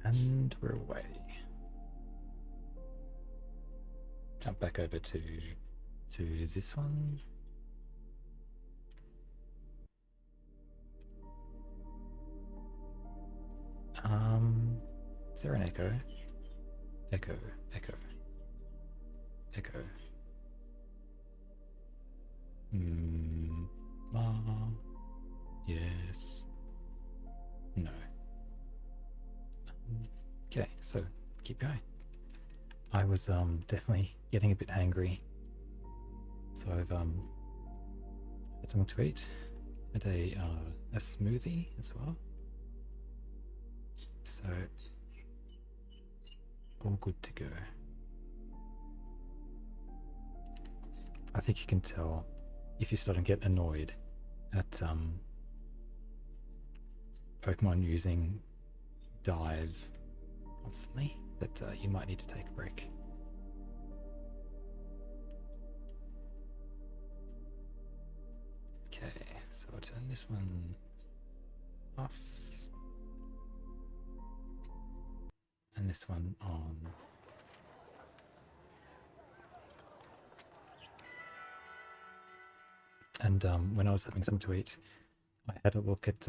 And we're away. Jump back over to this one. Is there an echo? Echo. Yes. No. Okay, so keep going. I was definitely getting a bit hangry, so I've had something to eat. Had a smoothie as well. So all good to go. I think you can tell if you start to get annoyed at Pokemon using dive constantly, that you might need to take a break. Okay, so I'll turn this one off and this one on. And when I was having something to eat, I had a look at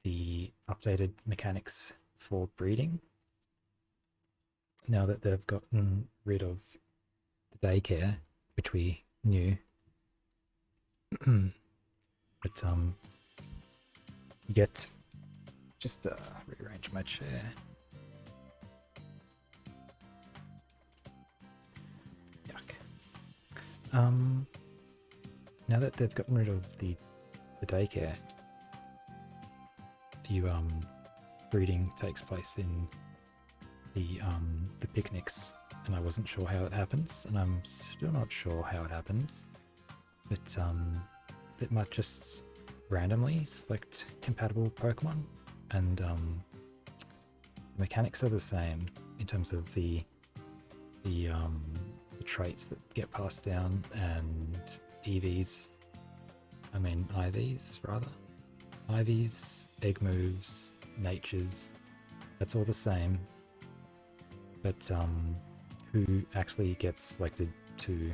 the updated mechanics for breeding. Now that they've gotten rid of the daycare, which we knew, but you get, just rearrange my chair. Yuck. Now that they've gotten rid of the daycare, breeding takes place in the picnics, and I wasn't sure how it happens, and I'm still not sure how it happens, but it might just randomly select compatible Pokemon, and the mechanics are the same in terms of the traits that get passed down, and IVs, rather. IVs, egg moves, natures, that's all the same. But who actually gets selected to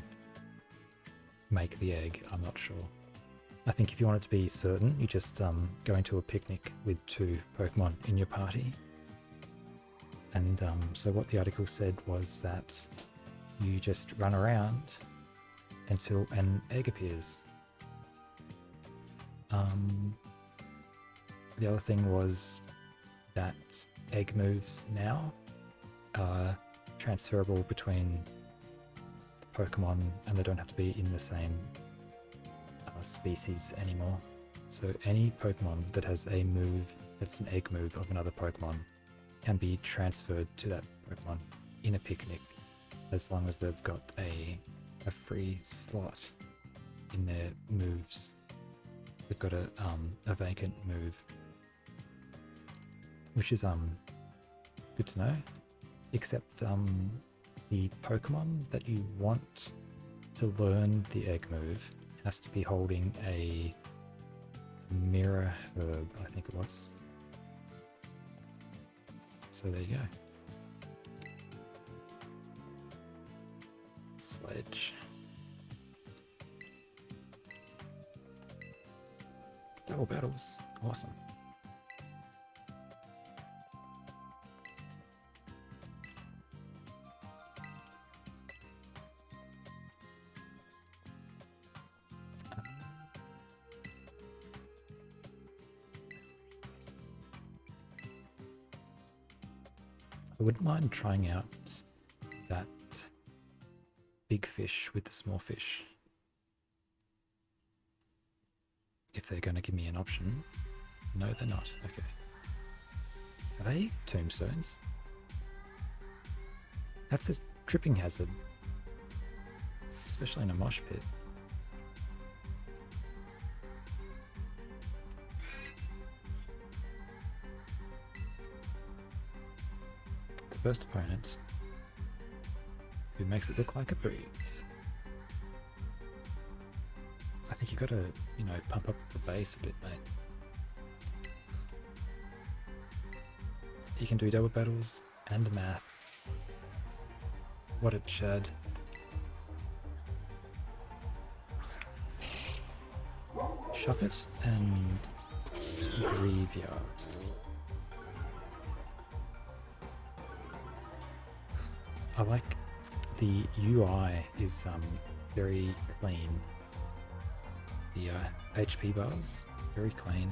make the egg, I'm not sure. I think if you want it to be certain, you just go into a picnic with 2 Pokemon in your party. And so what the article said was that you just run around until an egg appears. The other thing was that egg moves now are transferable between the Pokemon, and they don't have to be in the same species anymore. So any Pokemon that has a move that's an egg move of another Pokemon can be transferred to that Pokemon in a picnic, as long as they've got a free slot in their moves. They've got a vacant move, which is good to know. Except the Pokemon that you want to learn the egg move has to be holding a mirror herb, I think it was. So there you go. Sledge. Double battles. Awesome. I wouldn't mind trying out that big fish with the small fish, if they're going to give me an option. No, they're not. Okay. Are they tombstones? That's a tripping hazard, especially in a mosh pit. The first opponent, who makes it look like a breeze. I think you gotta, pump up the base a bit, mate. He can do double battles and math. What a Chad. Shop it and graveyard. I like the UI is very clean. The HP bars, very clean.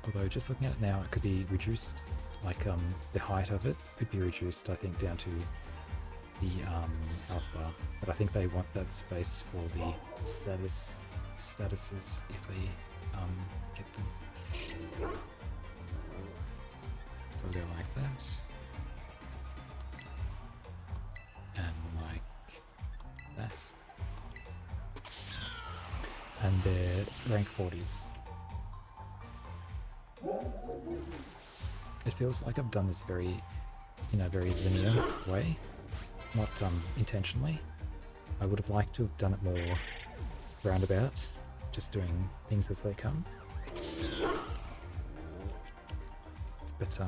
Although just looking at it now, it could be reduced, like the height of it could be reduced, I think, down to the health bar. But I think they want that space for the statuses if they get them. So I'll go like that. And like that. And they're rank 40s. It feels like I've done this very, in a very linear way, not intentionally. I would have liked to have done it more roundabout, just doing things as they come. But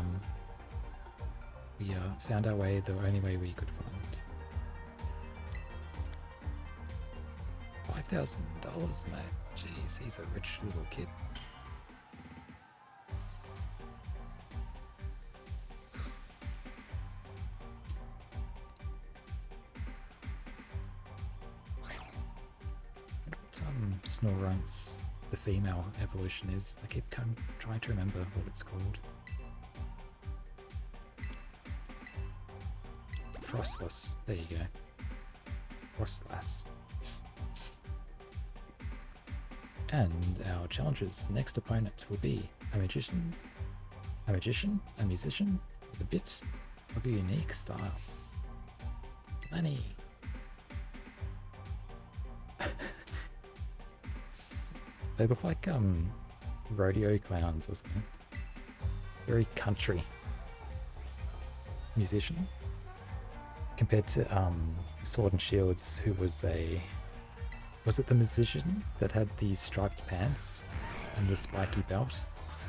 we found our way the only way we could find. $5,000, mate. Jeez, he's a rich little kid. Snorunt's, the female evolution is. I keep trying to remember what it's called. Frostless. There you go. Frostlass. And our challenger's next opponent will be a magician, a musician with a bit of a unique style. Lenny. They look like rodeo clowns or something. Very country musician. Compared to Sword and Shields, who was a... Was it the musician that had the striped pants and the spiky belt?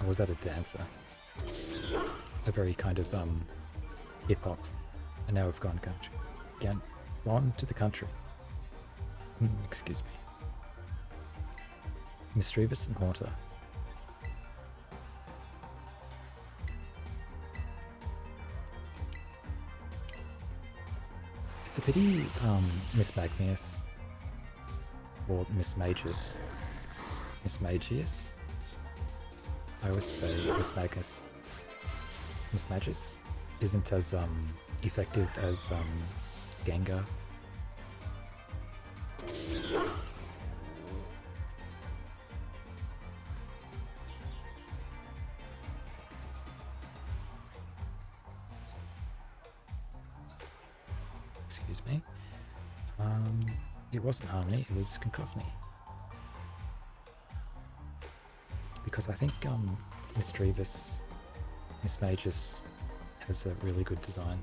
Or was that a dancer? A very kind of hip-hop. And now we've gone country. Again, gone to the country. Excuse me. Mischievous and Haunter. It's a pity Miss Magnius, or Miss Magius, I always say Miss Magus, Miss Magus isn't as effective as Gengar. Excuse me. It wasn't Harmony, it was Cacophony. Because I think Mischievous, Miss Magus has a really good design.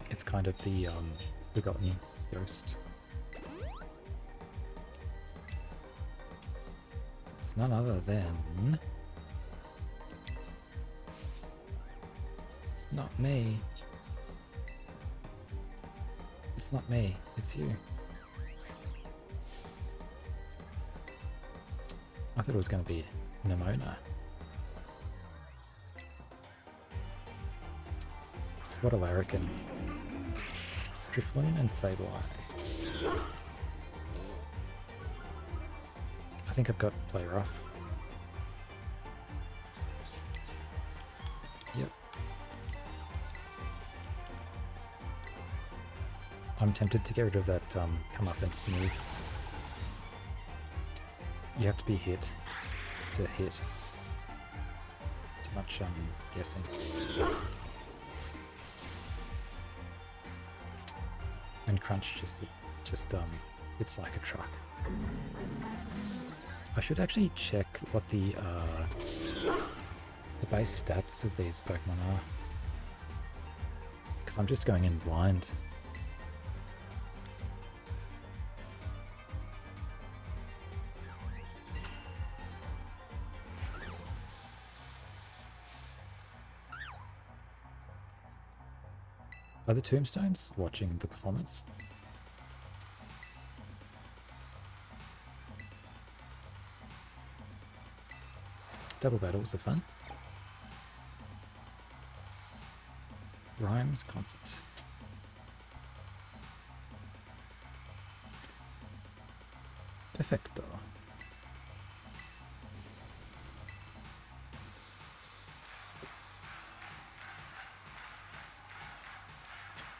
It's kind of the forgotten ghost. It's none other than... Not me. It's not me, it's you. I thought it was going to be Nimona. What a larrikin. Drifloon and Sableye. I think I've got play rough. Yep. I'm tempted to get rid of that comeuppance move. You have to be hit to hit. Too much guessing. And Crunch just it's like a truck. I should actually check what the base stats of these Pokemon are, because I'm just going in blind. Are the tombstones watching the performance? Double battles are fun. Rhymes concert. Perfecto.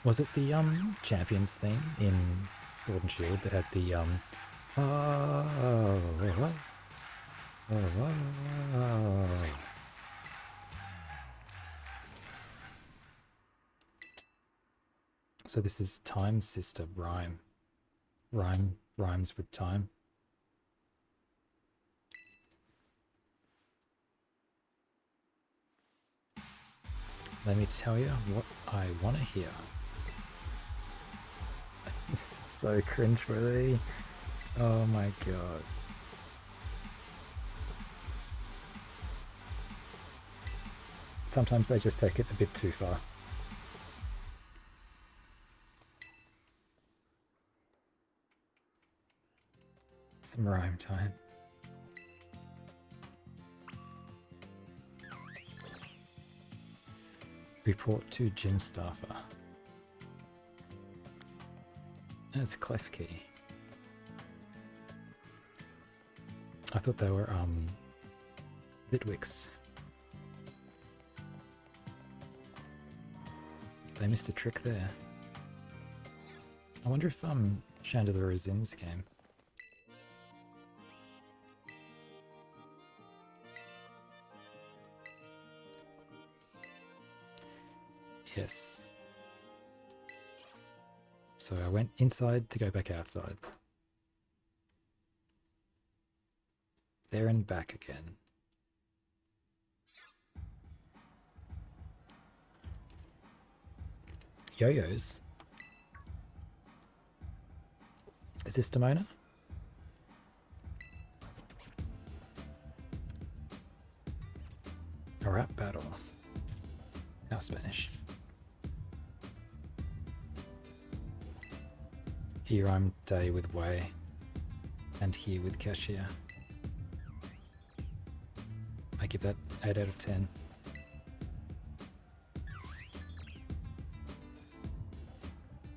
Was it the Champions theme in Sword and Shield that had the So this is Time's sister, Rhyme. Rhyme rhymes with time. Let me tell you what I want to hear. This is so cringeworthy. Oh my god. Sometimes they just take it a bit too far. Some rhyme time. Report to Jin Staffer. That's Clef Key. I thought they were Litwicks. They missed a trick there. I wonder if Chandelier is in this game. Yes. So I went inside to go back outside. There and back again. Yo-yos. Is this Demona? A rap battle. How Spanish. Here I'm Day with Way, and here with Cashier. I give that 8 out of 10.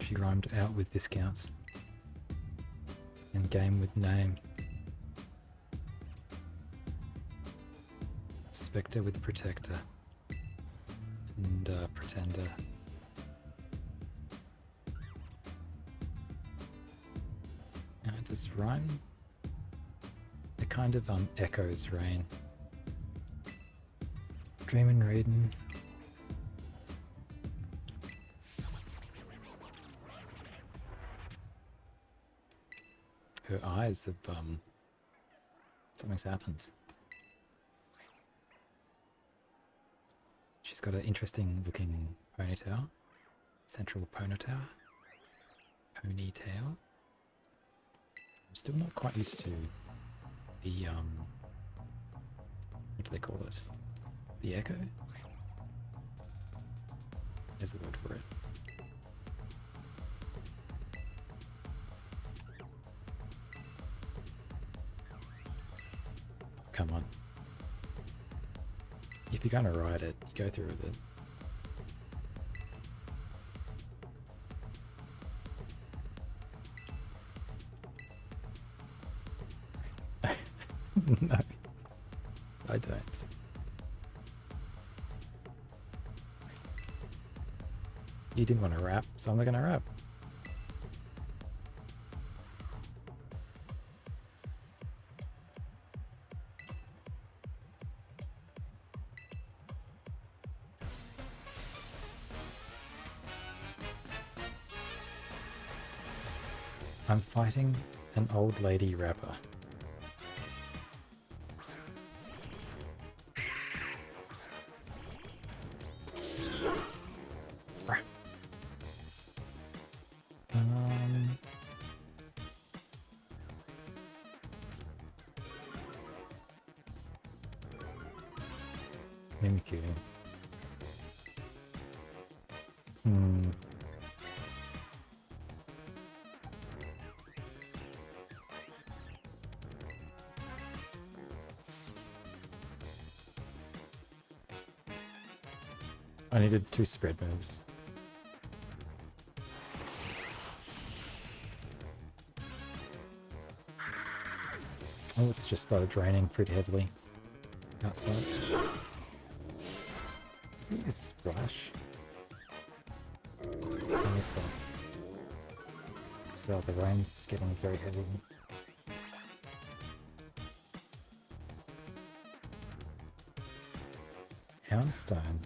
She rhymed out with discounts. And game with name. Spectre with protector. And pretender. Does rhyme? It kind of echoes rain. Dreamin' Raiden. Her eyes have something's happened. She's got an interesting looking ponytail. Central ponytail. Ponytail. I'm still not quite used to the what do they call it? The echo? There's a word for it. Come on. If you're gonna ride it, you go through with it. No, I don't. You didn't want to rap, so I'm not gonna rap. I'm fighting an old lady rapper. Mimikyu. I needed 2 spread moves. Oh, it's just started raining pretty heavily outside. You splash. I missed that. So the rain's getting very heavy. Houndstone.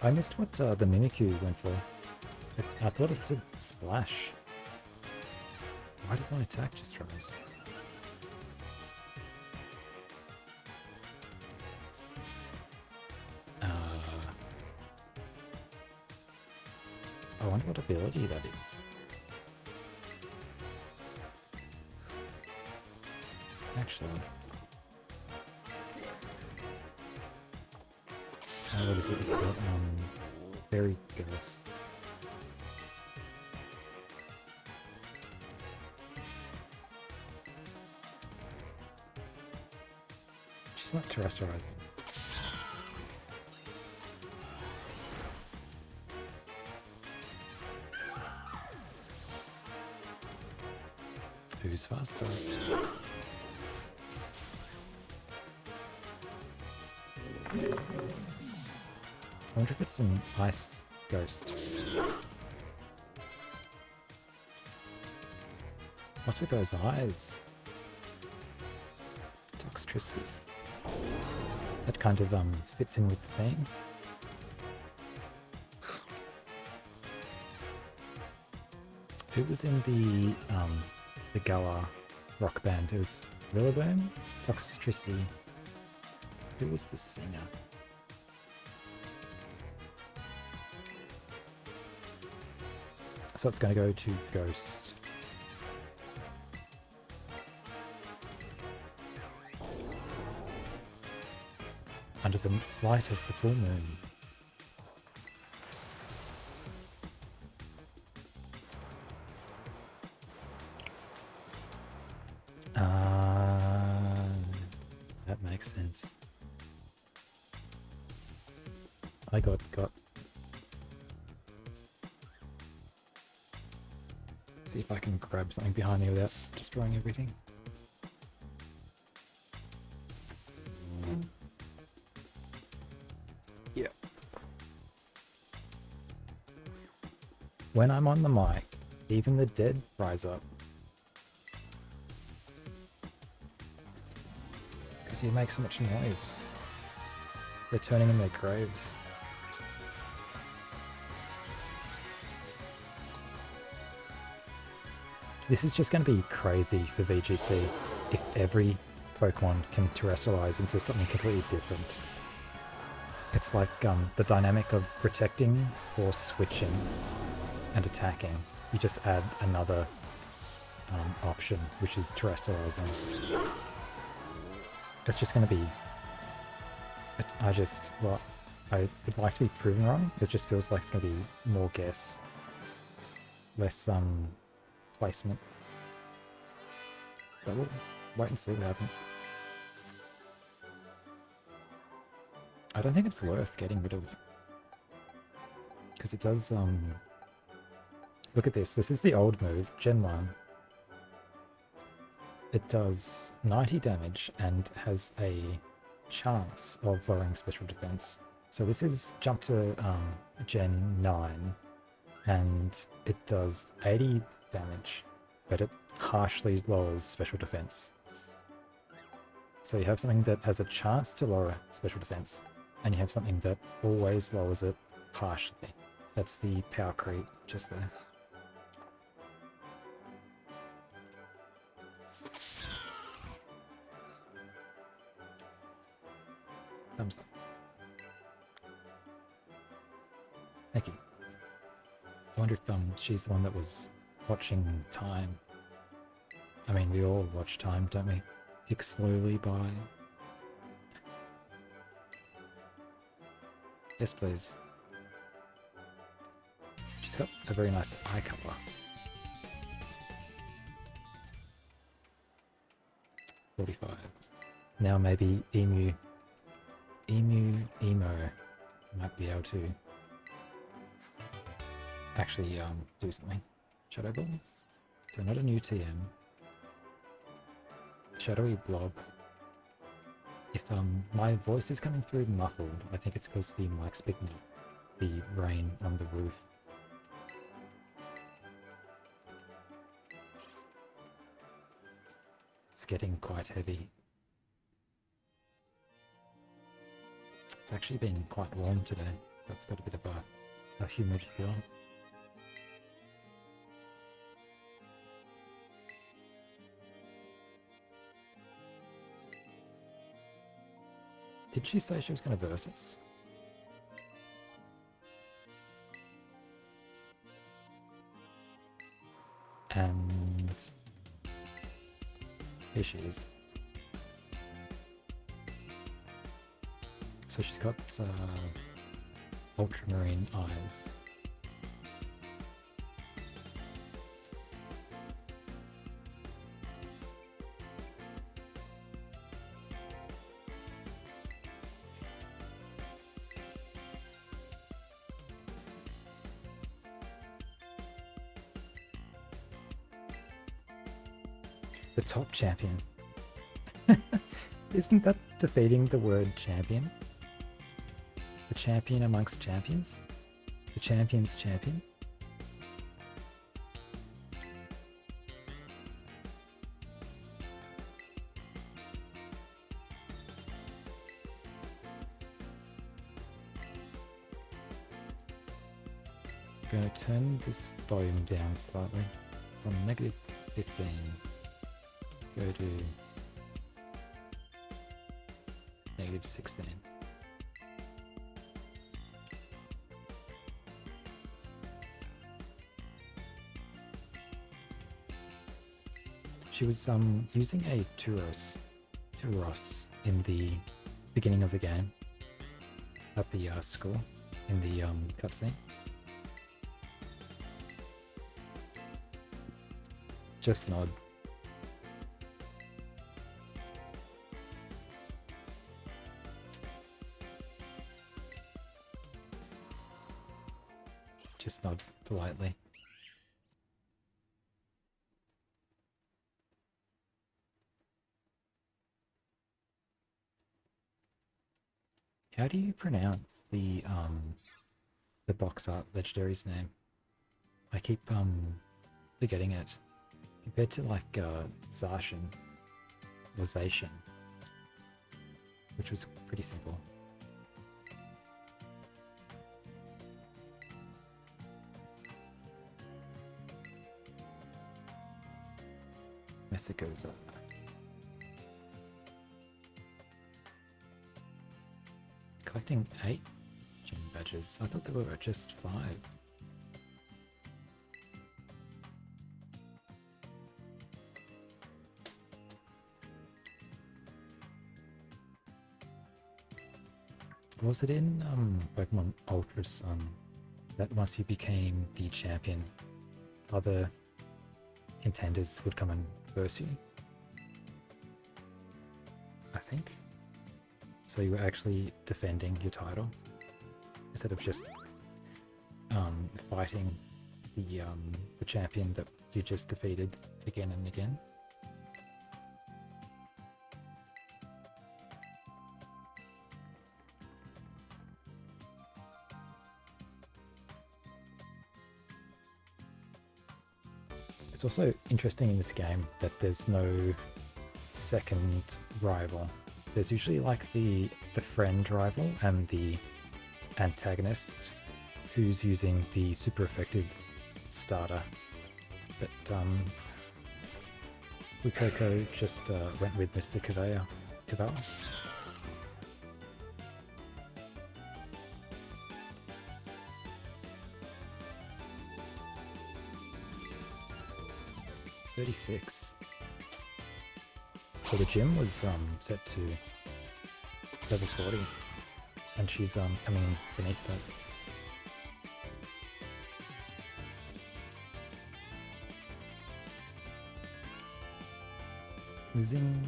I missed what the Mimikyu went for. I thought it said splash. Why did my attack just rise? I wonder what ability that is. Actually. What is it? It's a Fairy Ghost. She's not terrestrializing. Who's faster? I wonder if it's an ice ghost. What's with those eyes? Toxtricity. That kind of fits in with the theme. Who was in the Gala rock band? It was Rillaboom? Toxtricity. Who was the singer? So it's going to go to Ghost. Under the light of the full moon. That makes sense. I got. See if I can grab something behind me without destroying everything. Yep. When I'm on the mic, even the dead rise up. Because you make so much noise. They're turning in their graves. This is just going to be crazy for VGC if every Pokemon can terrestrialize into something completely different. It's like the dynamic of protecting or switching and attacking. You just add another option, which is terrestrializing. It's just going to be... I would like to be proven wrong. It just feels like it's going to be more guess. Less placement. But we'll wait and see what happens. I don't think it's worth getting rid of. Because it does, look at this. This is the old move, Gen 1. It does 90 damage and has a chance of lowering special defense. So this is jump to Gen 9 and it does 80 damage, but it harshly lowers special defense. So you have something that has a chance to lower special defense, and you have something that always lowers it harshly. That's the power creep just there. Thumbs up. Thank you. I wonder if she's the one that was watching time. I mean, we all watch time, don't we? Tick slowly by. Yes, please. She's got a very nice eye color. 45. Now maybe Emo might be able to actually do something. Shadow Ball. So not a new TM. Shadowy Blob. If my voice is coming through muffled, I think it's because the mic's picking up the rain on the roof. It's getting quite heavy. It's actually been quite warm today, so it's got a bit of a humid feel. Did she say she was going to verse us? And here she is. So she's got ultramarine eyes. The top champion. Isn't that defeating the word champion? The champion amongst champions? The champion's champion? I'm going to turn this volume down slightly. It's on -15. Go to -16. She was using a Turos in the beginning of the game at the school in the cutscene. Just nod. Just nod politely. How do you pronounce the box art legendary's name? I keep forgetting it. Compared to like Zacian or Zacian, which was pretty simple. Messicoza. Collecting 8 gym badges. I thought there were just 5. Was it in Pokemon Ultra Sun that once you became the champion, other contenders would come and verse you? I think. So you were actually defending your title instead of just fighting the champion that you just defeated again and again. It's also interesting in this game that there's no second rival. There's usually like the friend rival and the antagonist who's using the super effective starter. But Ukoko just went with Mr. Cavalla. 36. So the gym was set to level 40, and she's coming in beneath that. Zing.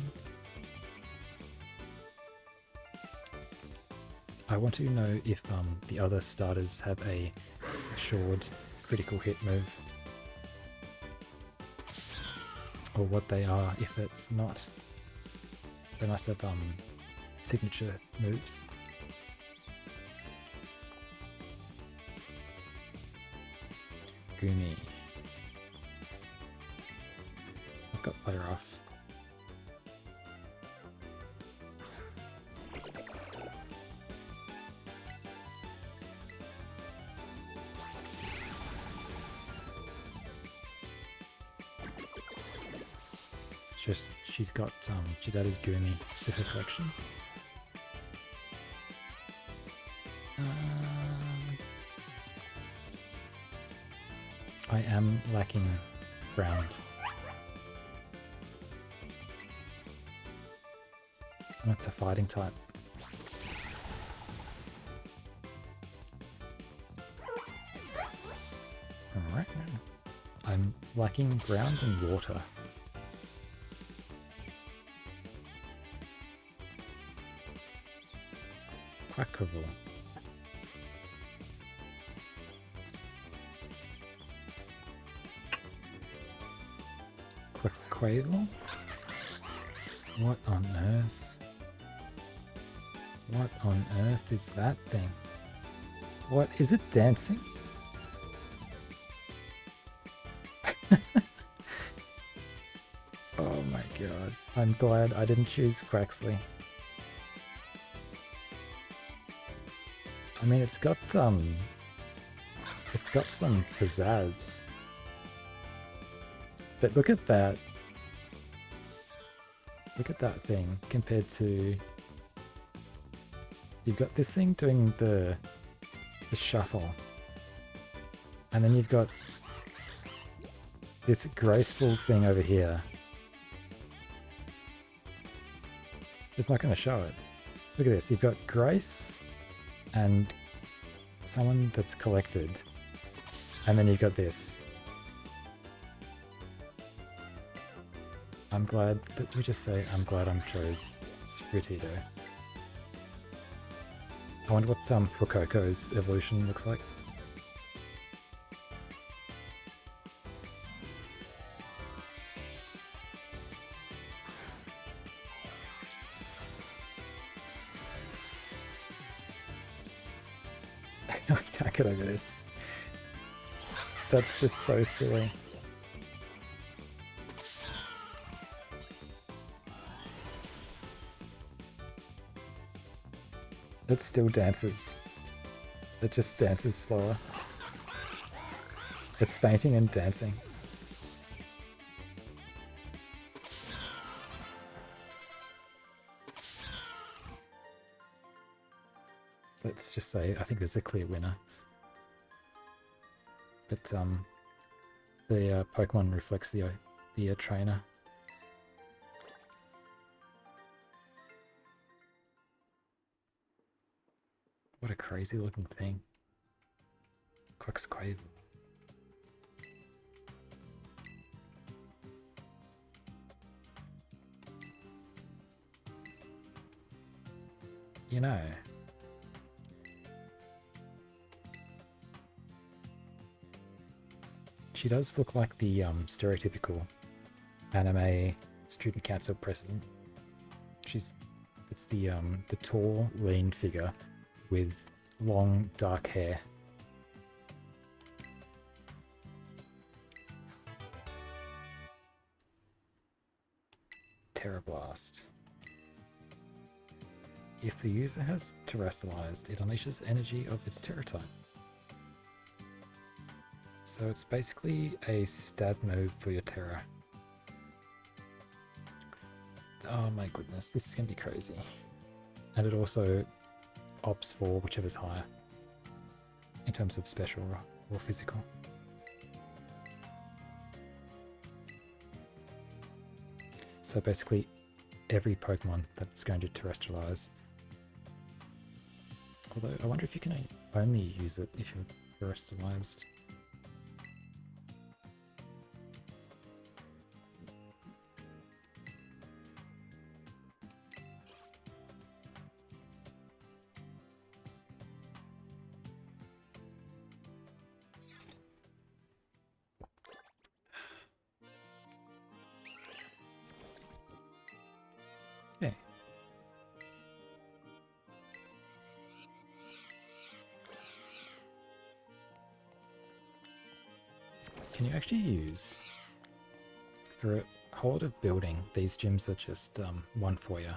I want to know if the other starters have a assured critical hit move. Or what they are if it's not. They must have signature moves. Gumi. I've got player off. She's got she's added Gumi to her collection. I am lacking ground. That's a fighting type. Alright. I'm lacking ground and water. Quackerville. Quavel? What on earth? What on earth is that thing? What is it dancing? Oh my god. I'm glad I didn't choose Quaxley. I mean, it's got some pizzazz. But look at that. Look at that thing compared to... You've got this thing doing the shuffle. And then you've got this graceful thing over here. It's not going to show it. Look at this. You've got grace and someone that's collected. And then you've got this. I'm glad that we just say I'm glad I chose Spiritido. I wonder what Fuecoco's evolution looks like. I can't get over this. That's just so silly. It still dances. It just dances slower. It's fainting and dancing. Let's just say I think there's a clear winner. But the Pokemon reflects the trainer. What a crazy looking thing. Quaxquavel. You know, she does look like the stereotypical anime student council president. It's the tall, lean figure with long, dark hair. Terra Blast. If the user has terrestrialized, it unleashes energy of its Terra type. So it's basically a stab move for your Terra. Oh my goodness, this is gonna be crazy. And it also opts for whichever's higher in terms of special or physical. So basically every Pokemon that's going to terrestrialize. Although I wonder if you can only use it if you're terrestrialized. Can you actually use, for a hold of building, these gyms are just one for you.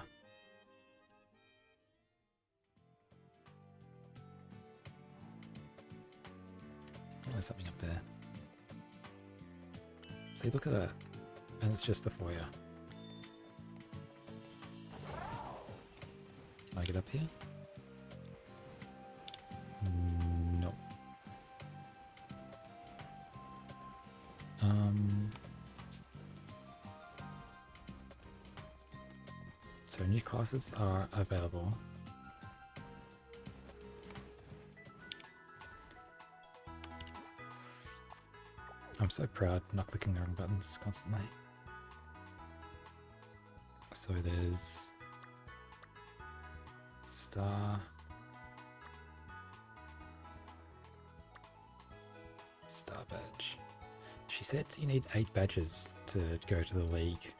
Oh, there's something up there. See, look at that. And it's just the foyer. Can I get up here? No. So new classes are available. I'm so proud not clicking on buttons constantly. So there's star, badge. She said you need 8 badges to go to the league,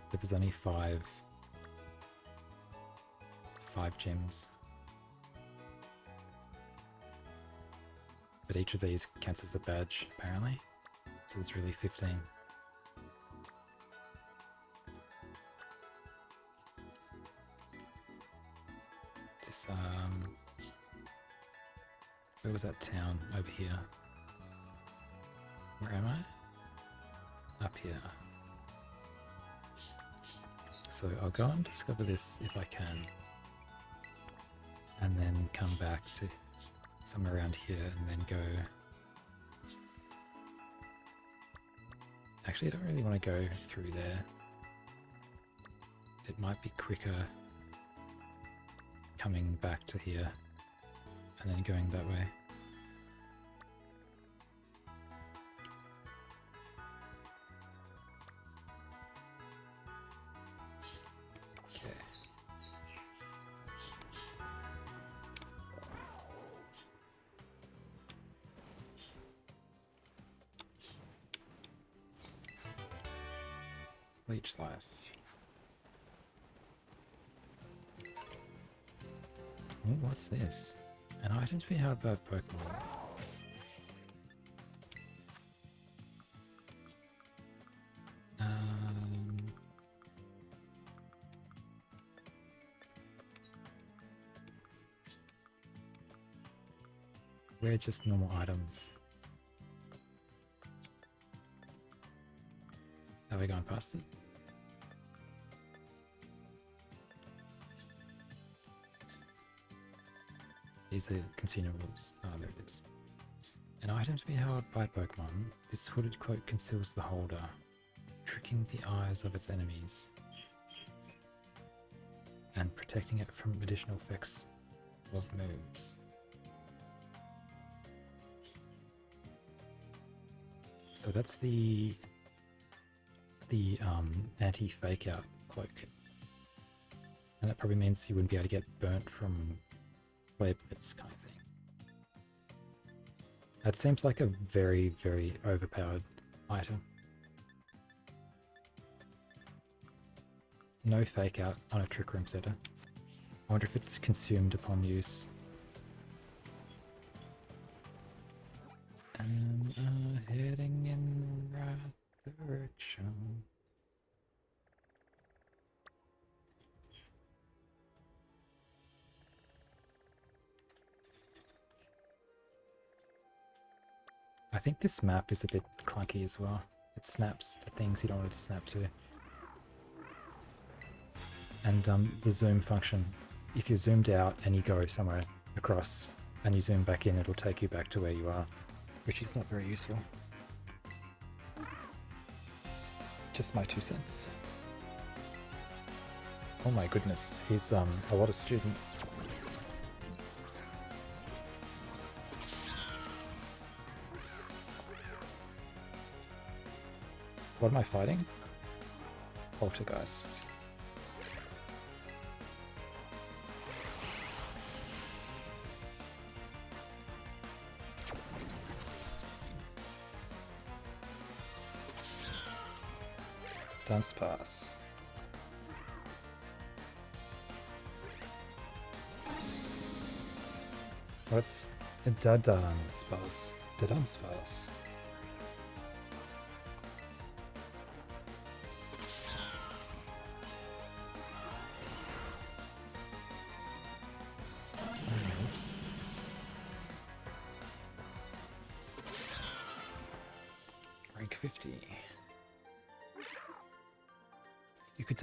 but there's only 5 gyms. But each of these counts as a badge, apparently. So there's really 15. This, where was that town? Over here. Where am I? Up here. So I'll go and discover this if I can. And then come back to somewhere around here and then go... Actually, I don't really want to go through there. It might be quicker coming back to here and then going that way. Okay. Leech life. Ooh, what's this? An item to be held by Pokemon. We're just normal items. Are we going past it? These are consumables. Oh, there it is. An item to be held by Pokemon. This hooded cloak conceals the holder, tricking the eyes of its enemies and protecting it from additional effects of moves. So that's the anti-fake out cloak. And that probably means you wouldn't be able to get burnt from flare blitz kind of thing. That seems like a very, very overpowered item. No fake out on a Trick Room setter. I wonder if it's consumed upon use. And heading in the right direction. I think this map is a bit clunky as well. It snaps to things you don't want it to snap to. And the zoom function, if you're zoomed out and you go somewhere across and you zoom back in, it'll take you back to where you are, which is not very useful. Just my 2 cents. Oh my goodness, he's a lot of student. What am I fighting? Poltergeist. Dance pass. What's a dance pass? The dance pass. 50. You could,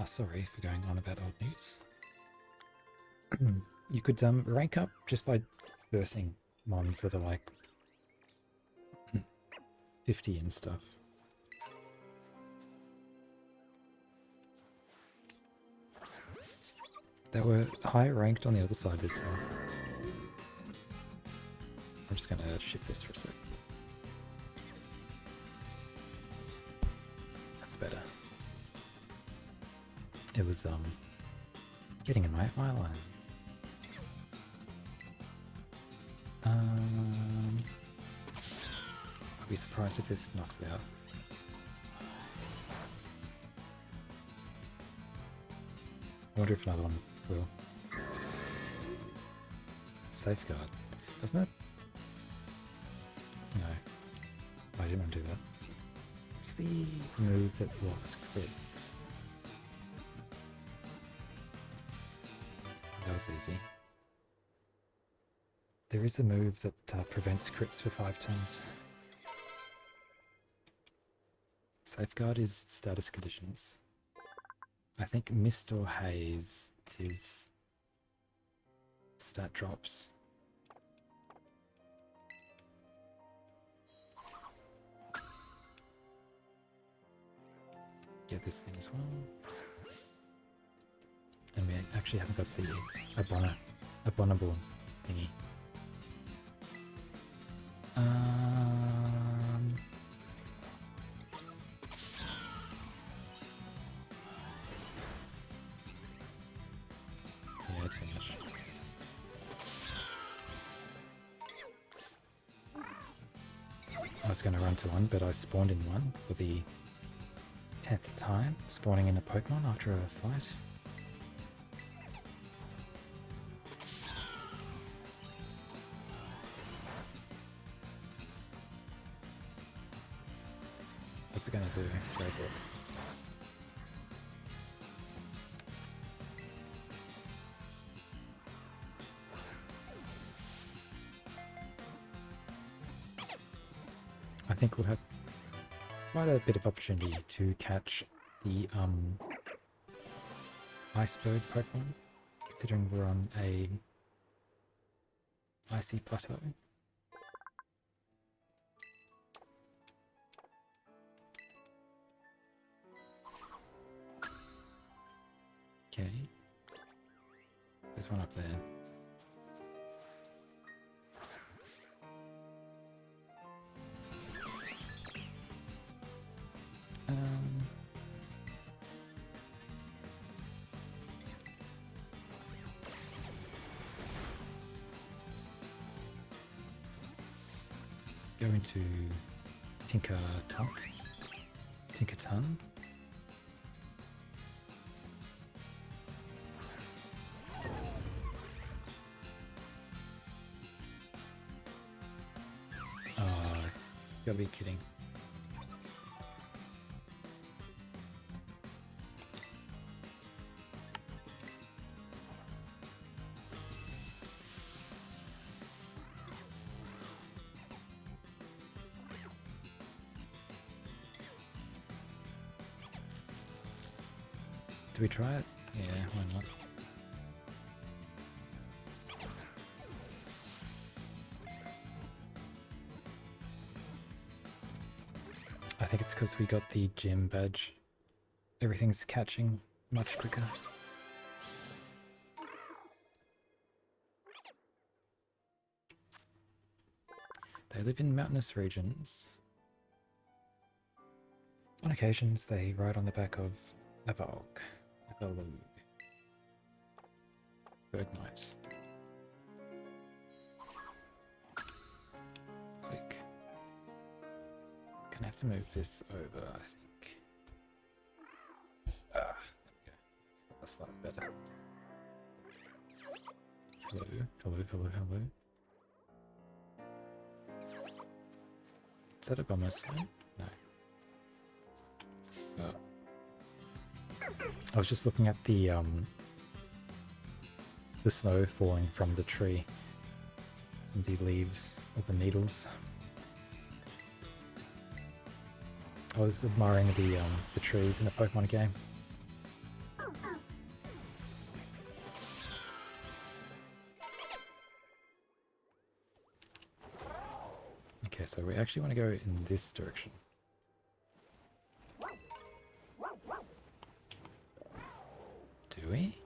sorry for going on about old news. You could, rank up just by versing mons that are like 50 and stuff. They were higher ranked on the other side this time. I'm just gonna shift this for a sec. That's better. It was getting in my eye line. I'll be surprised if this knocks it out. I wonder if another one will. Safeguard. Doesn't it? No. I didn't want to do that. It's the move that blocks crits. That was easy. There is a move that prevents crits for 5 turns. Safeguard is status conditions. I think Mist or Haze is stat drops. Get this thing as well. And we actually haven't got the abominable thingy. Yeah, too much. I was going to run to one, but I spawned in one for the 10th time, spawning in a Pokemon after a fight. What's it going to do? Where is it? I think we'll have quite a bit of opportunity to catch the Iceberg Pokemon, considering we're on a icy plateau. Okay, there's one up there. Going to Tinkerton. You gotta be kidding. Do we try it? Yeah, why not? I think it's because we got the gym badge. Everything's catching much quicker. They live in mountainous regions. On occasions, they ride on the back of a Volk. Bergmite. Click. Gonna have to move this over, I think. There we go. That's a lot better. Hello, hello, hello, hello. Is that a bomber sign? No. I was just looking at the snow falling from the tree, and the leaves of the needles. I was admiring the trees in a Pokemon game. Okay, so we actually want to go in this direction. Do we?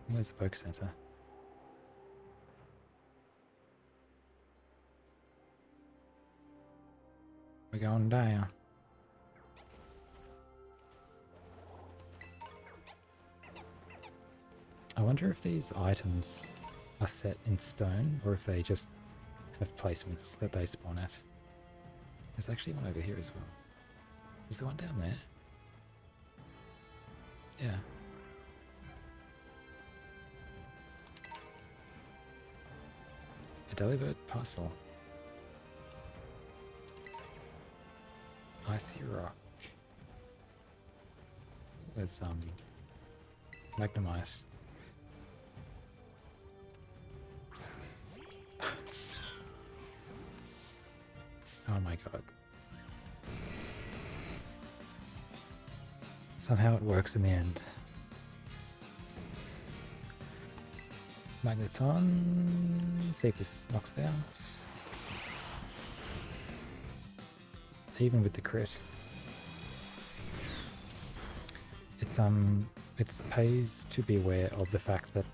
Where's the Poke Center? We're going down. I wonder if these items are set in stone or if they just have placements that they spawn at. There's actually one over here as well. Is there one down there? Yeah. A Delibird parcel. Icy rock. There's Magnemite. Oh my god. Somehow it works in the end. Magneton. See if this knocks it out. Even with the crit. It pays to be aware of the fact that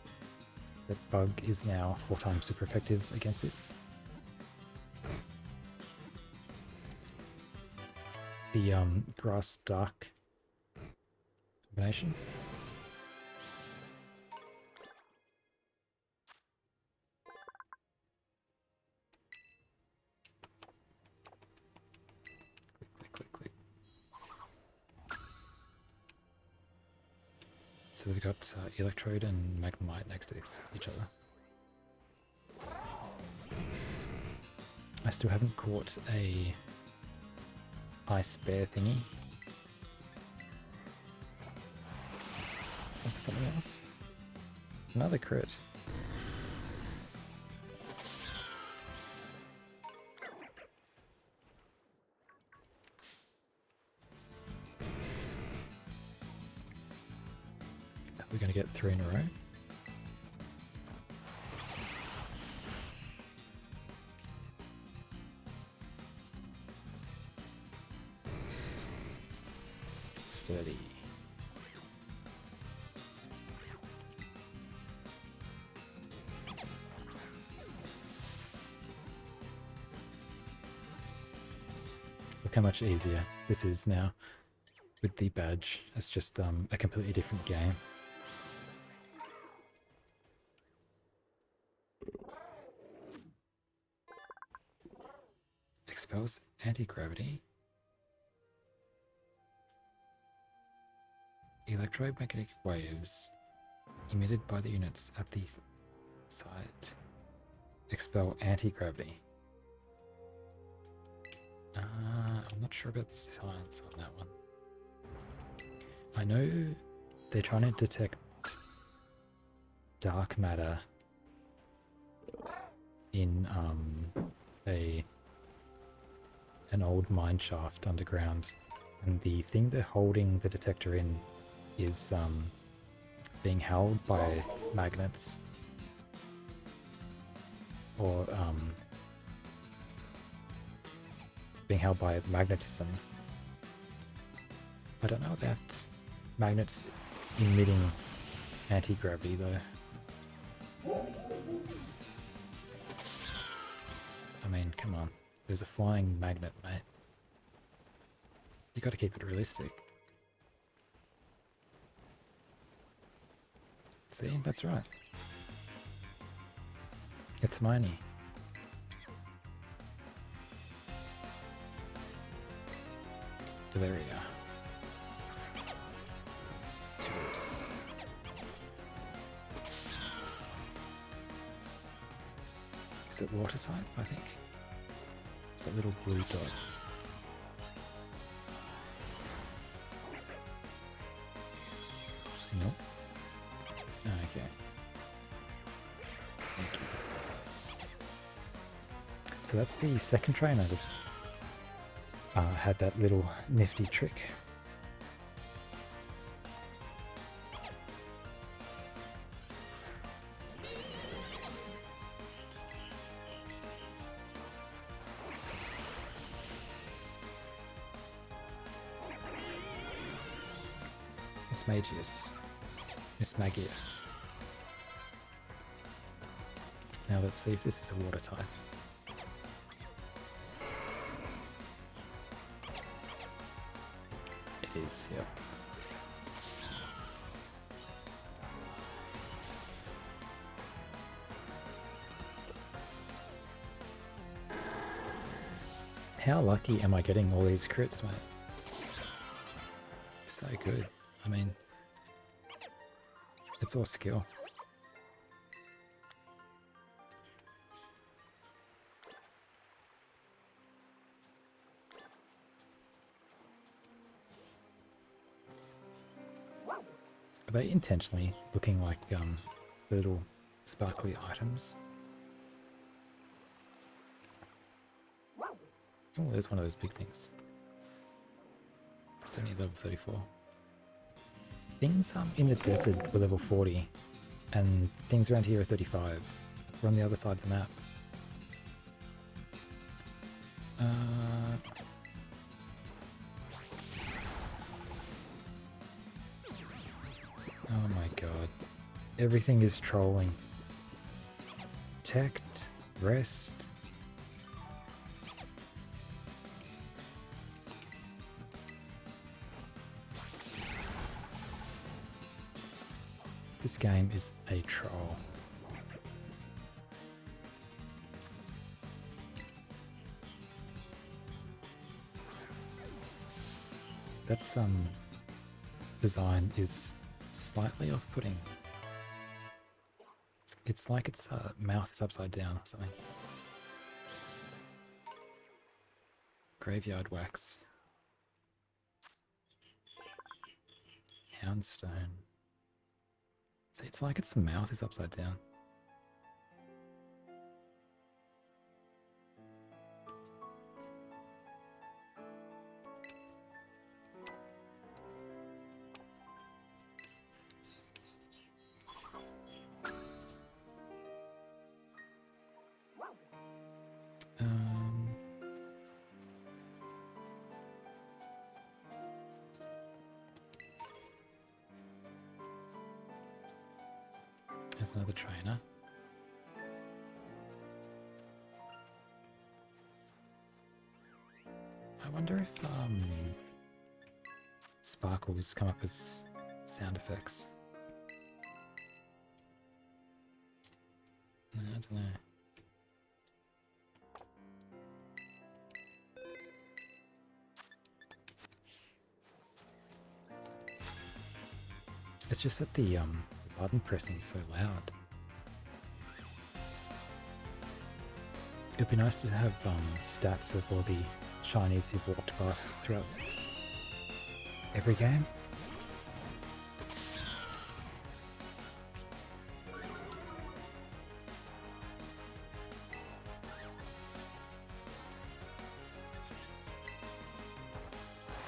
that Bug is now 4 times super effective against this. The grass dark combination. Click, click, click. So we've got Electrode and Magnemite next to each other. I still haven't caught a Ice Bear thingy. Was there something else? Another crit. We're going to get 3 in a row. Sturdy. Look how much easier this is now with the badge. It's just a completely different game. Expels anti-gravity. Electromagnetic waves emitted by the units at the site expel anti-gravity. I'm not sure about the science on that one. I know they're trying to detect dark matter in an old mine shaft underground, and the thing they're holding the detector in is being held by magnets or being held by magnetism. I don't know about magnets emitting anti-gravity though. I mean, come on. There's a flying magnet, mate. You gotta keep it realistic. See, that's right. It's Miney. So there we go. Cheers. Is it water type, I think? It's got little blue dots. Nope. Okay. Sneaky. So that's the second trainer that's had that little nifty trick. Miss Magius. Miss Magius. Now let's see if this is a water type. It is, yep. How lucky am I getting all these crits, mate? So good. I mean, it's all skill. Are they intentionally looking like little sparkly items? Oh, there's one of those big things. It's only level 34. Things in the desert were level 40, and things around here are 35. We're on the other side of the map. Oh my god. Everything is trolling. Protect, rest. This game is a troll. That design is slightly off-putting. It's like its mouth is upside down or something. Graveyard wax. Houndstone. See, it's like its mouth is upside down. There's another trainer. I wonder if sparkles come up as sound effects. I don't know. It's just that the button pressing is so loud. It'd be nice to have stats of all the shinies you've walked past throughout every game.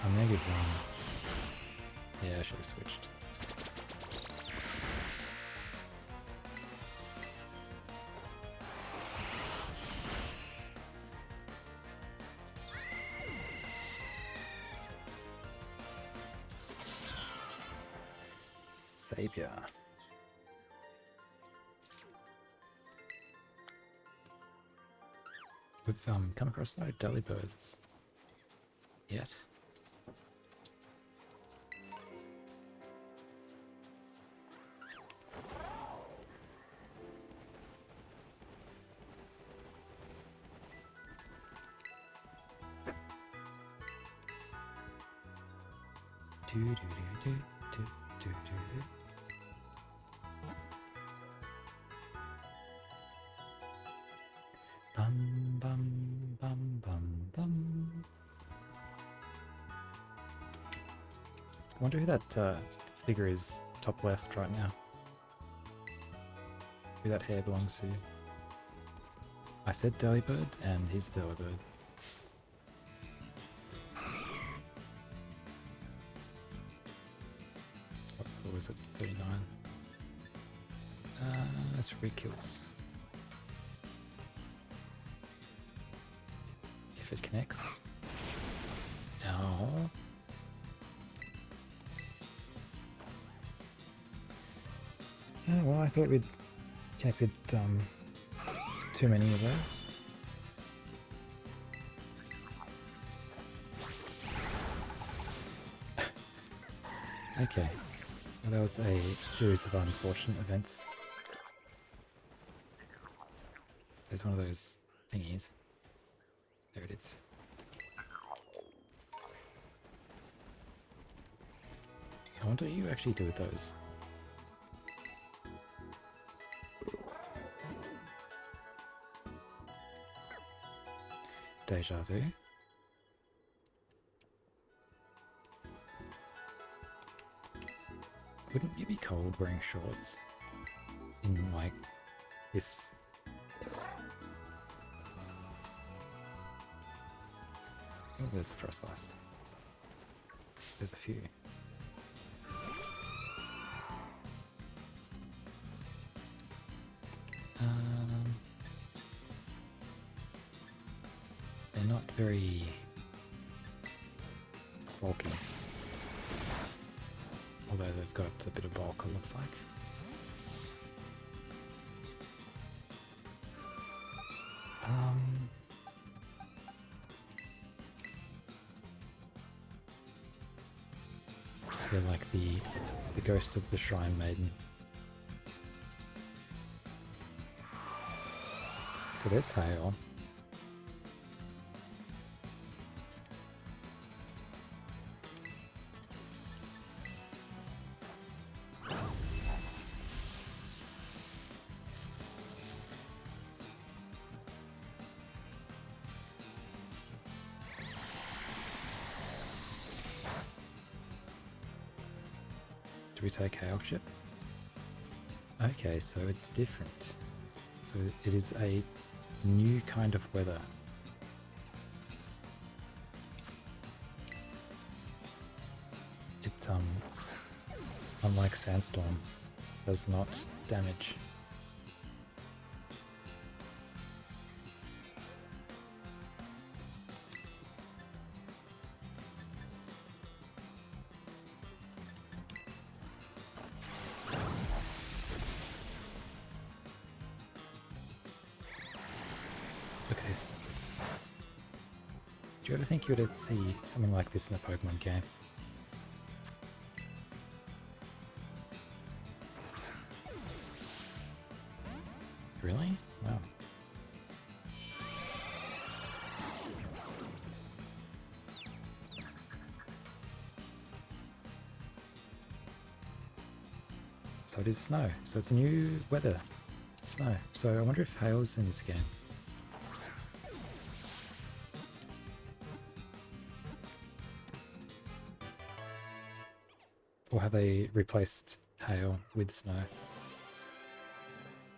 I'm gonna give one. Yeah, I should have switched. Savior. We've come across no delibirds yet. Do do do do do do do. Bum bum bum bum bum. I wonder who that figure is top left right now. Who that hair belongs to. I said Delibird, and he's a Delibird. What was it? 39. That's 3 kills. If it connects. Ow. Yeah, well, I thought we'd connected too many of those. Okay. Well, that was a series of unfortunate events. There's one of those thingies. There it is. I wonder what you actually do with those. Deja vu. Wouldn't you be cold wearing shorts in like this? Oh, there's a frost slice. There's a few. They're not very bulky. Although they've got a bit of bulk, it looks like. They're like the ghost of the Shrine Maiden. So there's hail. Do we take hail chip? Okay, so it's different. So it is a new kind of weather. It's unlike sandstorm, does not damage. Look at this. Do you ever think you would see something like this in a Pokemon game? Really? Wow. So it is snow. So it's new weather. Snow. So I wonder if hail's in this game. Or have they replaced hail with snow?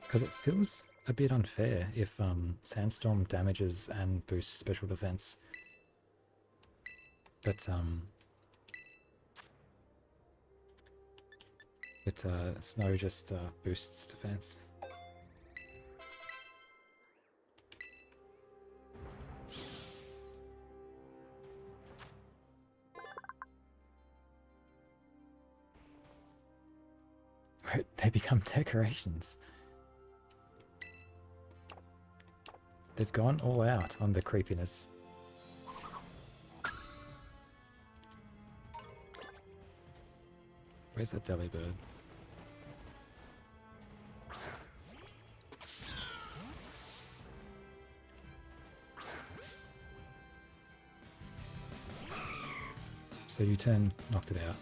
Because it feels a bit unfair if sandstorm damages and boosts special defense, but snow just boosts defense. They become decorations. They've gone all out on the creepiness. Where's that Delibird? So U-turn knocked it out.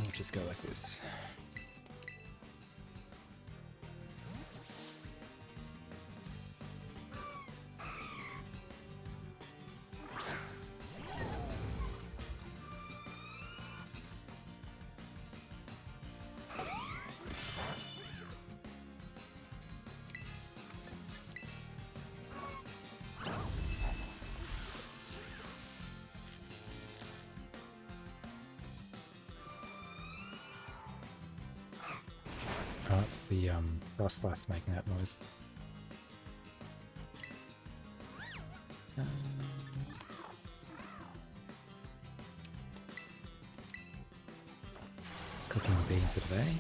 We'll just go like this. Oh, it's the Frostlass making that noise. Cooking beans today.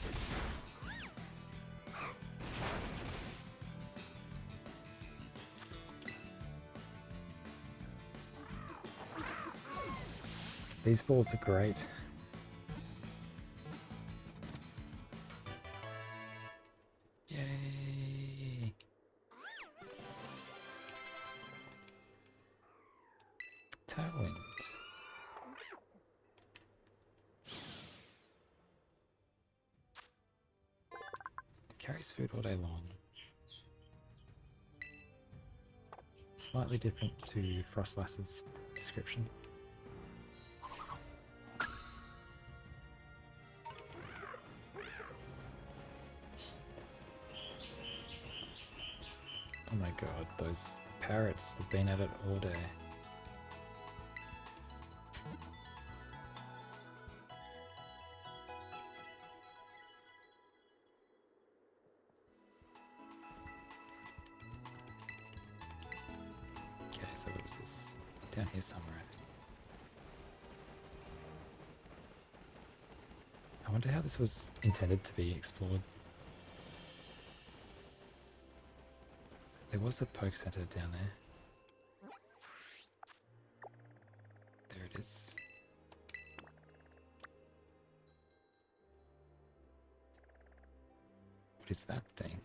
These balls are great. Yay! Tailwind. Carries food all day long. Slightly different to Frostlass's description. Oh my god, those parrots have been at it all day. Okay, so what was this? Down here somewhere, I think. I wonder how this was intended to be explored. There was a poke center down there. There it is. What is that thing?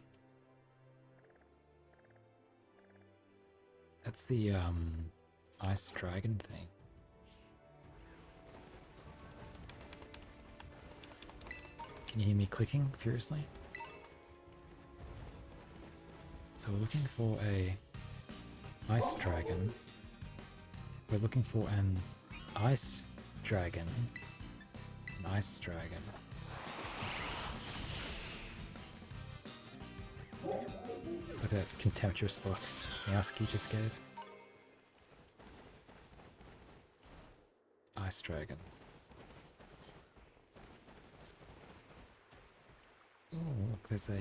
That's the ice dragon thing. Can you hear me clicking furiously? So we're looking for a ice dragon. We're looking for an ice dragon. An ice dragon. Look at that contemptuous look Meowski just gave. Ice dragon. Oh, look, there's a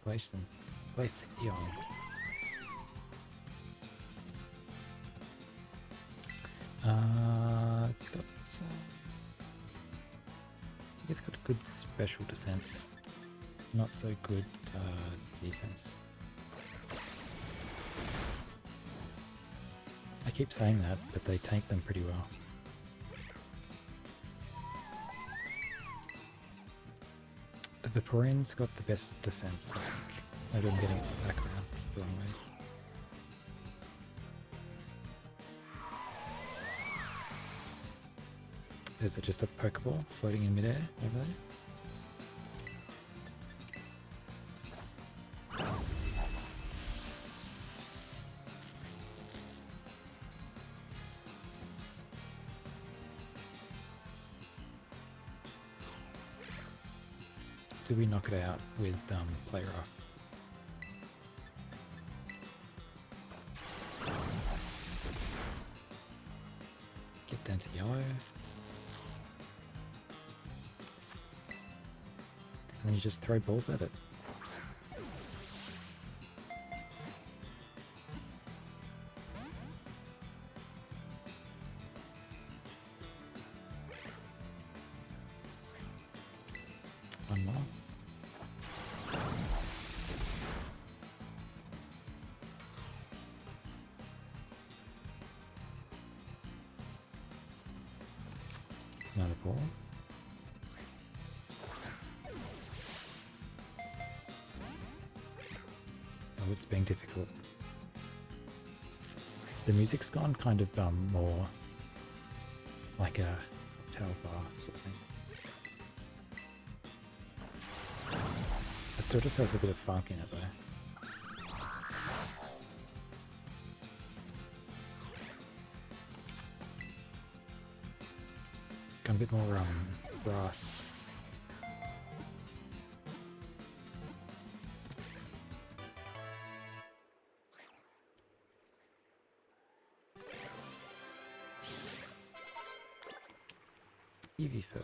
Glacian. Glaceon. It's got it's got good special defense, not so good defense. I keep saying that, but they tank them pretty well. The Vaporeon's got the best defense, I think. Maybe I'm getting it back around the wrong way. Is it just a Pokeball floating in midair over there? Do we knock it out with Play Rough? Get down to yellow. And then you just throw balls at it. One more. Another ball. Oh, it's being difficult. The music's gone kind of more like a tail bar sort of thing. I still just have a bit of funk in it though. Got a bit more brass. Eevee fur.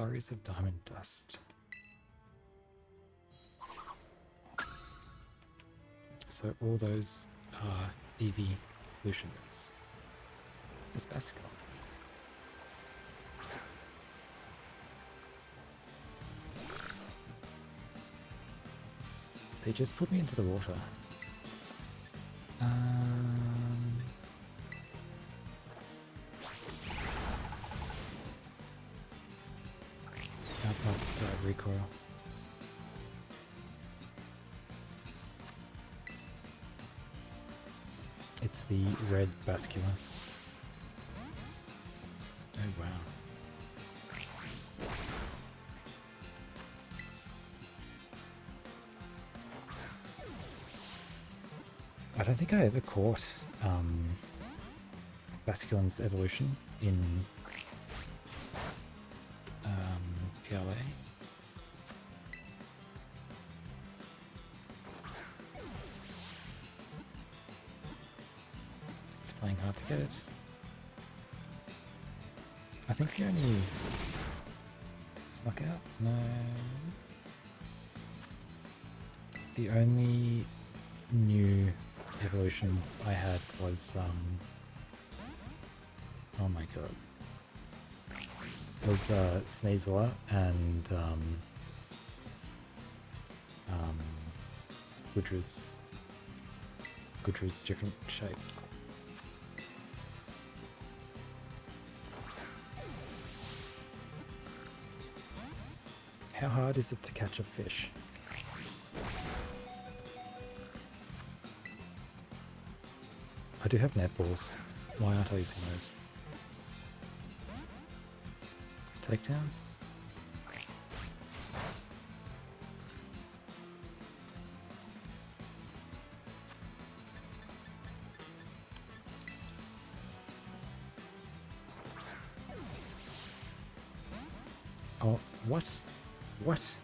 Flurries of diamond dust. So all those are evolutions. It's Basculin. So he just put me into the water. Not recoil. It's the red Basculin. Oh wow. I don't think I ever caught Basculin's evolution in PLA. It's playing hard to get it. I think the only... Does this knock out? No. The only new evolution I had was oh my god, was Sneasler and Gudra's different shape. How hard is it to catch a fish? I do have netballs. Why aren't I using those? Takedown? Oh, what? What?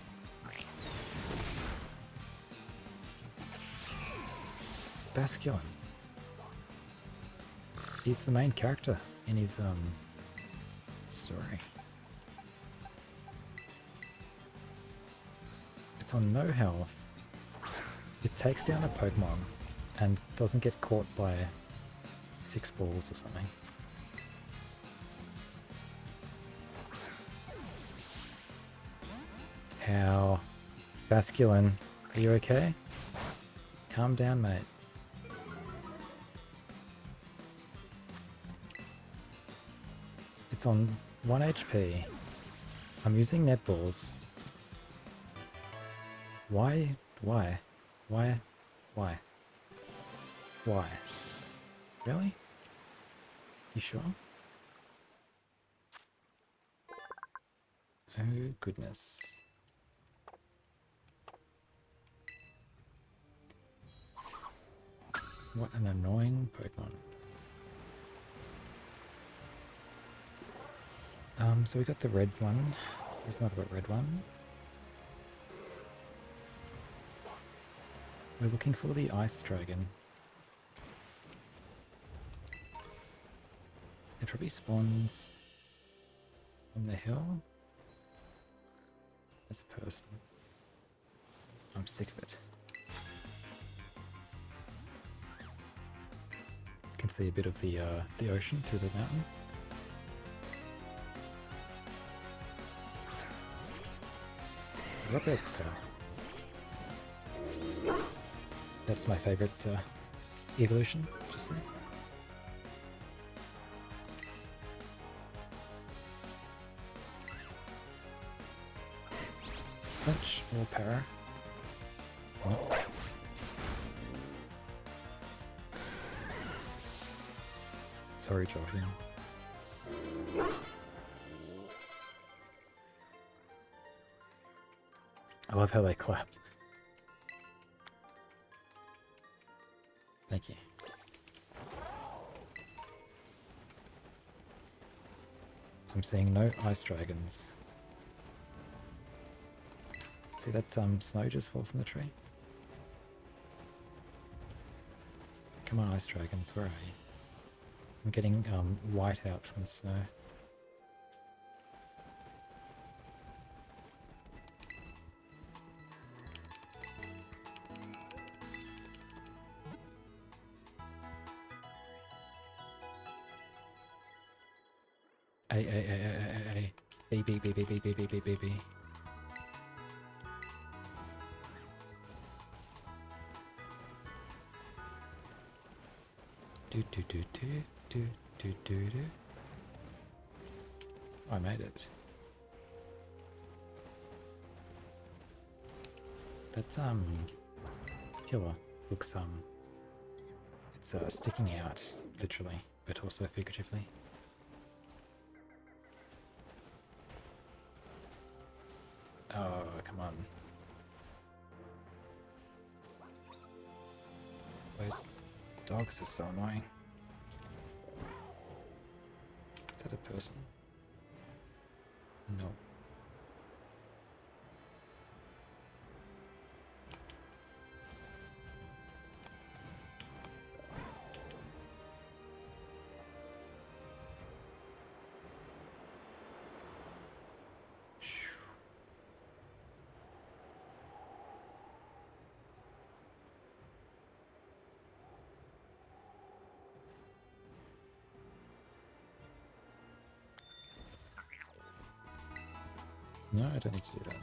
Basculin. He's the main character in his story. It's on no health. It takes down a Pokemon and doesn't get caught by 6 balls or something. How? Basculin, are you okay? Calm down, mate. It's on 1 HP. I'm using netballs. Why? Why? Why? Why? Why? Really? You sure? Oh goodness. What an annoying Pokemon. So we got the red one. There's not a red one. We're looking for the ice dragon. It probably spawns on the hill as a person. I'm sick of it. You can see a bit of the ocean through the mountain. Roberto. That's my favorite evolution, just there. Flinch or para. Oh. Sorry, Jordan. I love how they clapped. Thank you. I'm seeing no ice dragons. See that snow just fall from the tree? Come on, ice dragons, where are you? I'm getting white out from the snow. A. B, B, B, B, B, B, B, B, B, B. Do, do, do, do, do, do, do, do. I made it. That, killer looks, it's, sticking out, literally, but also figuratively. Oh, come on. Those dogs are so annoying. Is that a person? No. No, I don't need to do that.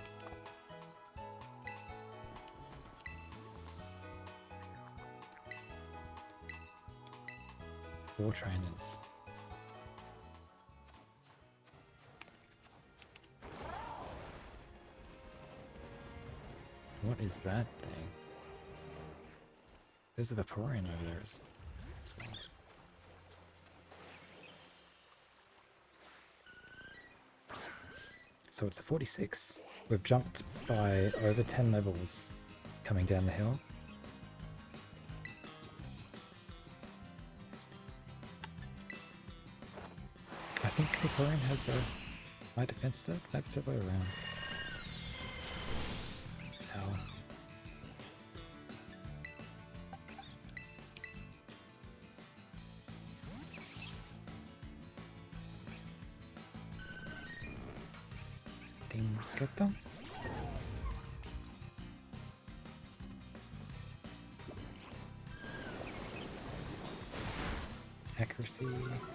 Four trainers. What is that thing? There's a Vaporeon over there as well. So it's a 46. We've jumped by over 10 levels coming down the hill. I think Vaporeon has a high defense stat. Maybe it's the other way around. Hell. Get them. Accuracy,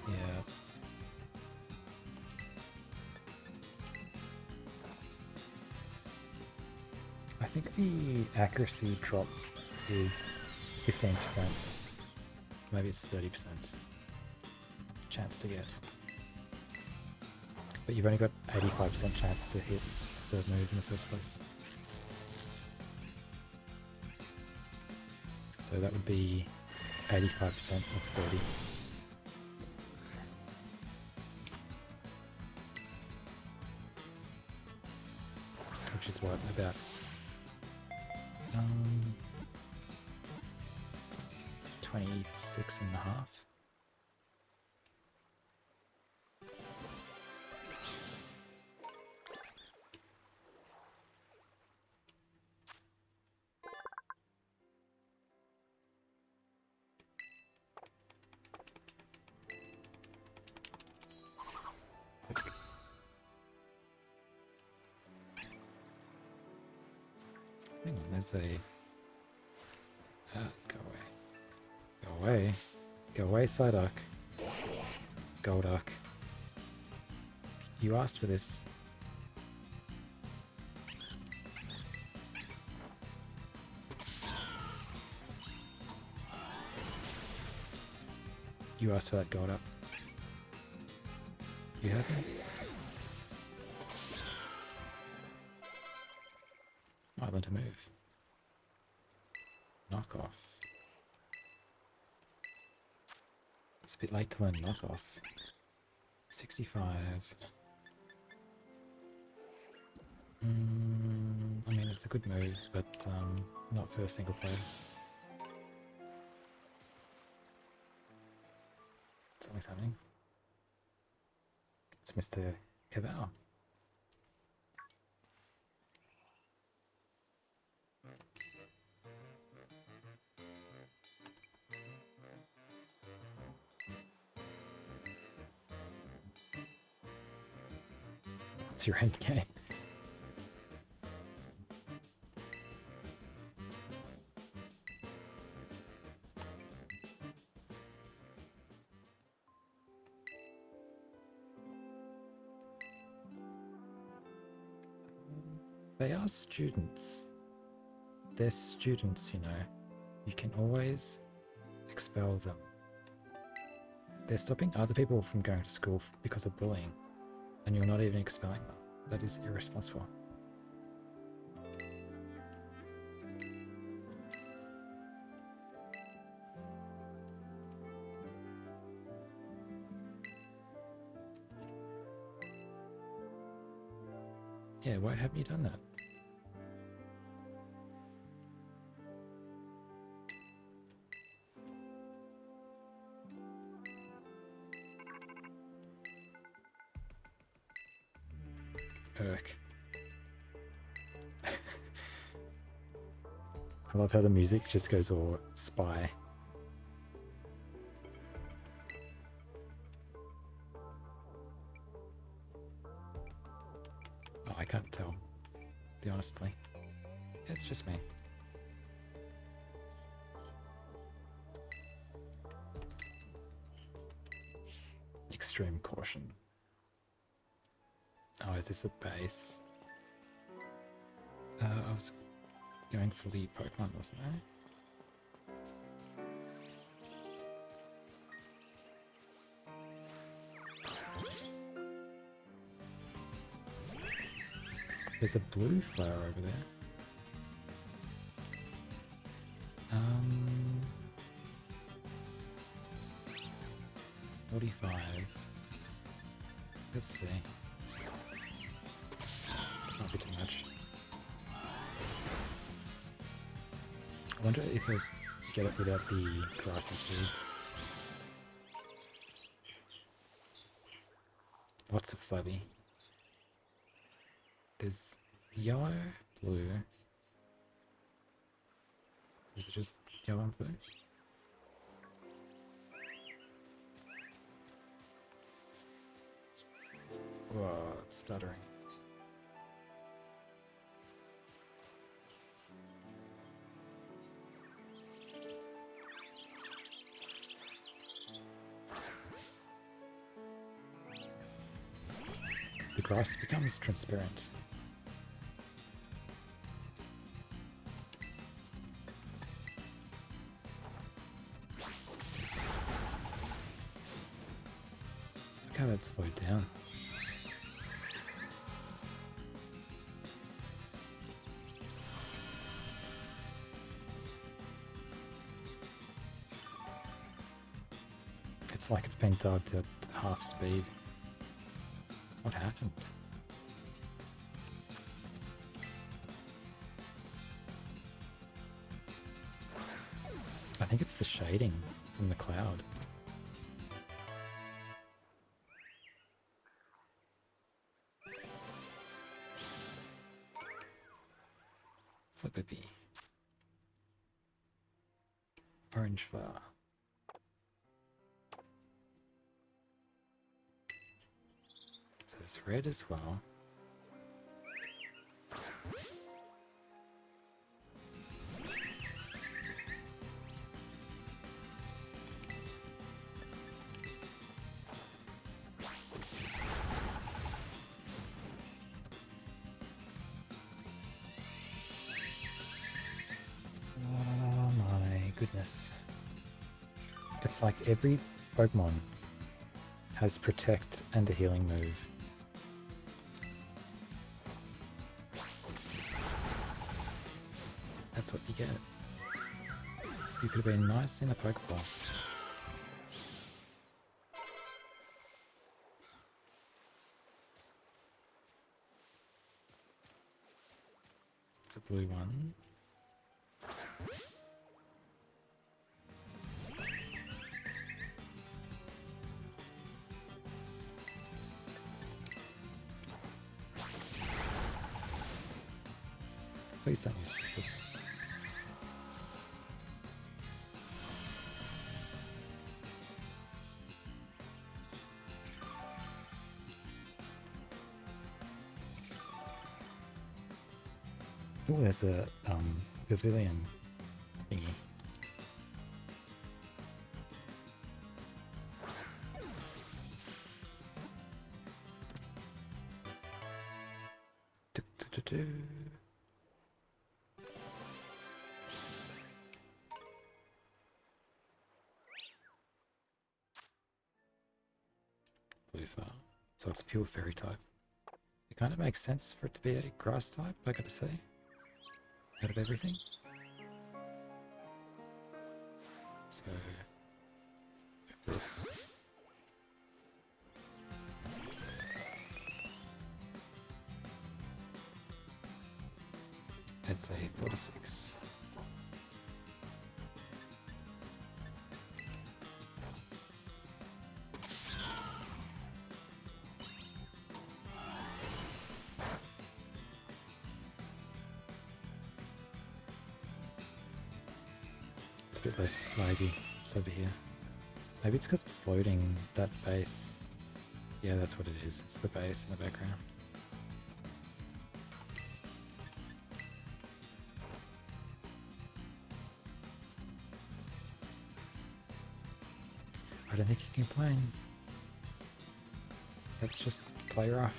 yeah. I think the accuracy drop is 15%. Maybe it's 30% chance to get. But you've only got 85% chance to hit the move in the first place. So that would be 85% of 30. Which is what, about 26 and a half. Hang on, there's a... go away. Go away. Go away, Psyduck. Golduck. You asked for this. You asked for that Golduck. You happy? I learned to move. Knock off. It's a bit late to learn knock off. 65. I mean, it's a good move, but not for a single player. Something's happening. It's Mr. Cabal. It's your end game. They are students. They're students, you know. You can always expel them. They're stopping other people from going to school because of bullying, and you're not even expelling them. That is irresponsible. Yeah, why haven't you done that? Irk. I love how the music just goes all spy. Oh, I can't tell, honestly. It's just me. Extreme caution. Oh, is this a base? I was going for the Pokemon, wasn't I? There's a blue flower over there. 45. Let's see. This might be too much. I wonder if I get it without the grassy seed. Lots of flabby. There's yellow, blue. Is it just yellow and blue? Whoa, it's stuttering. The grass becomes transparent. Look how that slowed down. It's like it's been dubbed at half speed. What happened? I think it's the shading from the cloud. Flippity. Orange flower. So it's red as well. Oh my goodness. It's like every Pokemon has Protect and a healing move. That's what you get. You could have been nice in a Pokeball. It's a blue one. Please don't use this. Oh, there's a pavilion thingy. Do, do, do, do. far. So it's pure fairy type. It kind of makes sense for it to be a grass type, I gotta say. Out of everything. So, if this... I'd say 46. It's a bit less laggy. It's over here. Maybe it's because it's loading that base. Yeah, that's what it is. It's the base in the background. I don't think you can complain. Let's just play rough.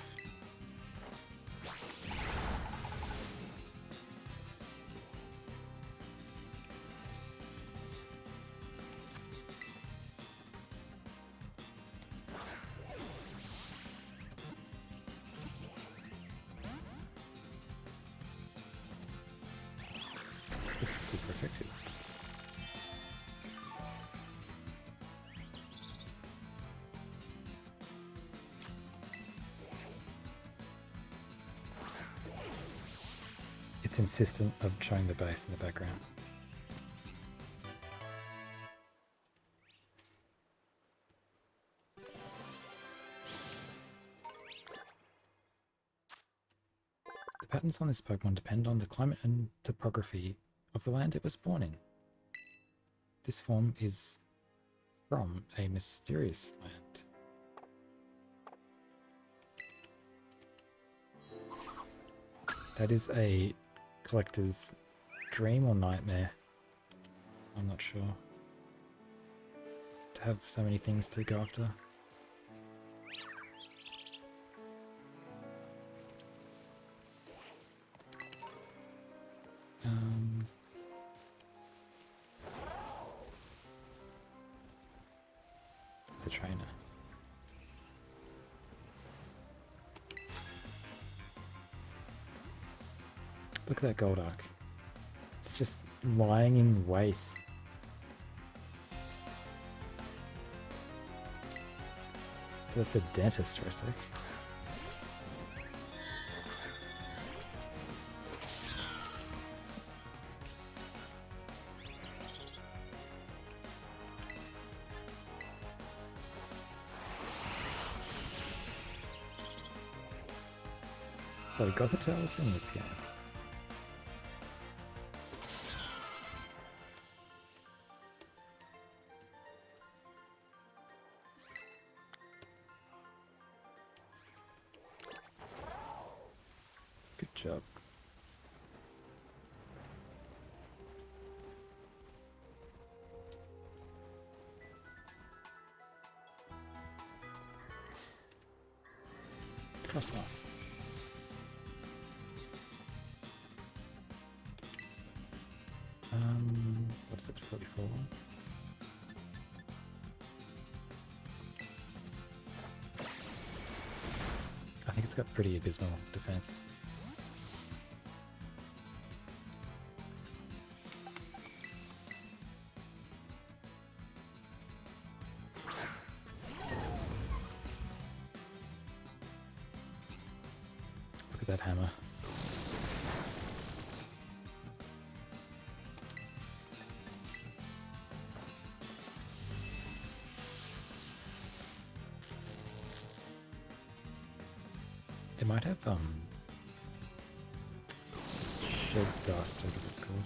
It's super effective. It's insistent of showing the base in the background. The patterns on this Pokemon depend on the climate and topography of the land it was born in. This form is from a mysterious land. That is a collector's dream or nightmare. I'm not sure. To have so many things to go after. It's a trainer. Look at that gold arc. It's just lying in wait. That's a dentist for a sec. So Gothitel's in this game. Good job. Cross line. What's it, 44? I think it's got pretty abysmal defense. Look at that hammer. It might have shed dust, whatever it's called.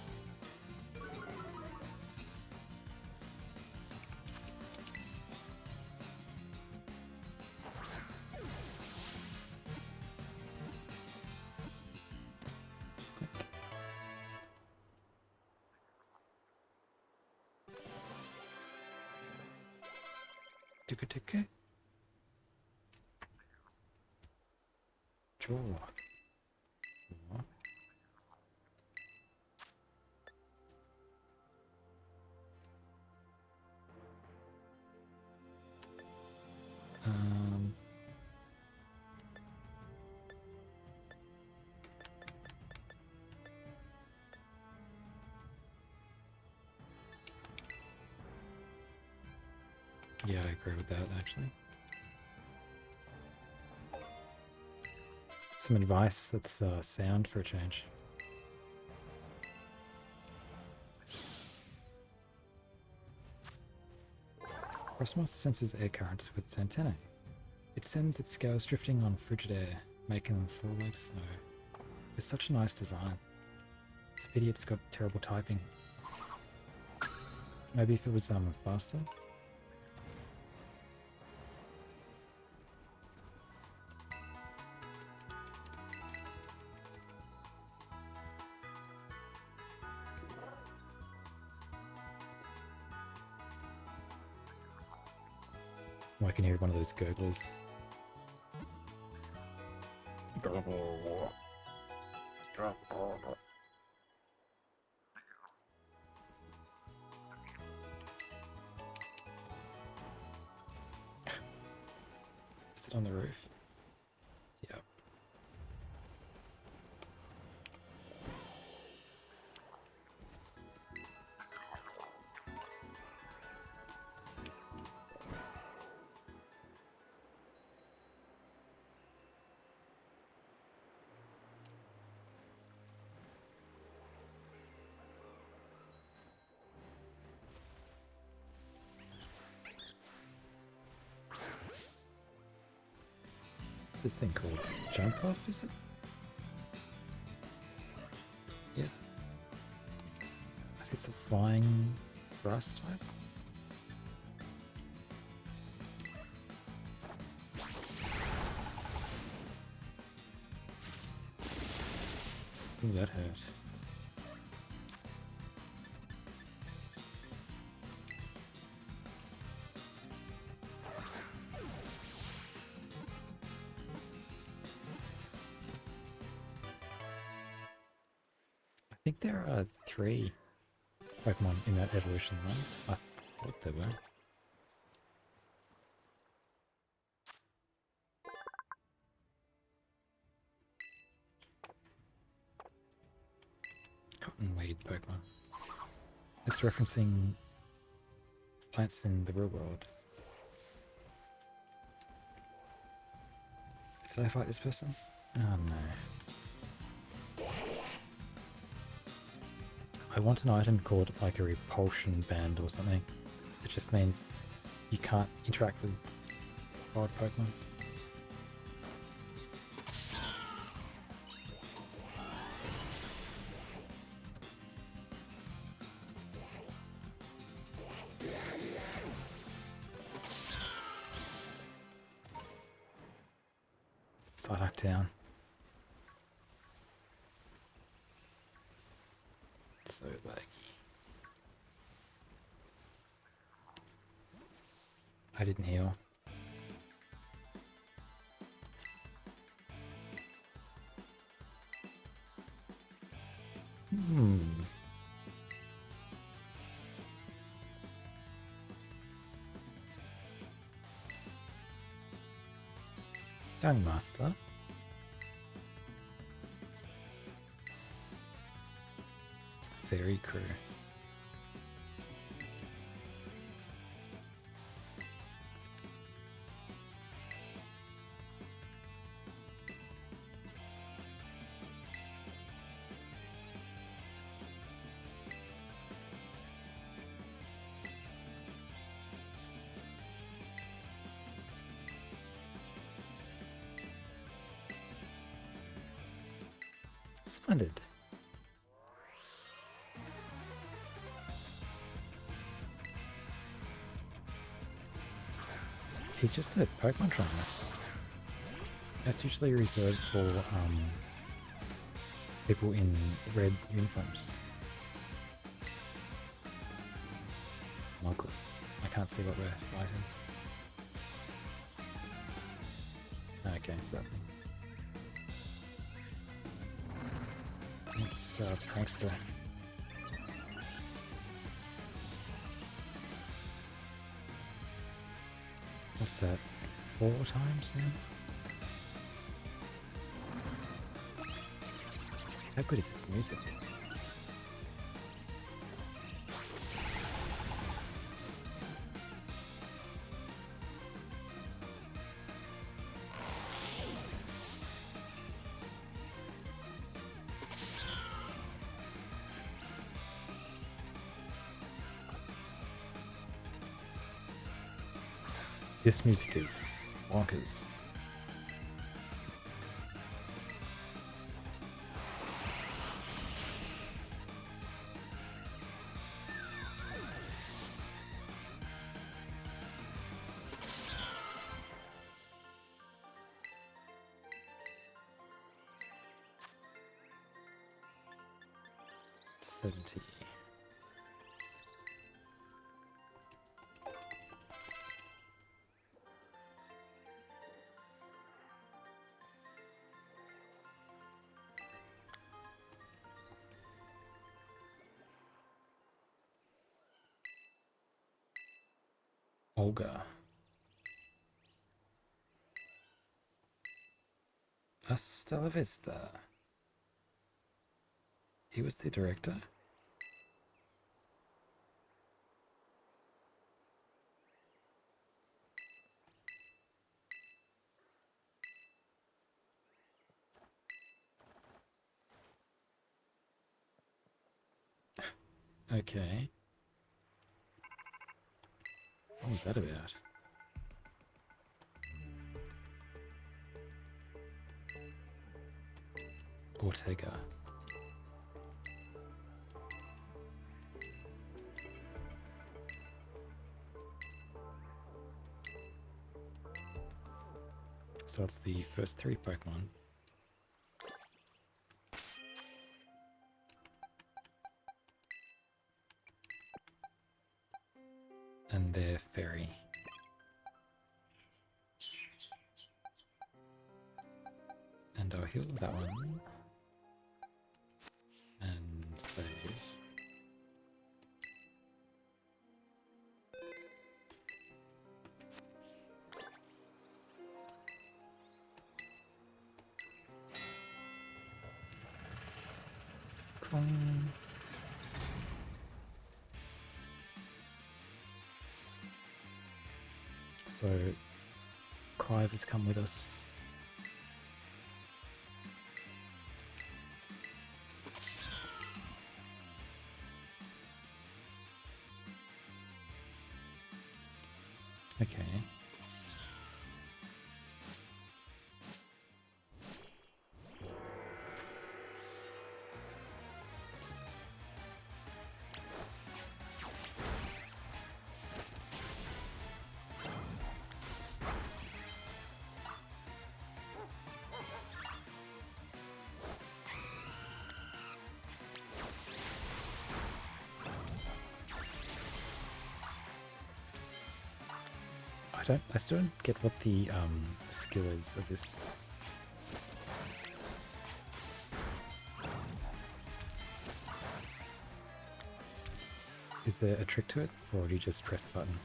Ticka-ticka. Jaw. Yeah, I agree with that actually. Some advice that's sound for a change. Frostmoth senses air currents with its antennae. It sends its scales drifting on frigid air, making them fall like snow. It's such a nice design. It's a pity it's got terrible typing. Maybe if it was faster? Oh, I can hear one of those gurglers. Gurgle. Gurgle. Is it on the roof? Yep. This thing called jump off, is it? Yeah. I think it's a flying grass type. Ooh, that hurt. I think there are 3 Pokemon in that evolution run. I thought there were. Cottonweed Pokemon. It's referencing plants in the real world. Did I fight this person? Oh no. I want an item called like a repulsion band or something. It just means you can't interact with wild Pokemon. Psyduck down. So laggy. I didn't heal. Young Master. Fairy Crew. Splendid. He's just a Pokemon trainer. That's usually reserved for people in red uniforms. Michael, I can't see what we're fighting. Okay, so it's Prankster. What's that? 4 times now? How good is this music? This music is bonkers. $70. Olga. Hasta la vista. He was the director? Okay. What was that about? Ortega. So it's the first 3 Pokemon. And their fairy. And I'll heal that one. And save. Clone. So Clive has come with us. Okay. I still don't get what the skill is of this. Is there a trick to it, or do you just press a button?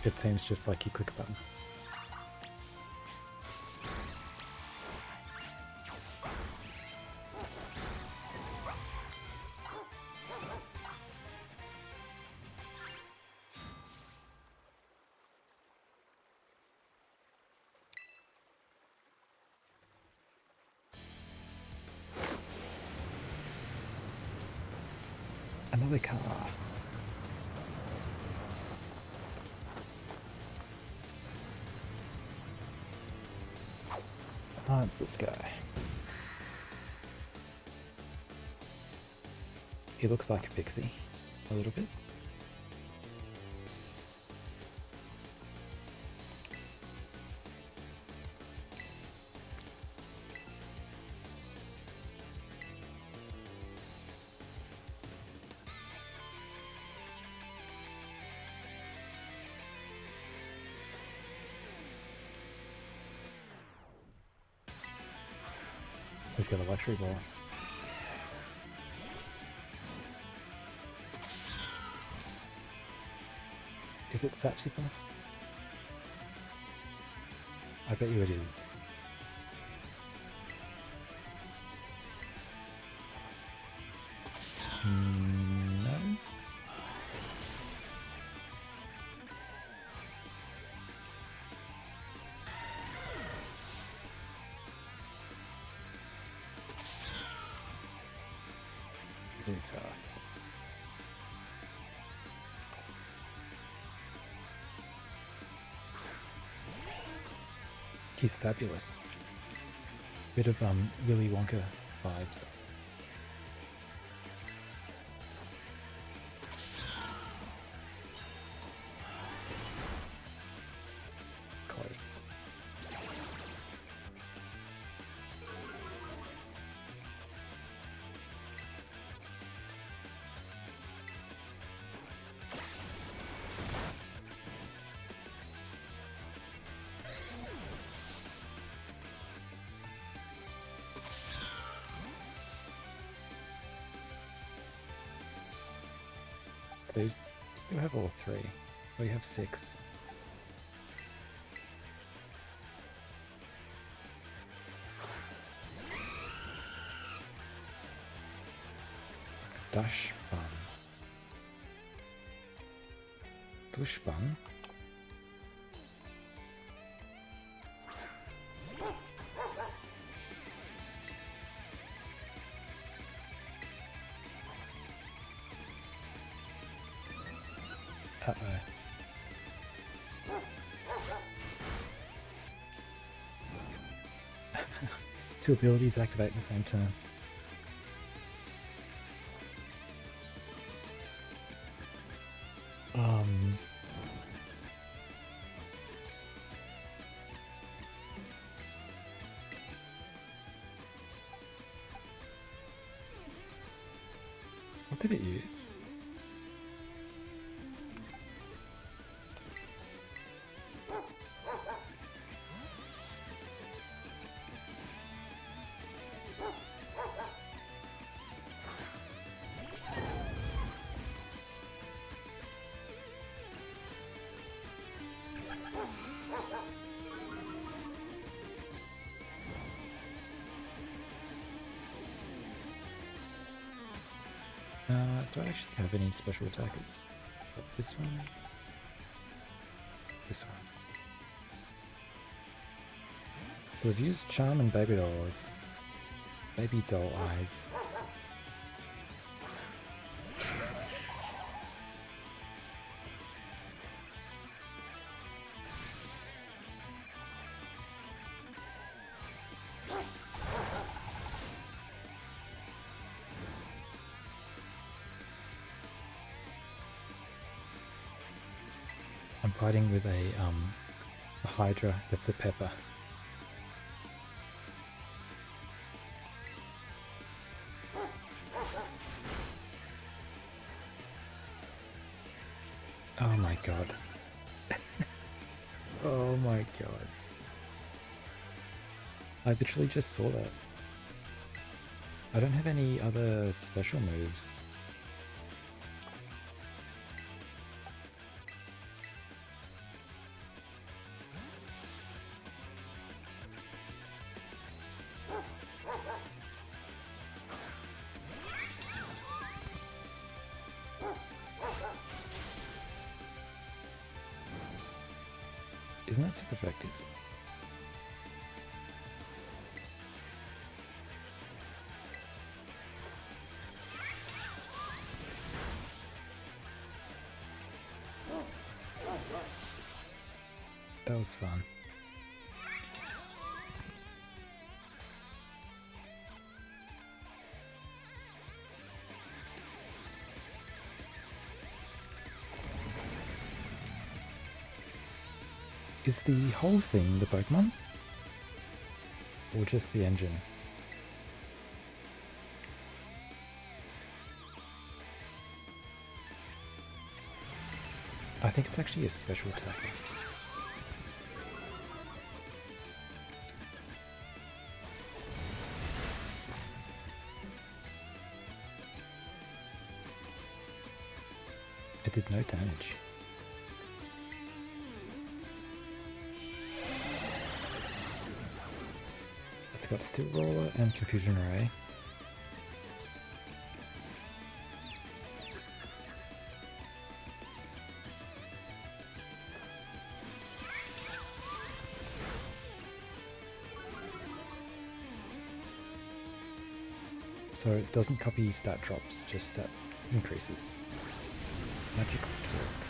It seems just like you click a button. Another car. Oh, it's this guy. He looks like a pixie, a little bit. Who's got a luxury ball? Is it Sapsicle? I bet you it is. No? He's fabulous. Bit of Willy Wonka vibes. Close. So you still have all three. Or you have 6. Dushbun. Dushbun? Uh-oh. Two abilities activate at the same turn. What did it use? Do I actually have any special attackers? This one? This one. So I've used Charm and Baby Dolls. Baby Doll Eyes. I'm fighting with a Hydra that's a pepper. Oh my god. Oh my god. I literally just saw that. I don't have any other special moves. Isn't that super effective? That was fun. Is the whole thing the Pokemon? Or just the engine? I think it's actually a special attacker. did no damage. It's got Steel Roller and Confusion Ray. So it doesn't copy stat drops, just stat increases. Magical Talk.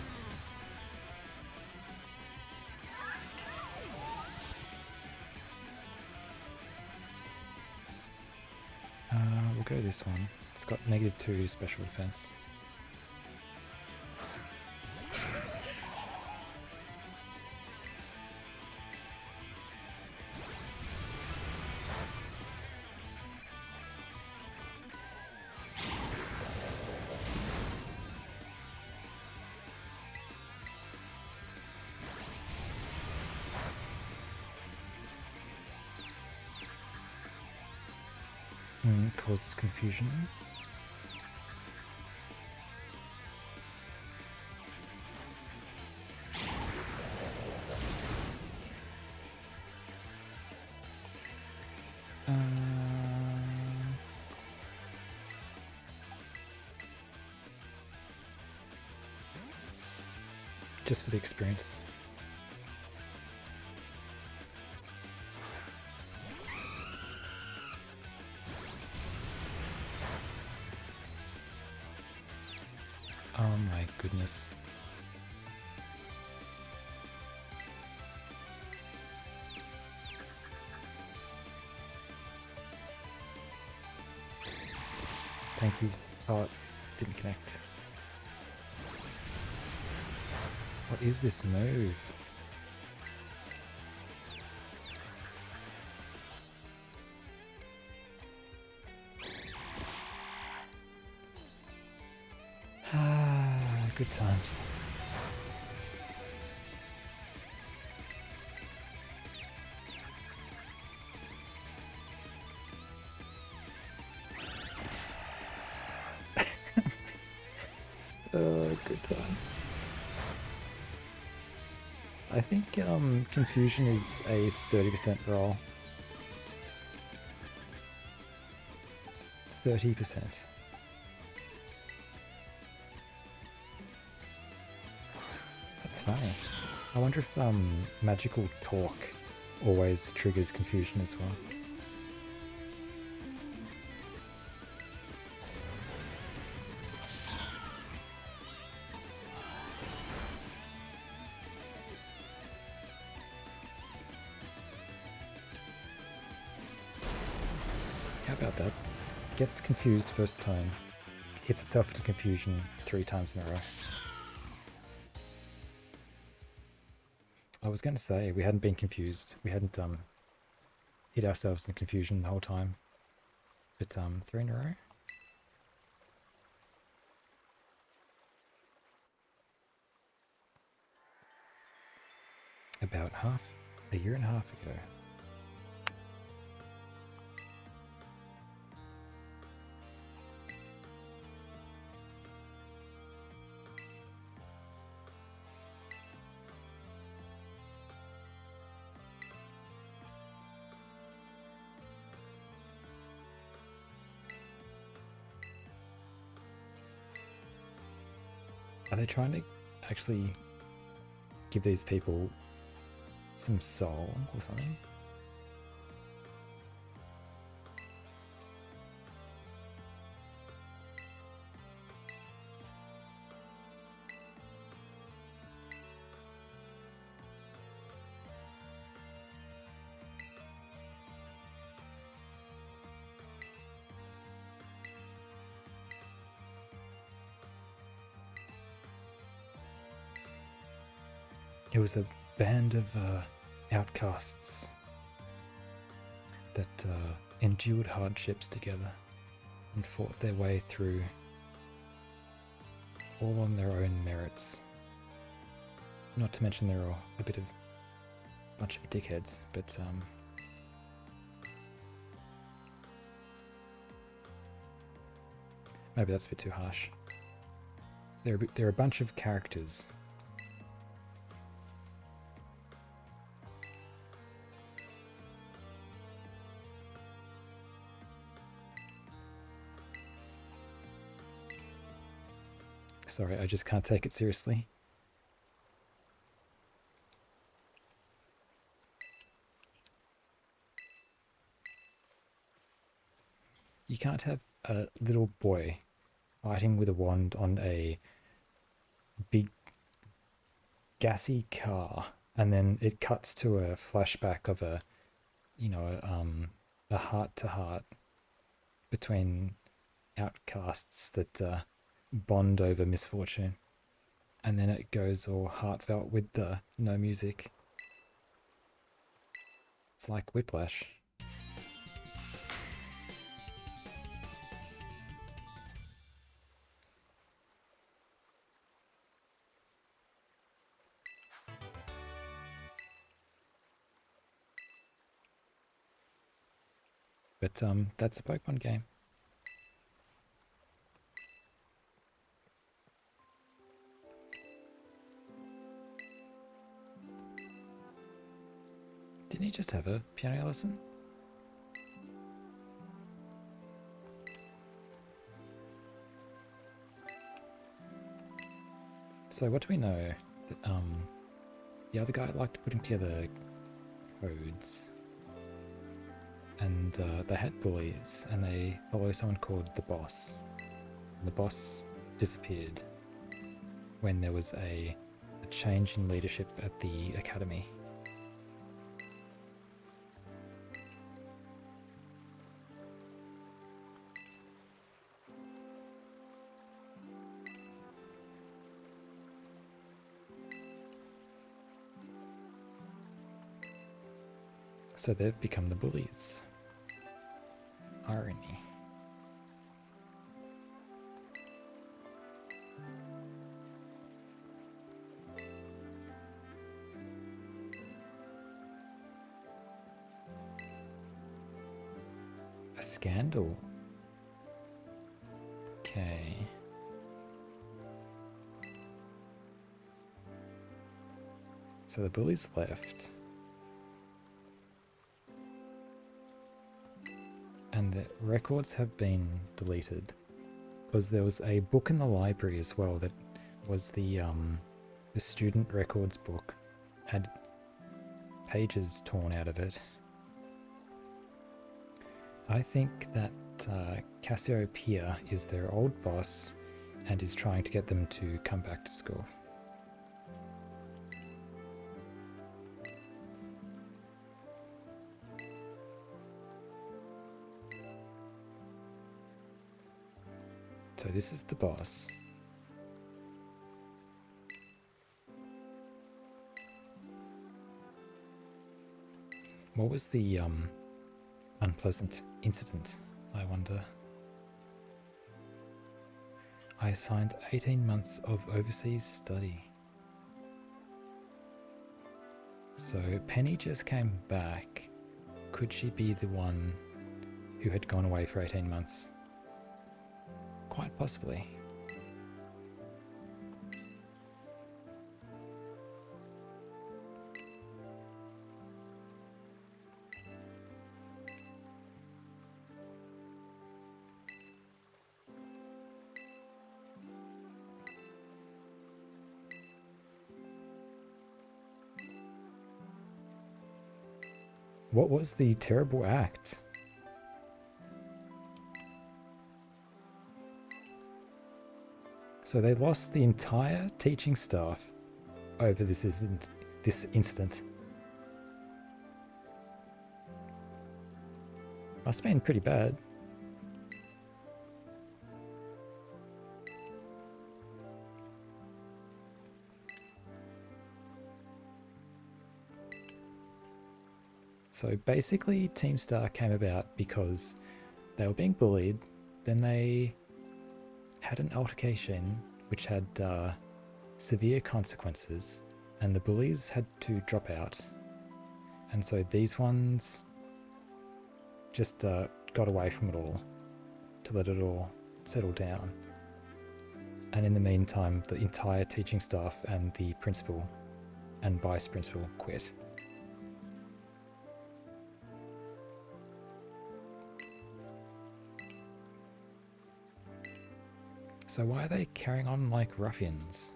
We'll go this one. It's got -2 special defense. Causes confusion. Just for the experience. Oh my goodness. Thank you. Oh, it didn't connect. What is this move? Good times. Good times. I think confusion is a 30% roll. 30%. That's funny. I wonder if magical talk always triggers confusion as well. How about that? Gets confused first time, hits itself into confusion 3 times in a row. I was going to say, we hadn't been confused. We hadn't hit ourselves in confusion the whole time. But 3 in a row? About a year and a half ago. Are they trying to actually give these people some soul or something? It was a band of outcasts that endured hardships together and fought their way through, all on their own merits. Not to mention they're all a bunch of dickheads, but maybe that's a bit too harsh. They're a bunch of characters. Sorry, I just can't take it seriously. You can't have a little boy fighting with a wand on a big gassy car, and then it cuts to a flashback of a, you know, a heart-to-heart between outcasts that bond over misfortune, and then it goes all heartfelt with the no music. It's like Whiplash. But that's a Pokemon game. Didn't he just have a piano lesson? So what do we know? That, the other guy liked putting together codes. And they had bullies, and they follow someone called the boss. And the boss disappeared when there was a change in leadership at the academy. So they've become the bullies. Irony. A scandal. Okay. So the bullies left. And the records have been deleted because there was a book in the library as well that was the student records book, had pages torn out of it. I think that Cassiopeia is their old boss and is trying to get them to come back to school. So this is the boss. What was the unpleasant incident, I wonder? I assigned 18 months of overseas study. So Penny just came back. Could she be the one who had gone away for 18 months? Quite possibly. What was the terrible act? So they lost the entire teaching staff over this incident. Must have been pretty bad. So basically Team Star came about because they were being bullied, then they had an altercation which had severe consequences, and the bullies had to drop out, and so these ones just got away from it all to let it all settle down, And in the meantime, the entire teaching staff and the principal and vice principal quit. So why are they carrying on like ruffians?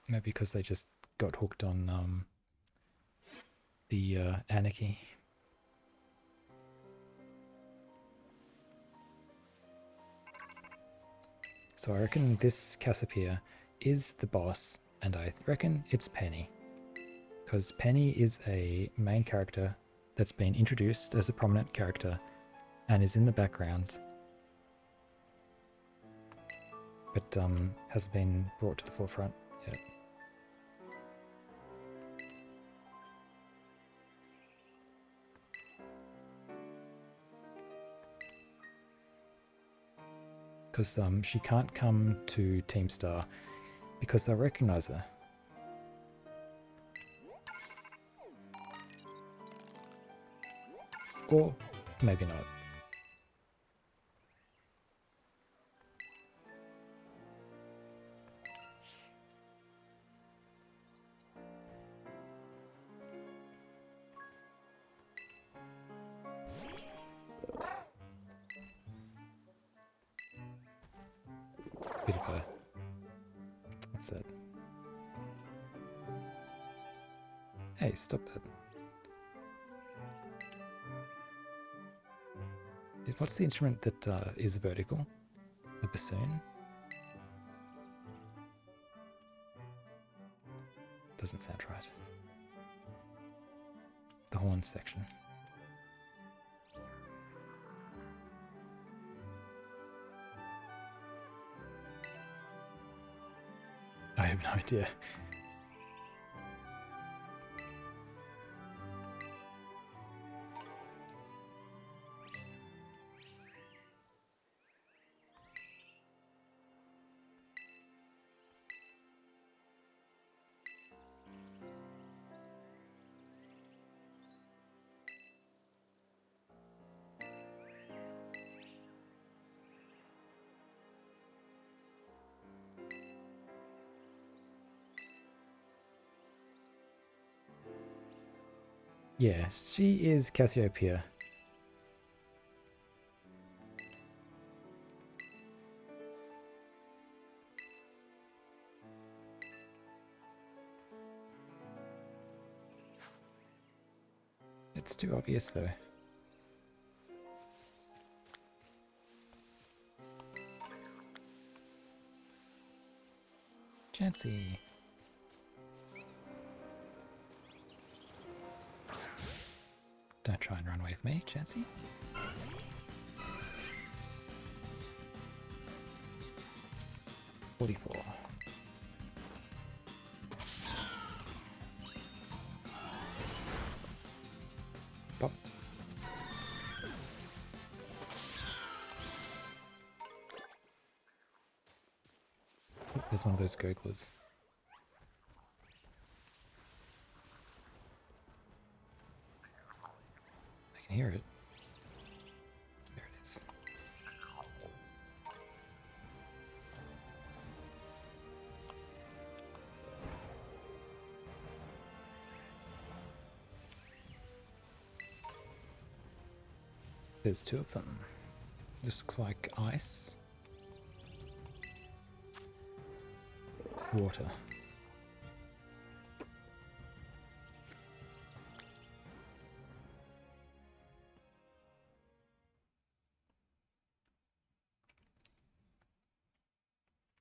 Maybe because they just got hooked on the anarchy. So I reckon this Cassiopeia is the boss, and I reckon it's Penny. Because Penny is a main character that's been introduced as a prominent character and is in the background, but hasn't been brought to the forefront yet. Because she can't come to Team Star because they'll recognize her. Or maybe not. Bit of a... What's that? Hey, stop that. What's the instrument that is vertical? The bassoon? Doesn't sound right. The horn section. I have no idea. Yeah, she is Cassiopeia. It's too obvious though. Chancy. Don't try and run away from me, Chancy. $44. Pop. Oh, there's one of those gurglers. I can hear it. There it is. There's two of them. This looks like ice. Water.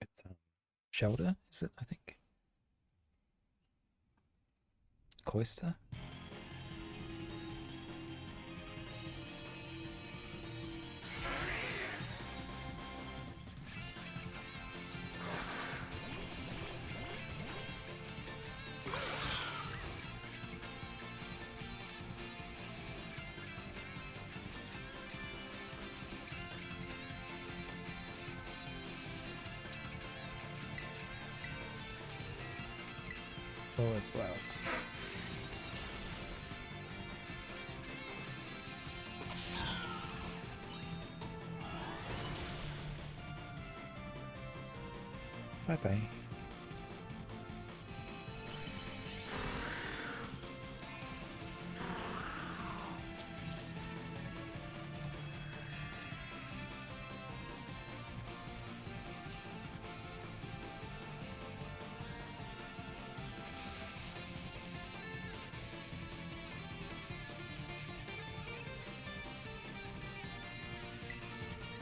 It's shoulder, is it? I think. Cloister. Oh, it's loud. Bye bye.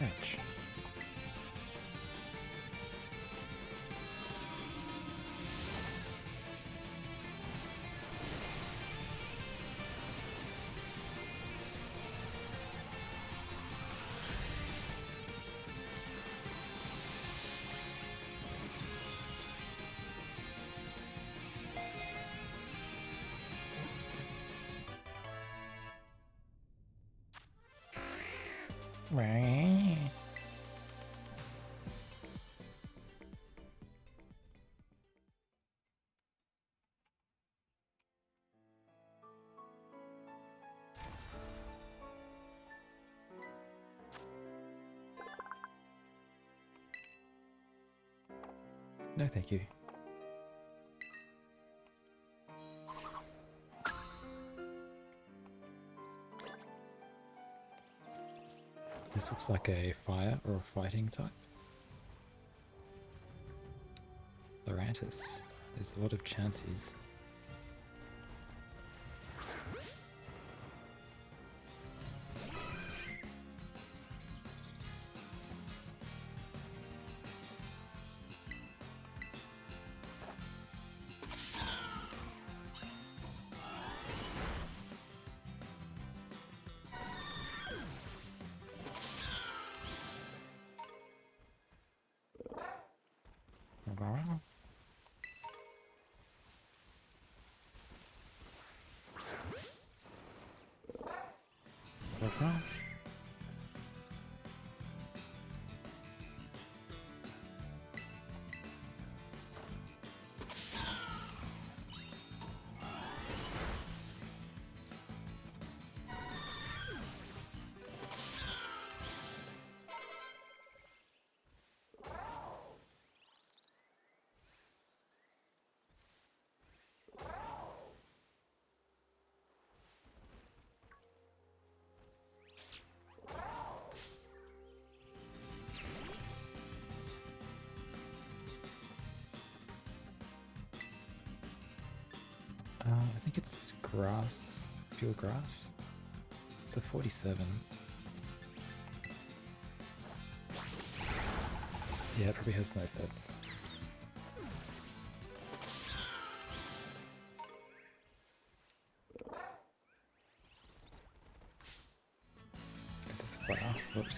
Ouch. Right. No, thank you. This looks like a fire or a fighting type. Lorantis. There's a lot of chances. What's wrong? I think it's grass, pure grass. It's a 47. Yeah, it probably has no stats. Is this a fire? Whoops.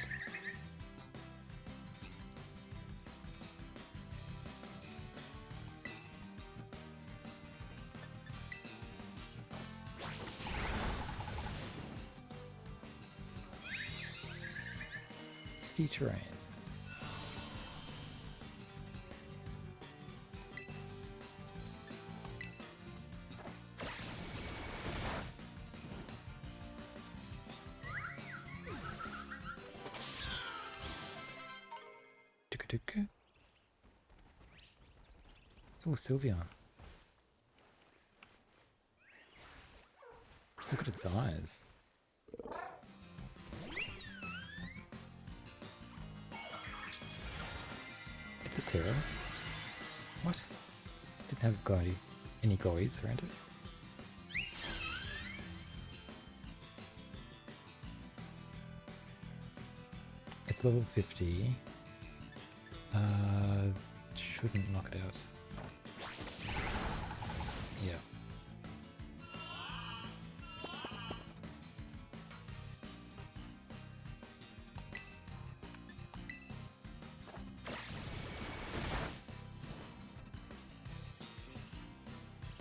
Steep terrain. Oh, Sylveon. Look at its eyes. It's a terror. What? Didn't have any goys around it. It's level 50. Shouldn't knock it out. Yeah.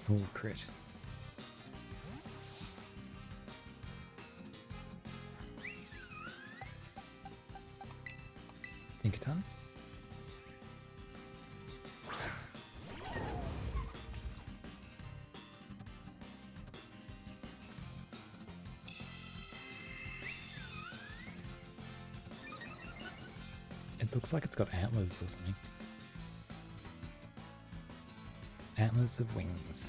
Oh, crit. Think a ton? It looks like it's got antlers or something. Antlers of Wings.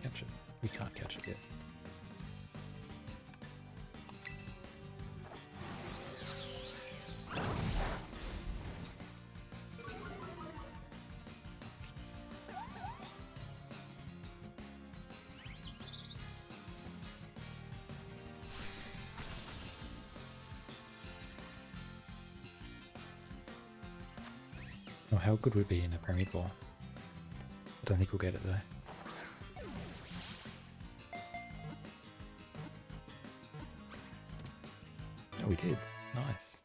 Catch it. We can't catch it yet. Oh, how good would it be in a Premier Ball? I don't think we'll get it though. Oh, we did. Nice.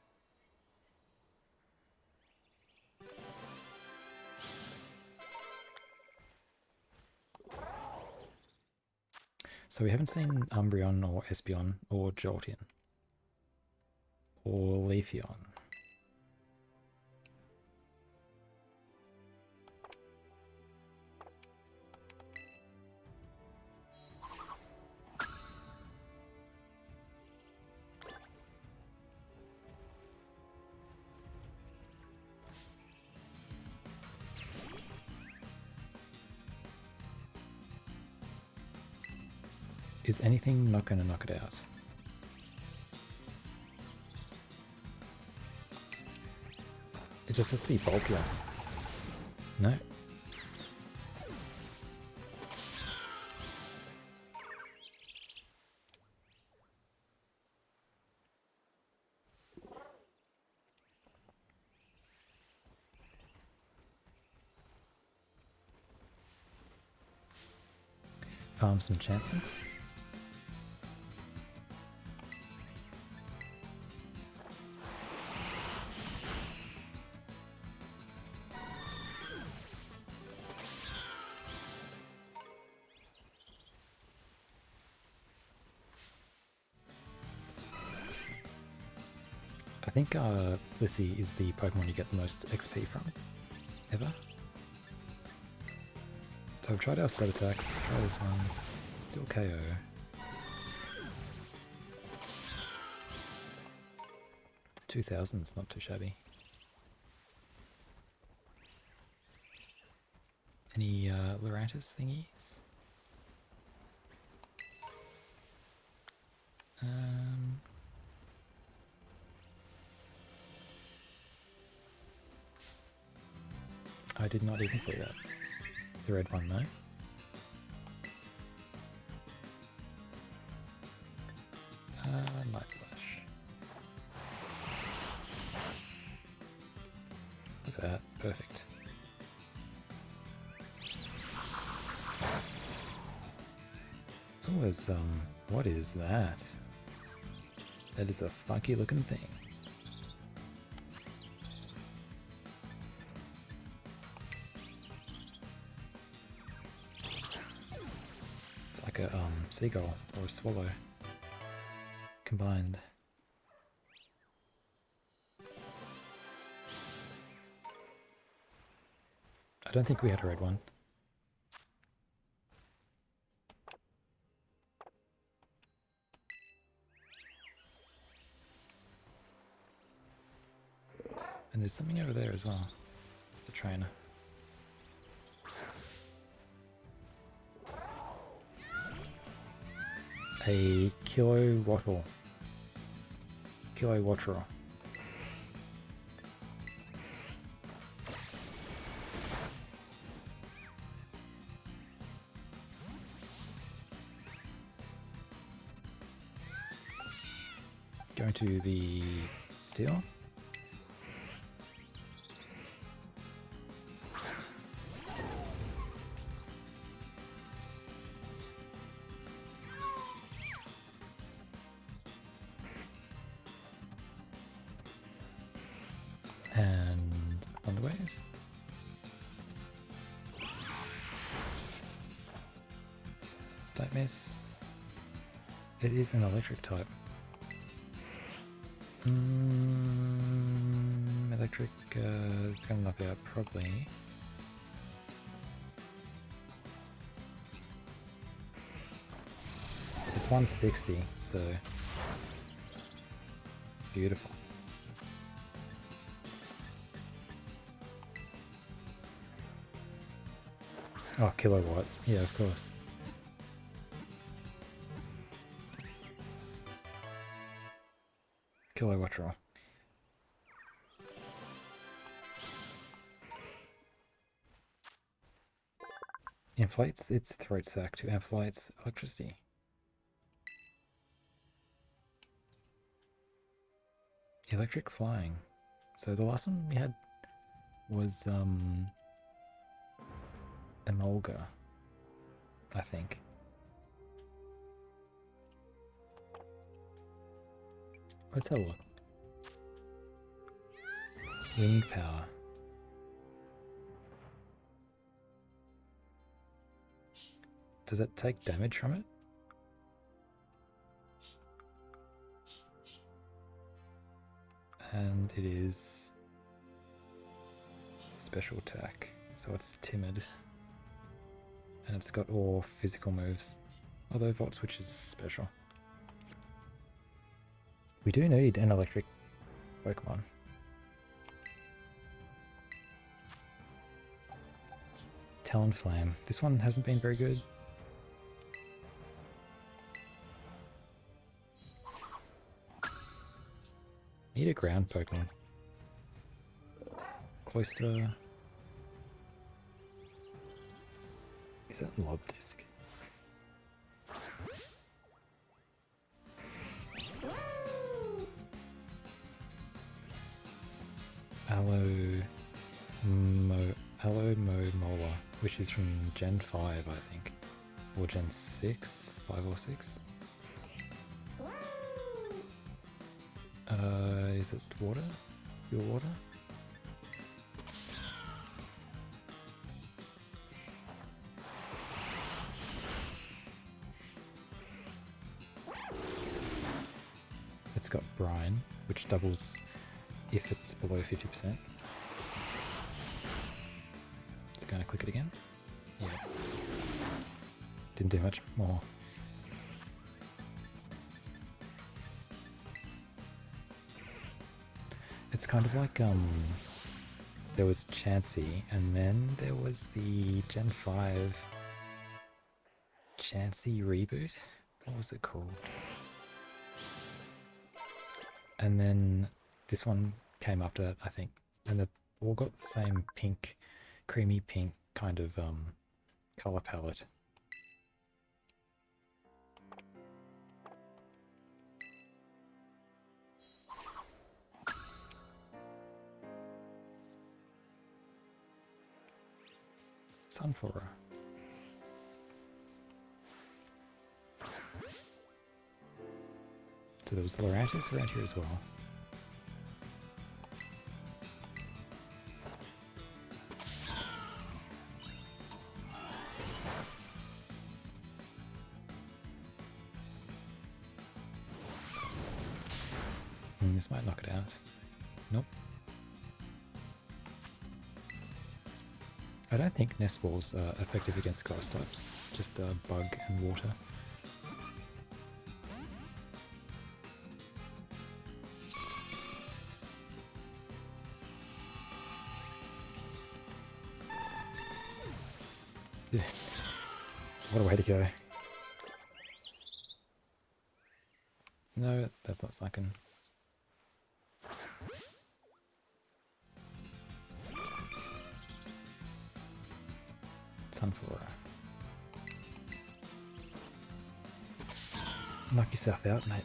So we haven't seen Umbreon or Espeon or Jolteon or Leafeon. Is anything not going to knock it out? It just has to be bulkier. No? Farm some Chansey. I think Blissey is the Pokemon you get the most XP from, ever. So I've tried our stab attacks, try this one, still KO. $2,000's not too shabby. Any Lurantis thingies? I did not even see that. It's a red one, no? Night Slash. Look at that, perfect. Oh, there's what is that? That is a funky looking thing. Like a seagull or a swallow combined. I don't think we had a red one. And there's something over there as well. It's a trainer. A Kilowattle. Kilowattrel. Going to the steel. And Thunderwave. Type Miss. It is an electric type. Electric, it's gonna knock it out probably. It's 160, so beautiful. Oh, kilowatt. Yeah, of course. Kilowatt roll. Inflates its throat sac to amplify its electricity. Electric flying. So the last one we had was Emolga, I think. Let's have a look. Wing power. Does it take damage from it? And it is special attack, so it's timid. And it's got all physical moves, although Volt Switch is special. We do need an electric Pokemon. Talonflame. This one hasn't been very good. Need a ground Pokemon. Cloyster. Is that Lobdisc? Mola, which is from Gen 5, I think. Or Gen 6? 5 or 6? Is it water? Pure water? It's got brine, which doubles if it's below 50%. It's going to click it again. Yeah. Didn't do much more. It's kind of like, there was Chansey, and then there was the Gen 5 Chansey reboot. What was it called? And then this one came after that, I think. And they've all got the same pink, creamy pink kind of color palette. Sunflora. So there was Lurantis around here as well. This might knock it out. Nope. I don't think nest balls are effective against grass types, just bug and water. What a way to go. No, that's not sunken. Sunflora. Knock yourself out, mate.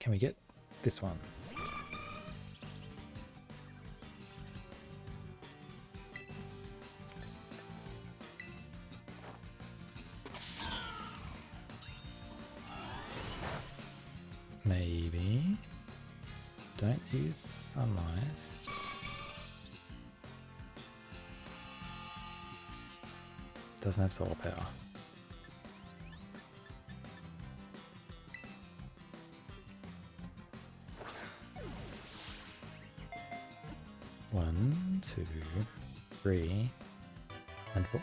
Can we get this one? Maybe. Don't use sunlight. Doesn't have solar power. One, two, three, and four.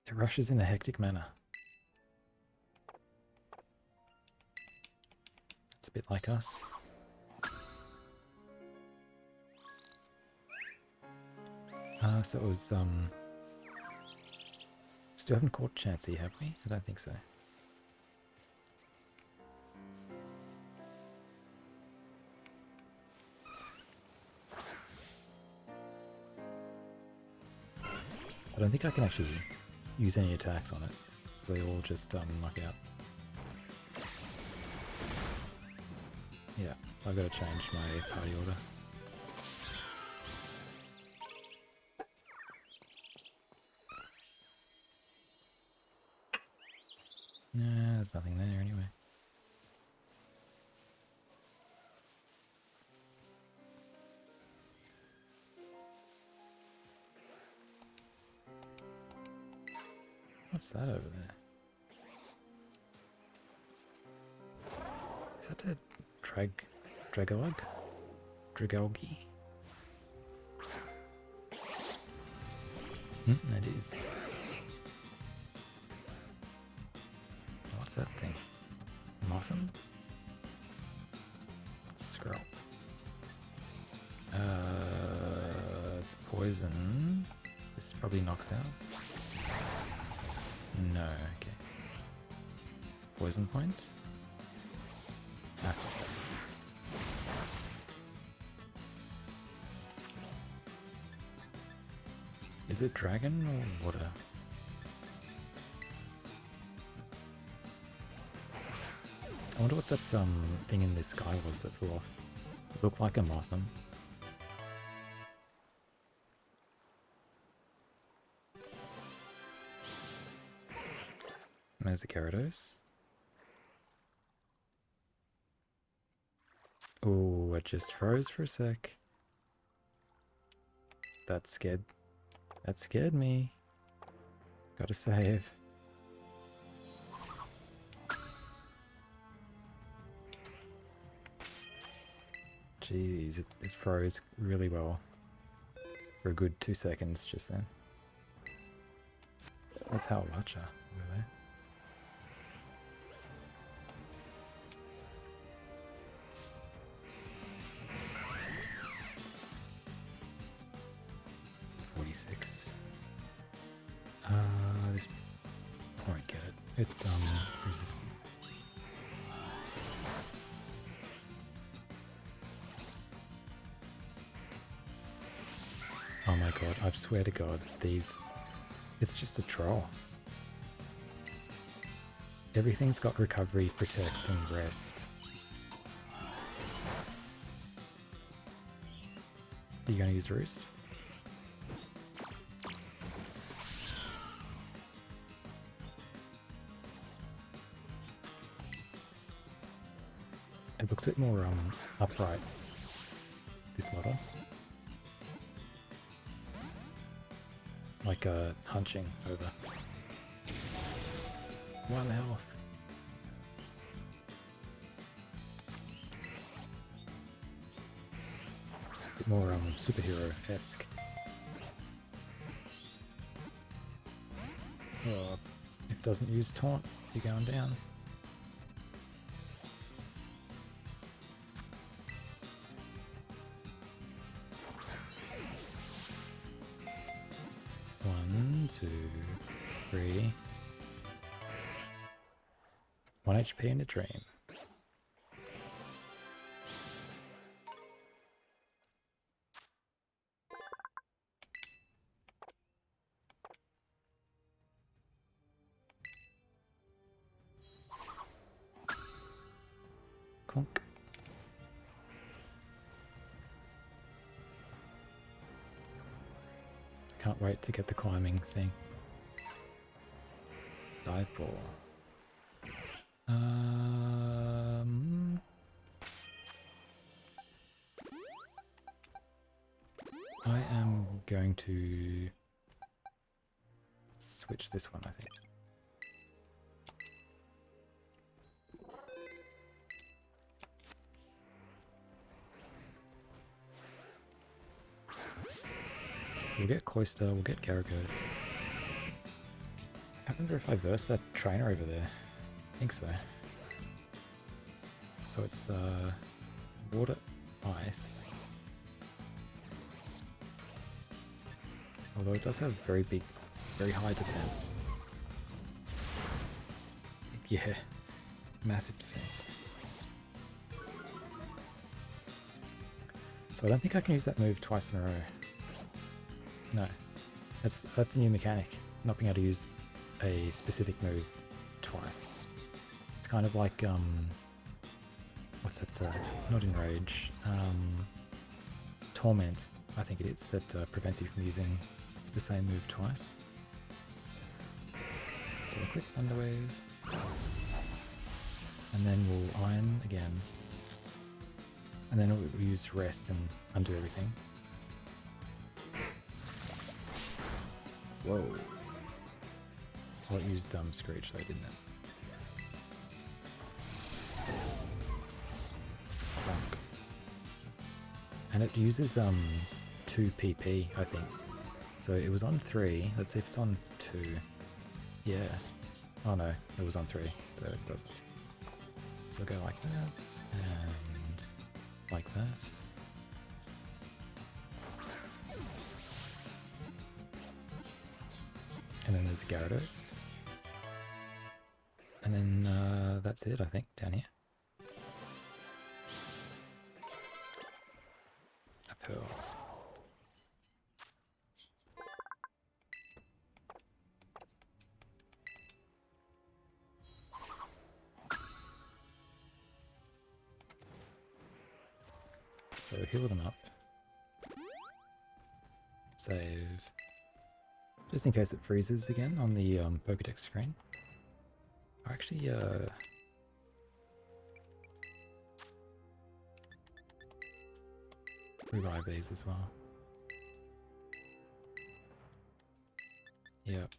It rushes in a hectic manner. It's a bit like us. So it was, still haven't caught Chansey, have we? I don't think so. I don't think I can actually use any attacks on it, because they all just knock out. Yeah, I've got to change my party order. Nah, there's nothing there anyway. What's that over there? Is that a Dragog? Dragogi? That is. What's that thing? Muffin? Scarlet. It's poison. This probably knocks out. No, okay. Poison point? Ah. Is it dragon or water? I wonder what that thing in the sky was that flew off. It looked like a Mothman. There's the Gyarados. Oh, it just froze for a sec. That scared me. Gotta save. Jeez, it froze really well. For a good 2 seconds just then. That's how Lacha over there. This won't get it. It's resistant. Oh my god, I swear to god, it's just a troll. Everything's got recovery, protect, and rest. Are you gonna use Roost? It looks a bit more upright, this model. Like hunching over. 1 health. Bit more superhero-esque. Oh, if it doesn't use taunt, you're going down. One, two, three. 1 HP in a dream. Clunk. Can't wait to get the climbing thing. Dive ball. I am going to switch this one, I think. We'll get Cloister, we'll get Garagos. I wonder if I versed that trainer over there. I think so. So it's water, ice. Although it does have very big, very high defense. Yeah, massive defense. So I don't think I can use that move twice in a row. No, that's a new mechanic, not being able to use a specific move twice. It's kind of like, what's it, not Enrage, Torment, I think it is, that prevents you from using the same move twice. So we'll click Thunder Wave, and then we'll Iron again, and then we'll use Rest and undo everything. Whoa. Oh, it used Screech though, didn't it? Clunk. And it uses 2 PP, I think. So it was on 3. Let's see if it's on 2. Yeah. Oh no, it was on 3, so it doesn't. We'll go like that, and like that. And then there's Gyarados. And then that's it, I think, down here. A Pearl. So heal them up. Save. Just in case it freezes again on the Pokédex screen. Or actually, revive these as well. Yep.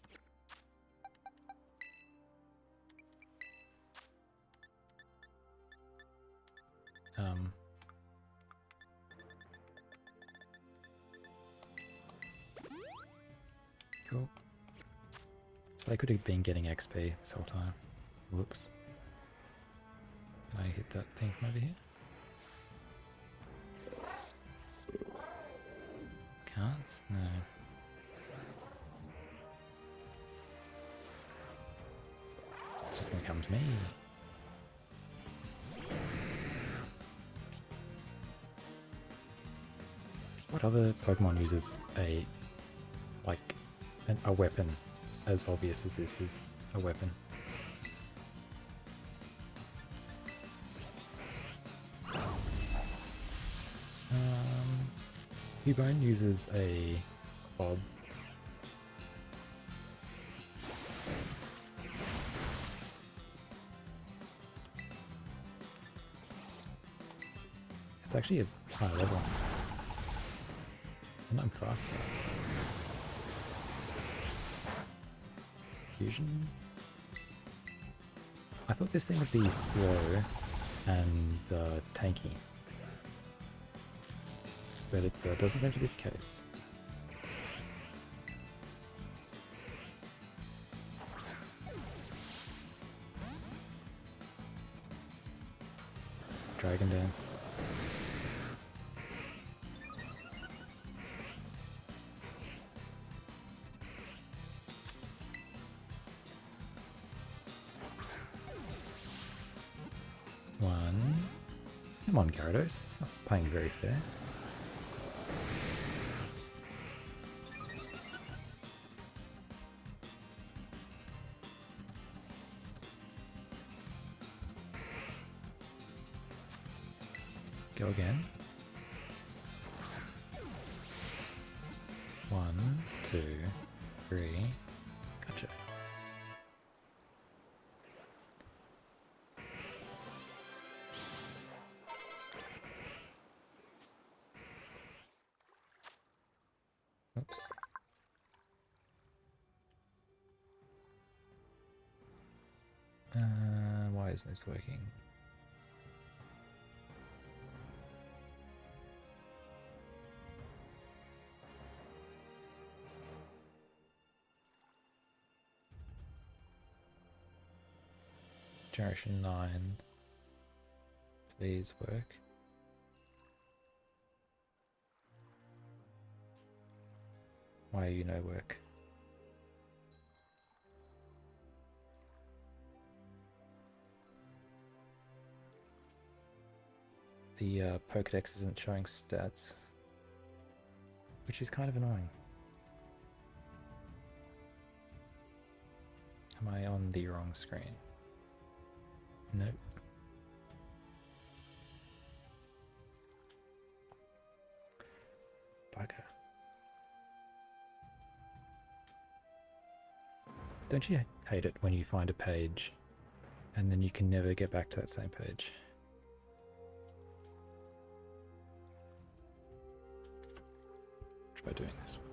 Cool. So they could have been getting XP this whole time. Whoops. Can I hit that thing from over here? Can't? No. It's just gonna come to me. What other Pokemon uses a weapon as obvious as this is a weapon? Cubone uses a bob. It's actually a high level. And I'm faster. Fusion? I thought this thing would be slow and tanky. But it doesn't seem to be the case. Dragon Dance. One. Come on, Gyarados. Not playing very fair. Go again. 1, 2, 3. Gotcha. Oops. Why isn't this working? Generation 9. Please work. Why are you no work? The Pokedex isn't showing stats, which is kind of annoying. Am I on the wrong screen? Nope. Bugger. Don't you hate it when you find a page and then you can never get back to that same page? Try doing this one.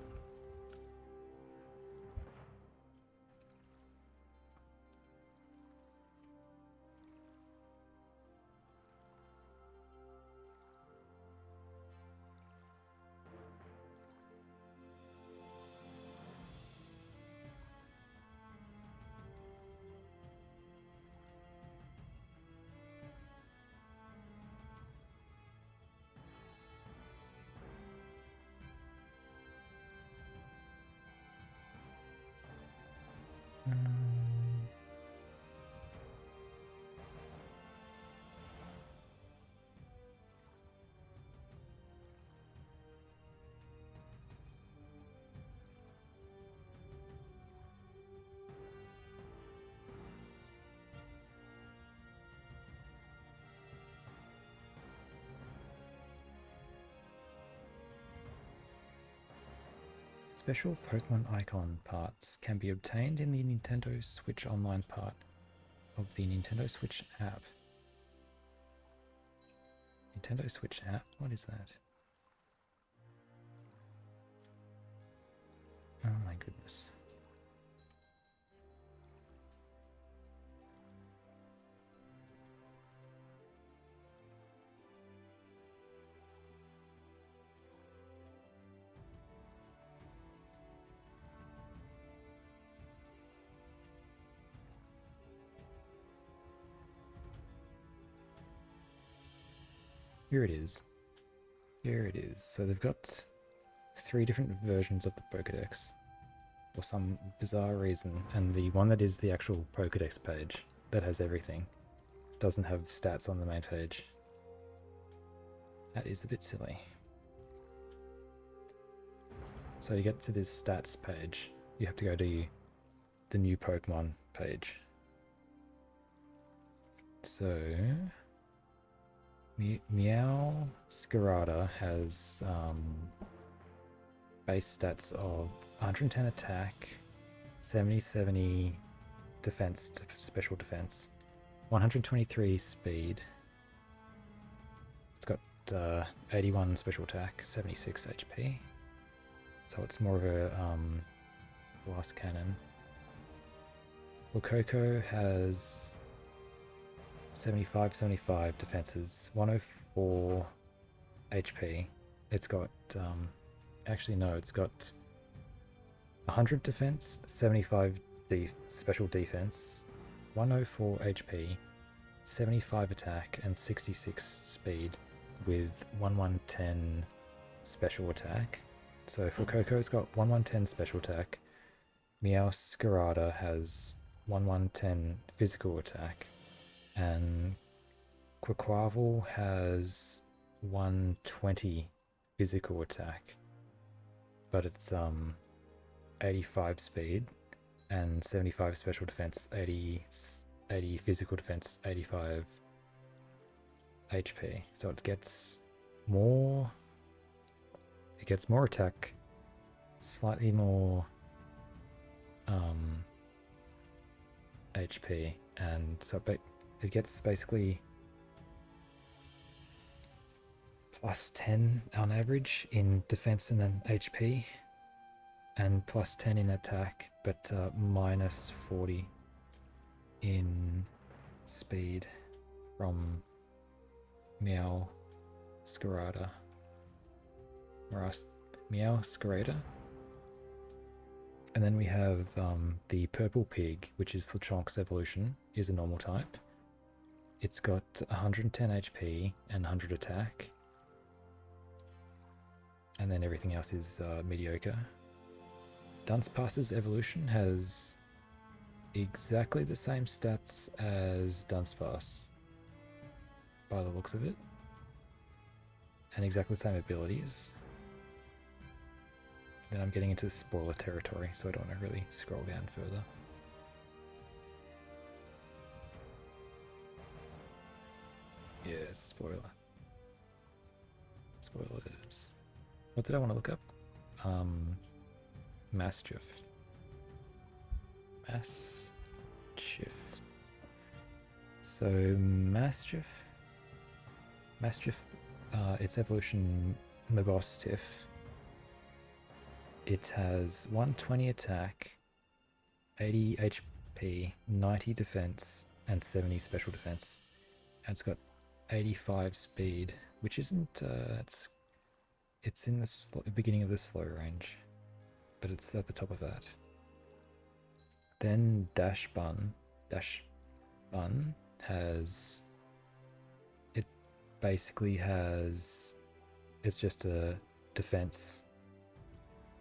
Special Pokemon icon parts can be obtained in the Nintendo Switch Online part of the Nintendo Switch app. Nintendo Switch app? What is that? Oh my goodness. Here it is. Here it is. So they've got 3 different versions of the Pokedex for some bizarre reason, and the one that is the actual Pokedex page that has everything doesn't have stats on the main page. That is a bit silly. So you get to this stats page, you have to go to the new Pokemon page. So Meow Scarlet has base stats of 110 attack, 70 defense, special defense, 123 speed. It's got 81 special attack, 76 HP. So it's more of a glass cannon. Lococo has 75 defenses, 104 HP. It's got actually no, it's got 100 defense, 75 special defense, 104 HP, 75 attack, and 66 speed with 1110 special attack. So for Coco's got 1110 special attack, Meowscarada has 1110 physical attack, and Quaquaval has 120 physical attack, but it's 85 speed and 75 special defense, 80 physical defense, 85 HP. So it gets more attack slightly more HP, and so it gets basically plus 10 on average in defense and then HP, and plus 10 in attack, but minus 40 in speed from Meow Scarada. Meow Scarada. And then we have the Purple Pig, which is Lechonk's evolution, is a normal type. It's got 110 HP and 100 attack. And then everything else is mediocre. Dunsparce's evolution has exactly the same stats as Dunsparce, by the looks of it. And exactly the same abilities. Then I'm getting into spoiler territory, so I don't want to really scroll down further. Yeah, spoiler. Spoilers. What did I want to look up? Mastiff. So Mastiff, its evolution Magostiff. It has 120 attack, 80 HP, 90 defense, and 70 special defense. And it's got 85 speed, which isn't, it's in the beginning of the slow range, but it's at the top of that. Then Dash Bun has, it basically has, it's just a defense.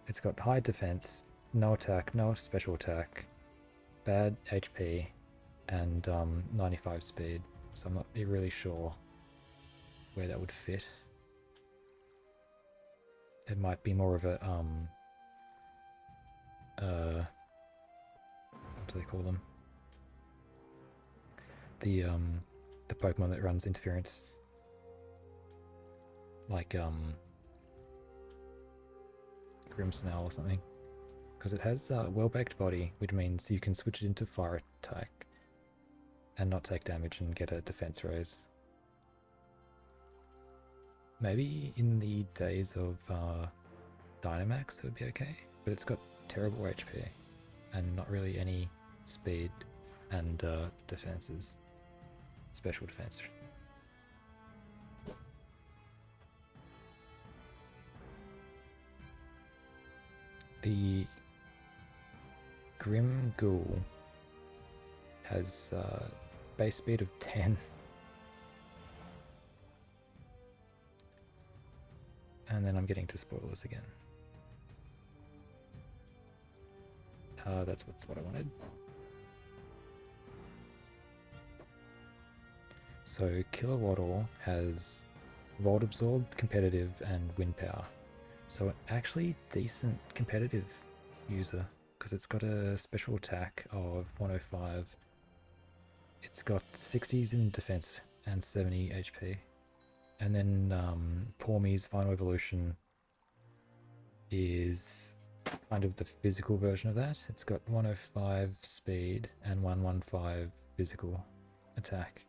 It's got high defense, no attack, no special attack, bad HP, and 95 speed. So I'm not really sure where that would fit. It might be more of a what do they call them? The Pokemon that runs interference, like Grimmsnarl or something, because it has a well-baked body, which means you can switch it into fire attack and not take damage and get a defense raise. Maybe in the days of Dynamax it would be okay, but it's got terrible HP and not really any speed and defenses, special defense. The Grim Ghoul has base speed of 10. And then I'm getting to spoilers again. That's what I wanted. So Kilowattle has Volt Absorb, Competitive, and Wind Power. So actually decent competitive user, because it's got a special attack of 105. It's got 60s in defense and 70 HP. And then Pawmi's final evolution is kind of the physical version of that. It's got 105 speed and 115 physical attack.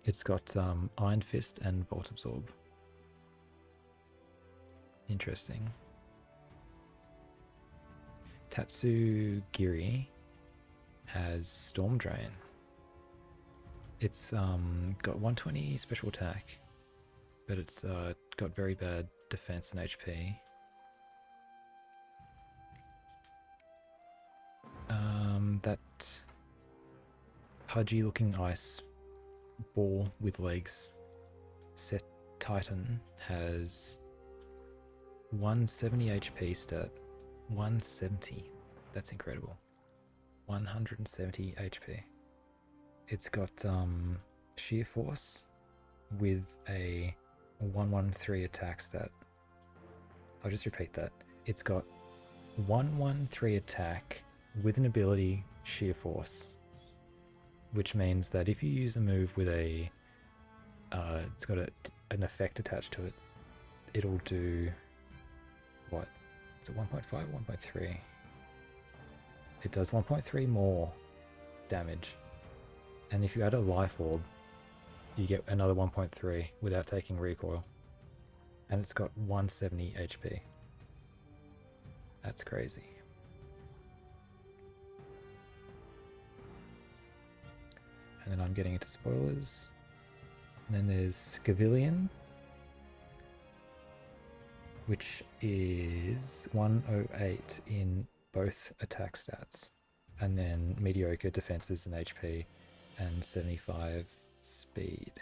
It's got Iron Fist and Volt Absorb. Interesting. Tatsugiri has Storm Drain. It's got 120 special attack, but it's got very bad defense and HP. That pudgy looking ice ball with legs, Set Titan, has 170 HP stat. 170. That's incredible. 170 HP. It's got Sheer Force with a 113 attack stat. I'll just repeat that. It's got 113 attack with an ability Sheer Force, which means that if you use a move with a it's got an effect attached to it, it'll do what? Is it 1.5 or 1.3? It does 1.3 more damage. And if you add a life orb, you get another 1.3 without taking recoil. And it's got 170 HP. That's crazy. And then I'm getting into spoilers. And then there's Scavillion, which is 108 in both attack stats. And then mediocre defenses and HP and 75 speed.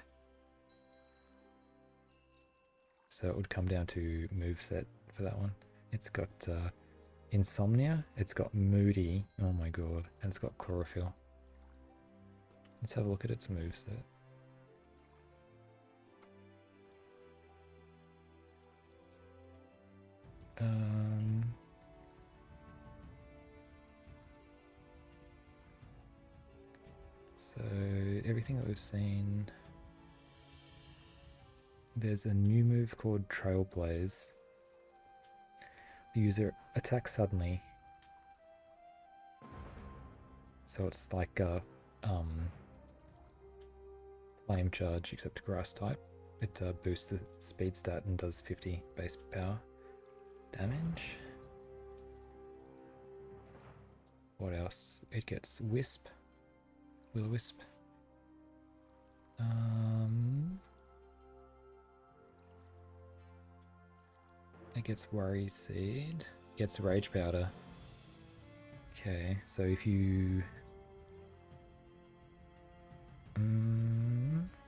So it would come down to moveset for that one. It's got Insomnia, it's got Moody, oh my god, and it's got Chlorophyll. Let's have a look at its moveset. So everything that we've seen, there's a new move called Trailblaze. The user attacks suddenly, so it's like a flame charge except grass type. It boosts the speed stat and does 50 base power damage. What else? It gets Wisp, Will-O-Wisp. It gets Worry Seed, gets Rage Powder. Okay, so if you...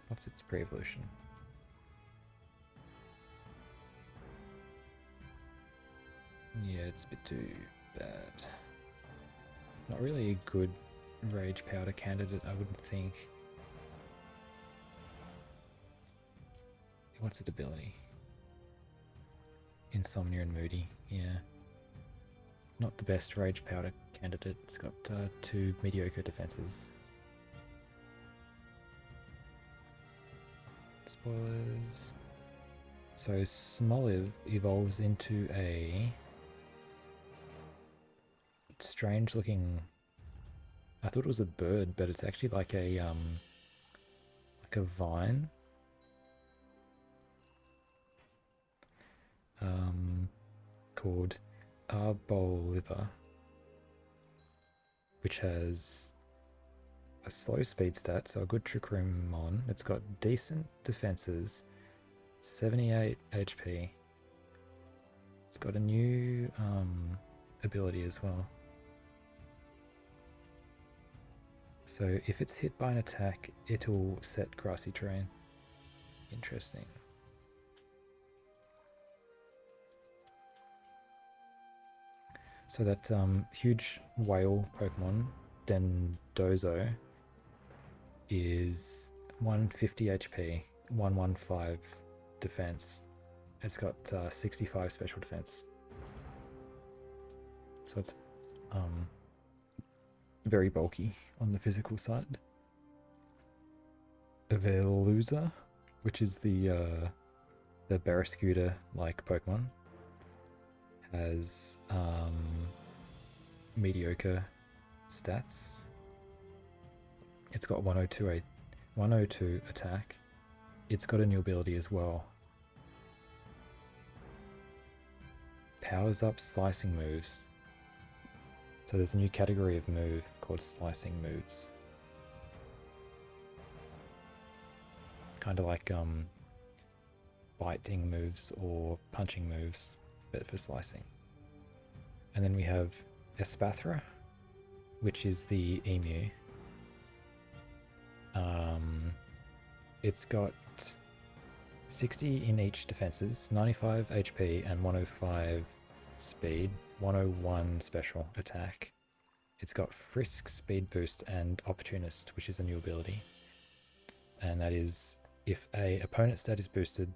what's its pre-evolution? Yeah, it's a bit too bad. Not really a good Rage Powder candidate, I wouldn't think. What's its ability? Insomnia and Moody, yeah. Not the best Rage Powder candidate. It's got 2 mediocre defenses. Spoilers. So Smoliv evolves into a strange looking... I thought it was a bird, but it's actually like a vine. Called Arboliver, which has a slow speed stat, so a good Trick Room on. It's got decent defenses, 78 HP. It's got a new ability as well. So if it's hit by an attack, it'll set grassy terrain. Interesting. So that huge whale Pokemon, Dendozo, is 150 HP, 115 defense. It's got 65 special defense. So it's very bulky on the physical side. Veluza, which is the Barraskewda-like Pokemon, has mediocre stats. It's got 102 attack. It's got a new ability as well. Powers up slicing moves. So there's a new category of move called slicing moves. Kind of like biting moves or punching moves, but for slicing. And then we have Espathra, which is the emu. It's got 60 in each defenses, 95 HP and 105 speed, 101 special attack. It's got Frisk, Speed Boost and Opportunist, which is a new ability. And that is, if a opponent stat is boosted,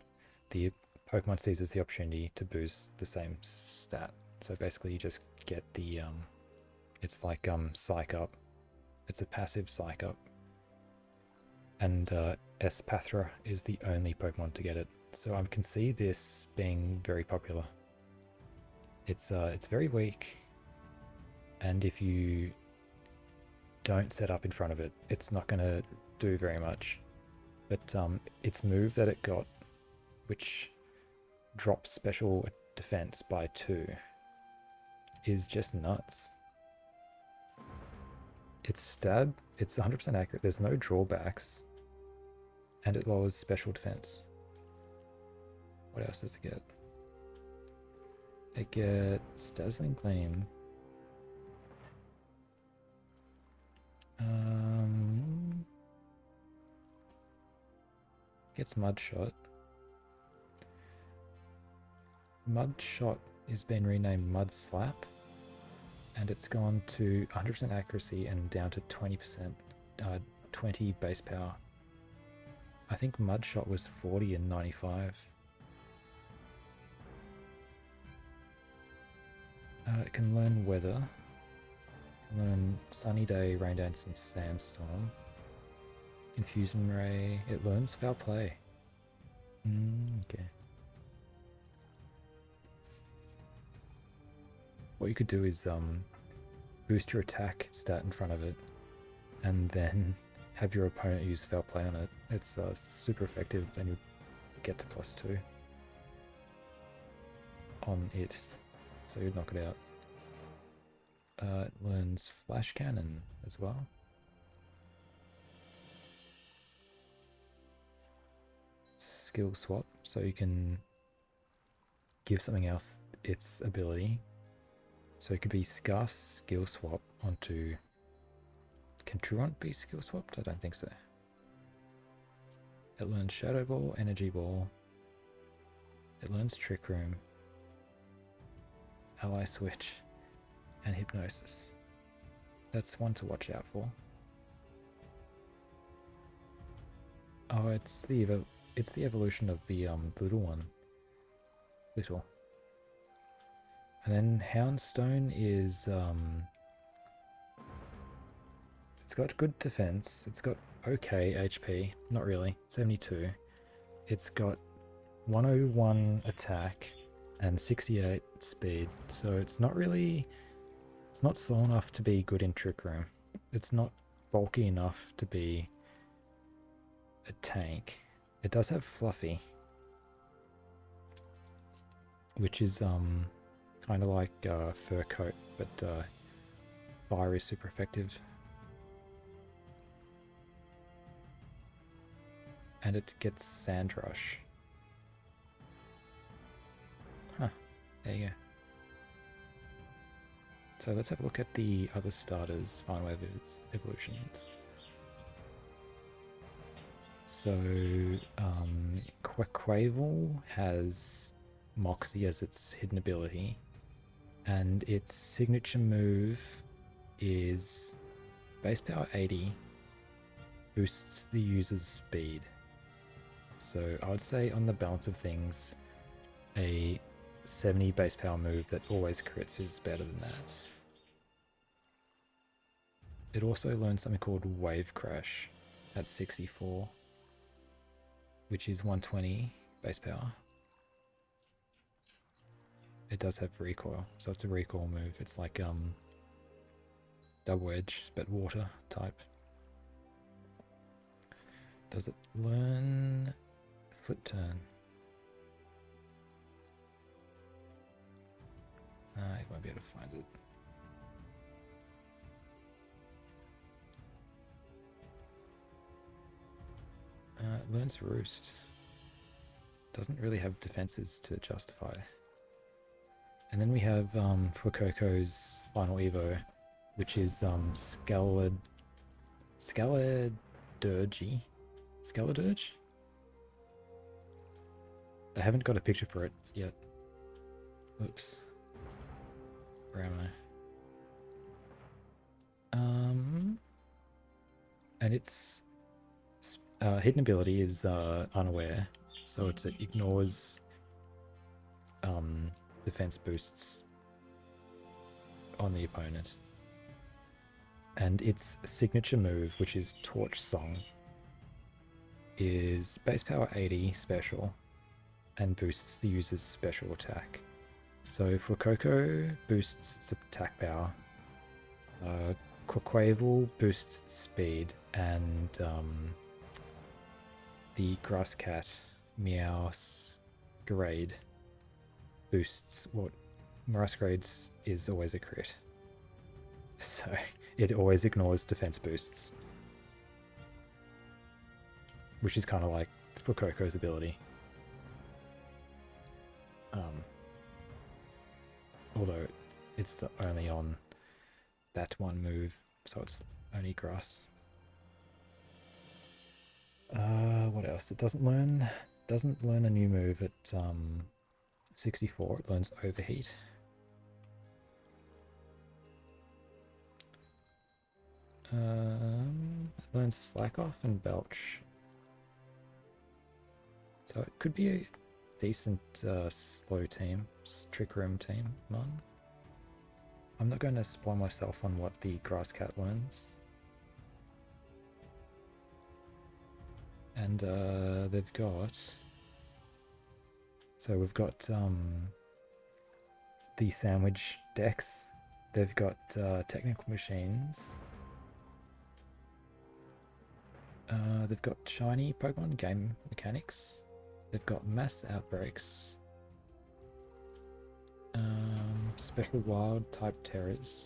the Pokemon seizes the opportunity to boost the same stat. So basically you just get the, it's like Psych Up. It's a passive Psych Up. And Espathra is the only Pokemon to get it. So I can see this being very popular. It's very weak, and if you don't set up in front of it, it's not going to do very much. But its move that it got, which drops special defense by 2, is just nuts. Its stab, it's 100% accurate. There's no drawbacks, and it lowers special defense. What else does it get? It gets Dazzling Gleam. Gets Mud Shot. Mud Shot is being renamed Mud Slap, and it's gone to 100% accuracy and down to 20%, 20 base power. I think Mud Shot was 40 and 95. It can learn Weather, learn Sunny Day, Rain Dance, and Sandstorm. Infusion Ray. It learns Foul Play. Okay. What you could do is boost your attack stat in front of it, and then have your opponent use Foul Play on it. It's super effective, and you get to +2 on it, so you'd knock it out. It learns Flash Cannon as well. Skill swap, so you can give something else its ability. So it could be Scarf skill swap onto... Can Truant be skill swapped? I don't think so. It learns Shadow Ball, Energy Ball. It learns Trick Room, Ally Switch, and Hypnosis. That's one to watch out for. Oh, it's the evolution of the little one. Little. And then Houndstone is it's got good defense. It's got okay HP, not really, 72. It's got 101 attack and 68 speed. So it's not slow enough to be good in Trick Room. It's not bulky enough to be a tank. It does have Fluffy, which is kind of like Fur Coat, but Fire is super effective. And it gets Sand Rush. Huh, there you go. So let's have a look at the other starters, Final Wave evolutions. So, Quaquaval has Moxie as its hidden ability, and its signature move is base power 80, boosts the user's speed. So I would say on the balance of things, a 70 base power move that always crits is better than that. It also learns something called Wave Crash at 64, which is 120 base power. It does have recoil, so it's a recoil move. It's like Double Edge, but water type. Does it learn Flip Turn? You won't be able to find it. It learns Roost. Doesn't really have defenses to justify. And then we have Fuecoco's final Evo, which is Scaladurgy? Scaladurge? I haven't got a picture for it yet. Oops. Where am I? And its hidden ability is Unaware, so it ignores defense boosts on the opponent. And its signature move, which is Torch Song, is base power 80 special and boosts the user's special attack. So for Coco, boosts its attack power. Quaquaval boosts speed, and the grass cat Meow's grade boosts what Masquerade's is always a crit. So it always ignores defense boosts, which is kind of like for Coco's ability. Although it's only on that one move, so it's only grass. What else? It doesn't learn a new move at 64. It learns overheat. It learns slack off and belch. So it could be a decent slow team, trick room team one. I'm not going to spoil myself on what the grass cat learns. And they've got, so we've got the sandwich decks. They've got technical machines. They've got shiny Pokemon game mechanics. They've got mass outbreaks. Special wild type terrors.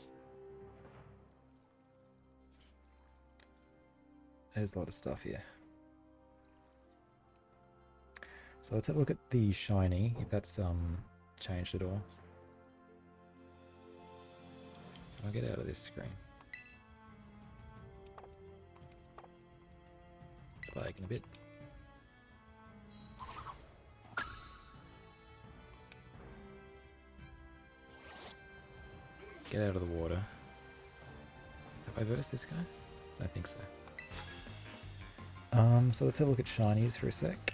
There's a lot of stuff here. So let's have a look at the shiny, if that's changed at all. I'll get out of this screen. It's lagging a bit. Get out of the water. Have I versed this guy? I think so. So let's have a look at shinies for a sec.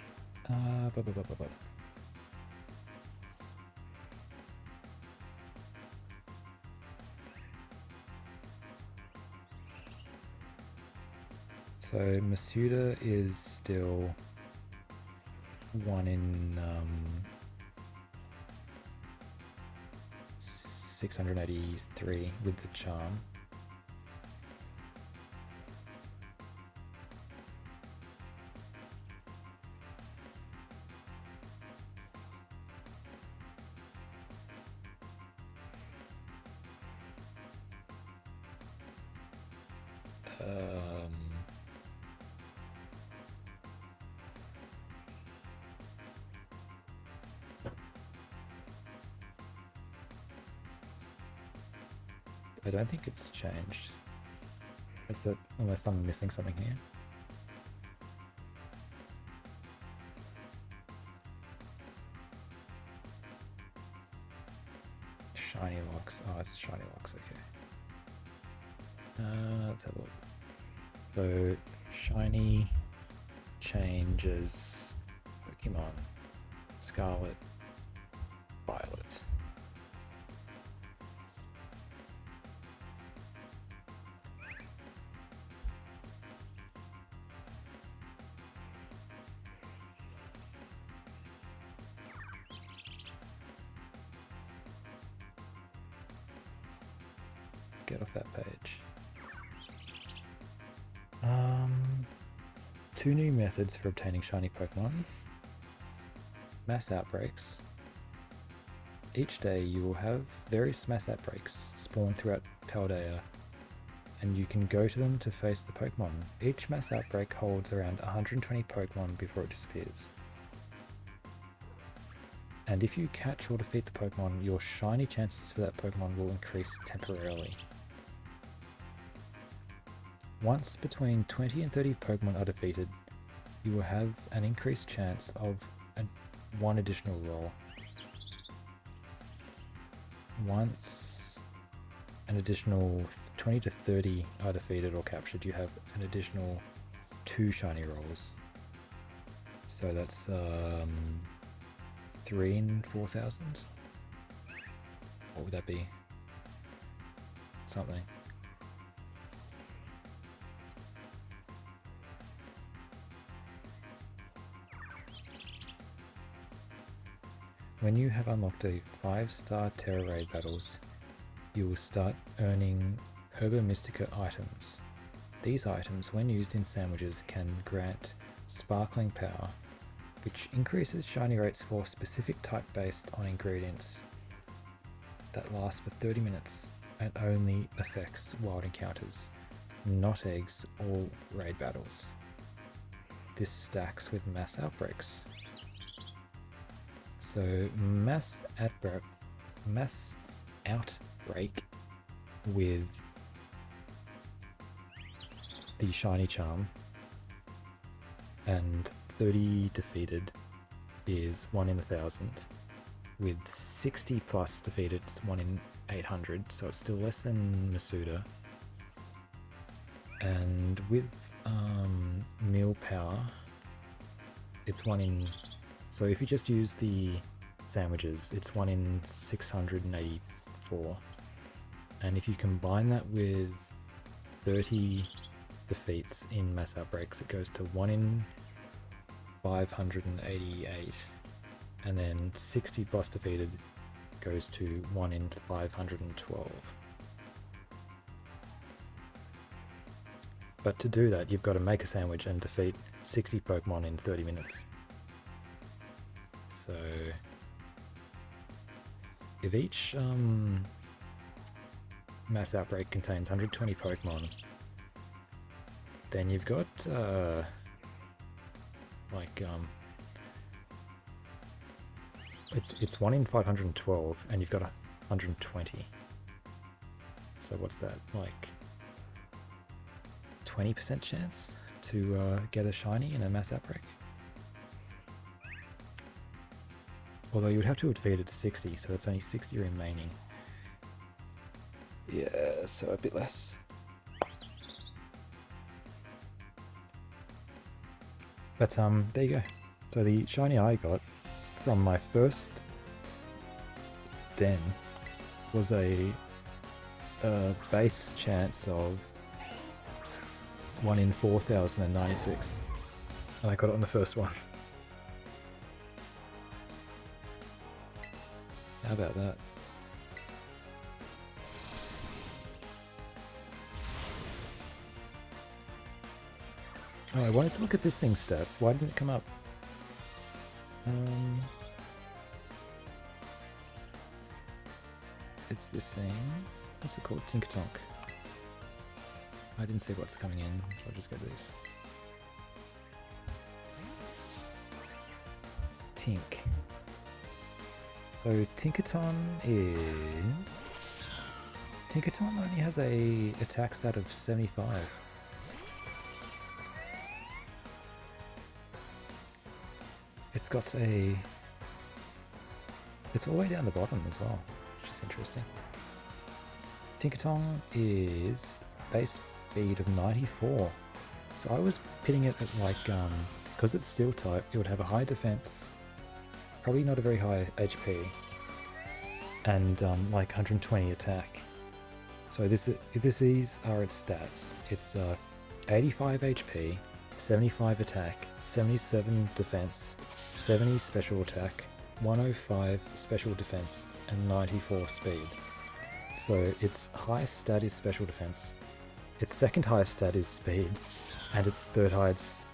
So Masuda is still 1 in 683 with the charm. I don't think it's changed. Is it, unless I'm missing something here. Shiny locks. Oh, it's shiny locks. Okay. Let's have a look. So shiny changes Pokemon Scarlet, Violet. Get off that page. 2 new methods for obtaining shiny Pokemon. Mass outbreaks. Each day you will have various mass outbreaks spawn throughout Paldea, and you can go to them to face the Pokemon. Each mass outbreak holds around 120 Pokemon before it disappears. And if you catch or defeat the Pokemon, your shiny chances for that Pokemon will increase temporarily. Once between 20 and 30 Pokemon are defeated, you will have an increased chance of 1 additional roll. Once an additional 20 to 30 are defeated or captured, you have an additional 2 shiny rolls. So that's 3 in 4,000? What would that be? Something. When you have unlocked a 5-star Terror Raid battles, you will start earning Herba Mystica items. These items, when used in sandwiches, can grant sparkling power, which increases shiny rates for specific type based on ingredients that last for 30 minutes and only affects wild encounters, not eggs or raid battles. This stacks with mass outbreaks. So mass outbreak with the shiny charm and 30 defeated is 1 in 1,000. With 60 plus defeated, it's 1 in 800, so it's still less than Masuda. And with meal power, it's 1 in... So if you just use the sandwiches, it's 1 in 684. And if you combine that with 30 defeats in mass outbreaks, it goes to 1 in 588. And then 60 plus defeated goes to 1 in 512. But to do that, you've got to make a sandwich and defeat 60 Pokemon in 30 minutes. So if each mass outbreak contains 120 Pokemon, then you've got it's 1 in 512 and you've got 120. So what's that, like 20% chance to get a shiny in a mass outbreak? Although you would have to have defeated 60, so it's only 60 remaining. Yeah, so a bit less. But there you go. So the shiny I got from my first den was a base chance of 1 in 4,096, and I got it on the first one. How about that? Oh, I wanted to look at this thing's stats. Why didn't it come up? It's this thing. What's it called? Tinkatonk. I didn't see what's coming in, so I'll just go to this. Tink. So Tinkaton only has a attack stat of 75. It's got a... It's all the way down the bottom as well, which is interesting. Tinkaton is base speed of 94. So I was pitting it at like, because it's steel type, it would have a high defense, probably not a very high HP, and like 120 attack. So these are its stats. It's 85 HP, 75 attack, 77 defense, 70 special attack, 105 special defense, and 94 speed. So its highest stat is special defense, its second highest stat is speed, and its third highest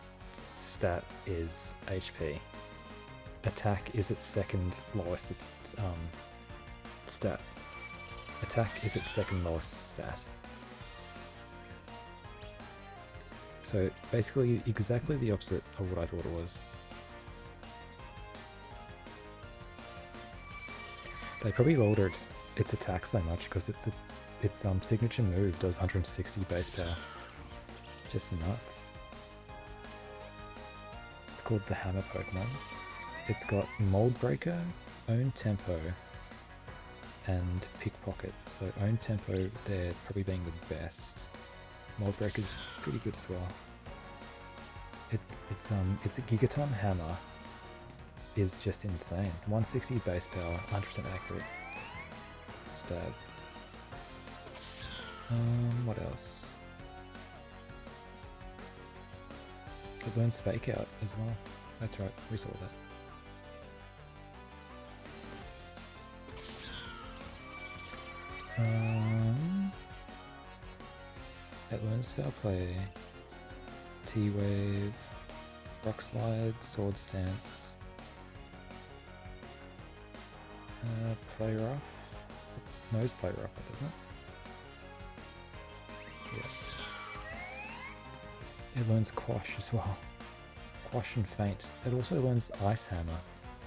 stat is HP. Attack is its second lowest stat. Attack is its second lowest stat. So basically exactly the opposite of what I thought it was. They probably lowered its attack so much because its signature move does 160 base power. Just nuts. It's called the Hammer Pokemon. It's got Mold Breaker, Own Tempo, and Pickpocket. So Own Tempo, they're probably being the best. Mold Breaker's pretty good as well. It's a Gigaton Hammer is just insane. 160 base power, 100% accurate. Stab. What else? It learns Fake Out as well. That's right, we saw that. It learns Foul Play, T-Wave, Rock Slide, Sword Stance, Play Rough. Nose Play Rough, doesn't it? Yeah. It learns Quash as well. Quash and Faint. It also learns Ice Hammer,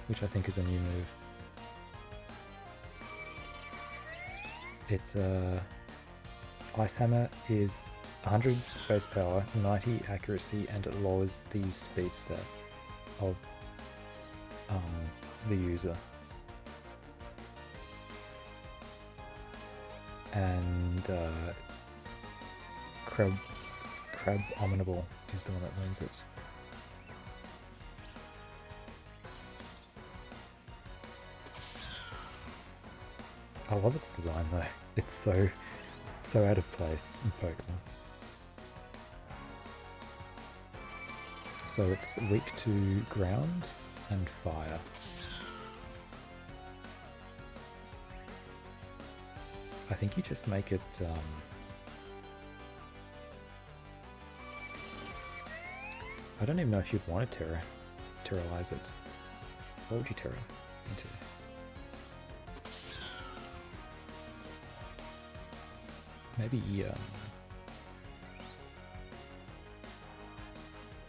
which I think is a new move. It's Ice Hammer is 100 base power, 90 accuracy, and it lowers the speed stat of the user. And Crab Ominable is the one that learns it. I love its design though. It's so out of place in Pokemon. So it's weak to ground and fire. I think you just make it I don't even know if you'd want to terrorize it. What would you terror into? Maybe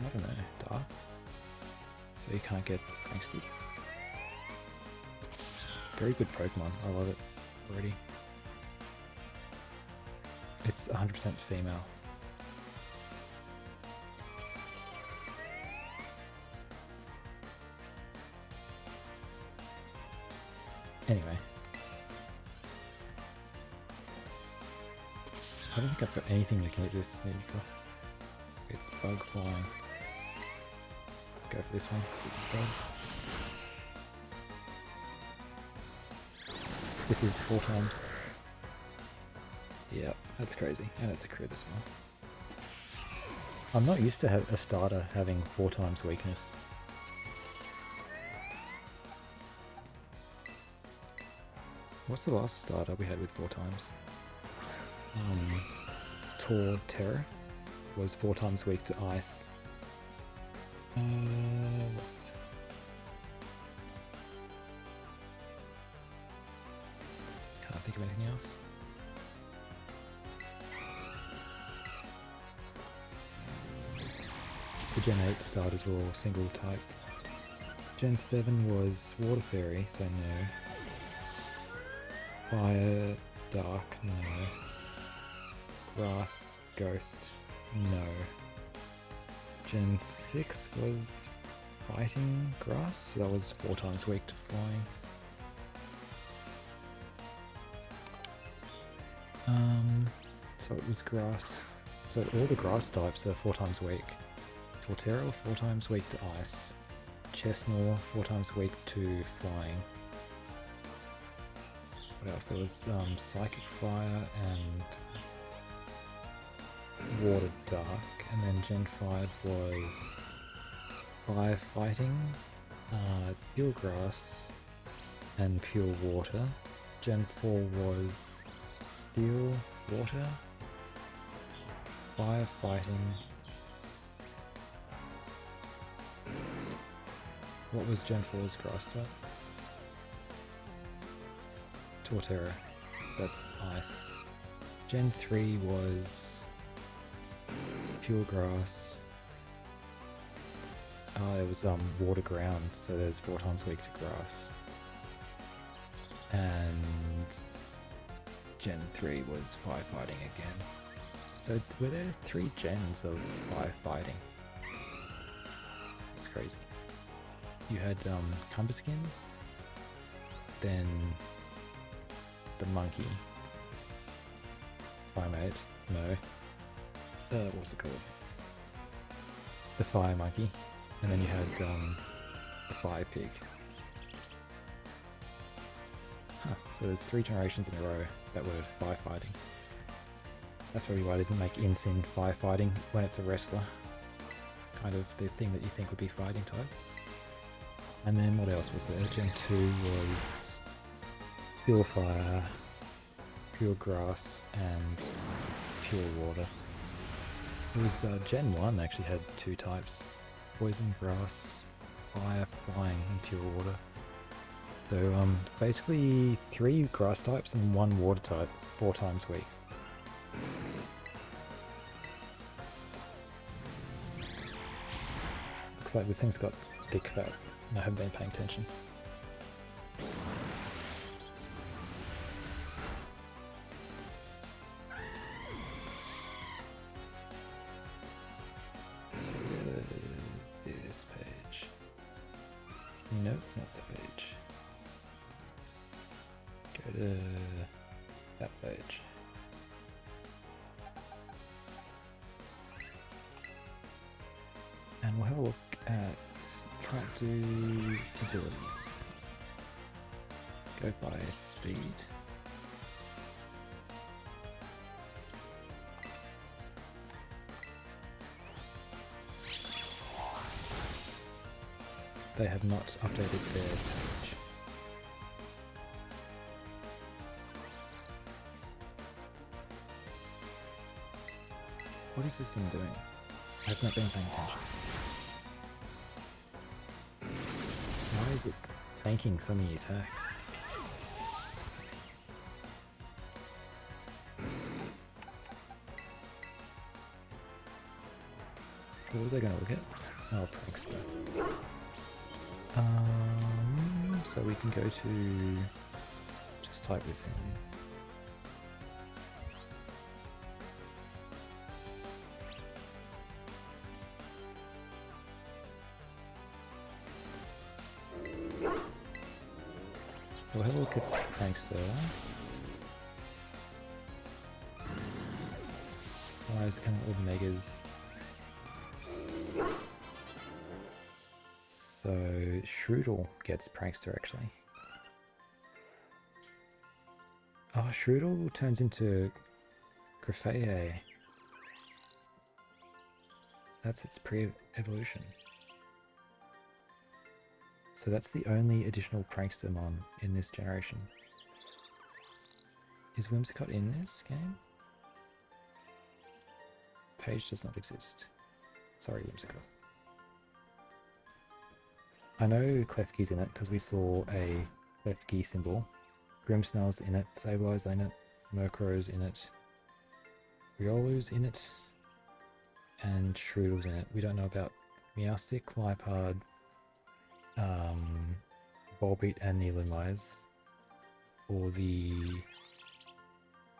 I don't know, Dark? So you can't get angsty. Very good Pokemon, I love it already. It's 100% female. Anyway. I don't think I've got anything looking at this neutral. It's Bug Flying. Go for this one because it's Sting. This is 4 times. Yep, that's crazy. And it's a crit as well. I'm not used to have a starter having 4 times weakness. What's the last starter we had with 4 times? Torterra was 4 times weak to ice. Can't think of anything else. The Gen 8 starters were all single type. Gen 7 was Water Fairy, so no. Fire, Dark, no. Grass, Ghost, no. Gen 6 was Fighting Grass, so that was 4 times weak to Flying. So it was Grass. So all the Grass types are 4 times weak. Torterra, 4 times weak to Ice. Chestnut, 4 times weak to Flying. What else? There was Psychic Fire and Water Dark, and then Gen 5 was Fire Fighting, Pure Grass, and Pure Water. Gen 4 was Steel Water, Fire Fighting. What was Gen 4's Grass type? Torterra, so that's Ice. Gen 3 was Pure Grass. It was Water Ground, so there's 4 times weak to Grass. And Gen 3 was Firefighting again. So were there 3 gens of Firefighting? That's crazy. You had Cumberskin, then the Monkey, Primate, no, what's it called? The Fire Monkey, and then you had the Fire Pig. Huh, so there's 3 generations in a row that were firefighting. That's probably why they didn't make Incin firefighting when it's a wrestler. Kind of the thing that you think would be fighting type. And then what else was there? Gen 2 was Pure Fire, pure grass and pure water. It was Gen 1 actually had 2 types, poison, grass, fire, flying, and pure water. So basically 3 grass types and 1 water type, 4 times a week. Looks like this thing's got thick fat, and I haven't been paying attention. So we're gonna do this page. Nope, not the page. Go to that page. And we'll have a look at, can't do abilities. Go by speed. They have not updated their page. What is this thing doing? I've not been paying attention. Why is it tanking so many attacks? What was I going to look at? Oh, Prankster. So we can go to, just type this in. So we'll have a look at Prankster. Why is it coming up with megas? So Shroodle gets Prankster actually. Oh, Shroodle turns into Graffaye. That's its pre-evolution. So that's the only additional Prankster mon in this generation. Is Whimsicott in this game? Page does not exist. Sorry, Whimsicott. I know Klefki's in it because we saw a Klefki symbol. Grimmsnarl's in it, Sableye's in it, Murkrow's in it, Riolu's in it, and Shroodle's in it. We don't know about Meowstic, Liepard, Volbeat and Neilumeyes, or the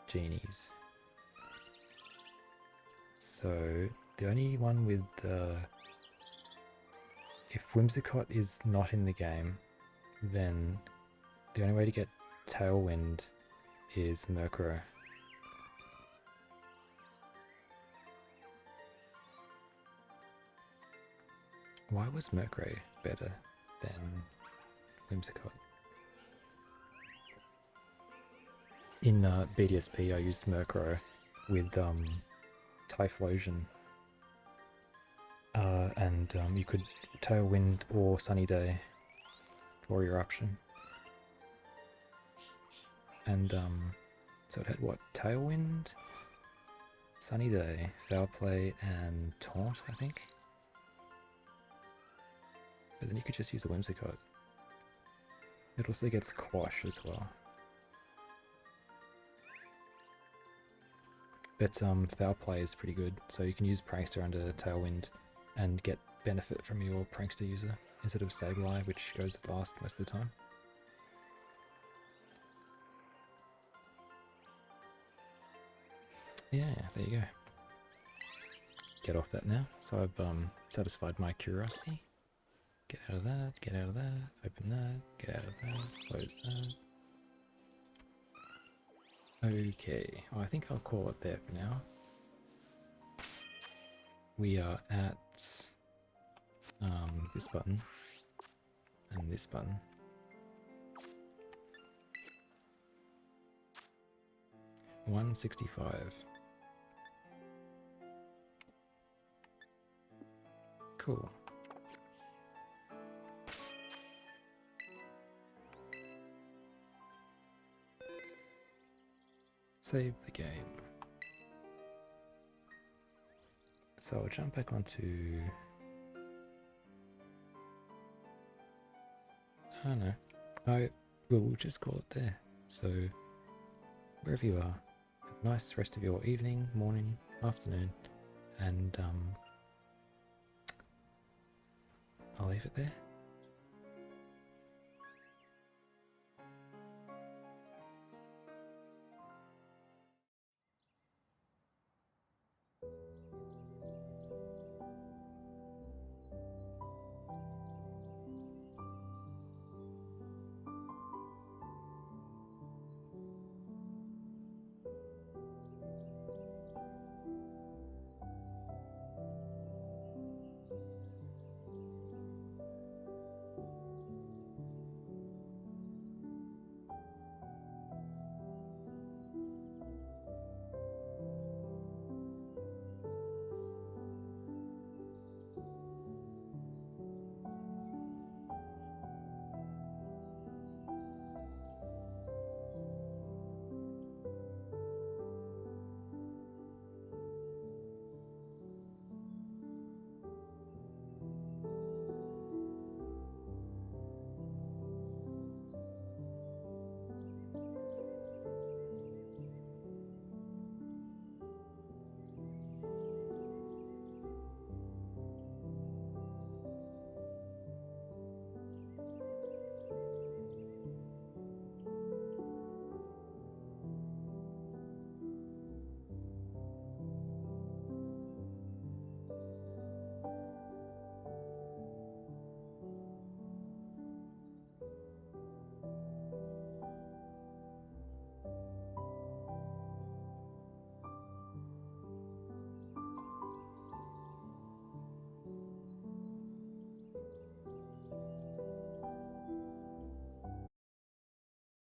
genies. So the only one with if Whimsicott is not in the game, then the only way to get Tailwind is Murkrow. Why was Murkrow better than Whimsicott? In BDSP I used Murkrow with Typhlosion. And you could Tailwind or Sunny Day for your option. And so it had what? Tailwind, Sunny Day, Foul Play, and Taunt, I think. But then you could just use the Whimsicott. It also gets Quash as well. But Foul Play is pretty good, so you can use Prankster under Tailwind and get benefit from your Prankster user instead of Sableye, which goes last most of the time. Yeah, there you go. Get off that now. So I've satisfied my curiosity. Get out of that, get out of that, open that, get out of that, close that. Okay, well, I think I'll call it there for now. We are at this button and this button. $165. Cool. save the game. So I'll jump back onto... Oh no, I will just call it there. So wherever you are, have a nice rest of your evening, morning, afternoon, and I'll leave it there.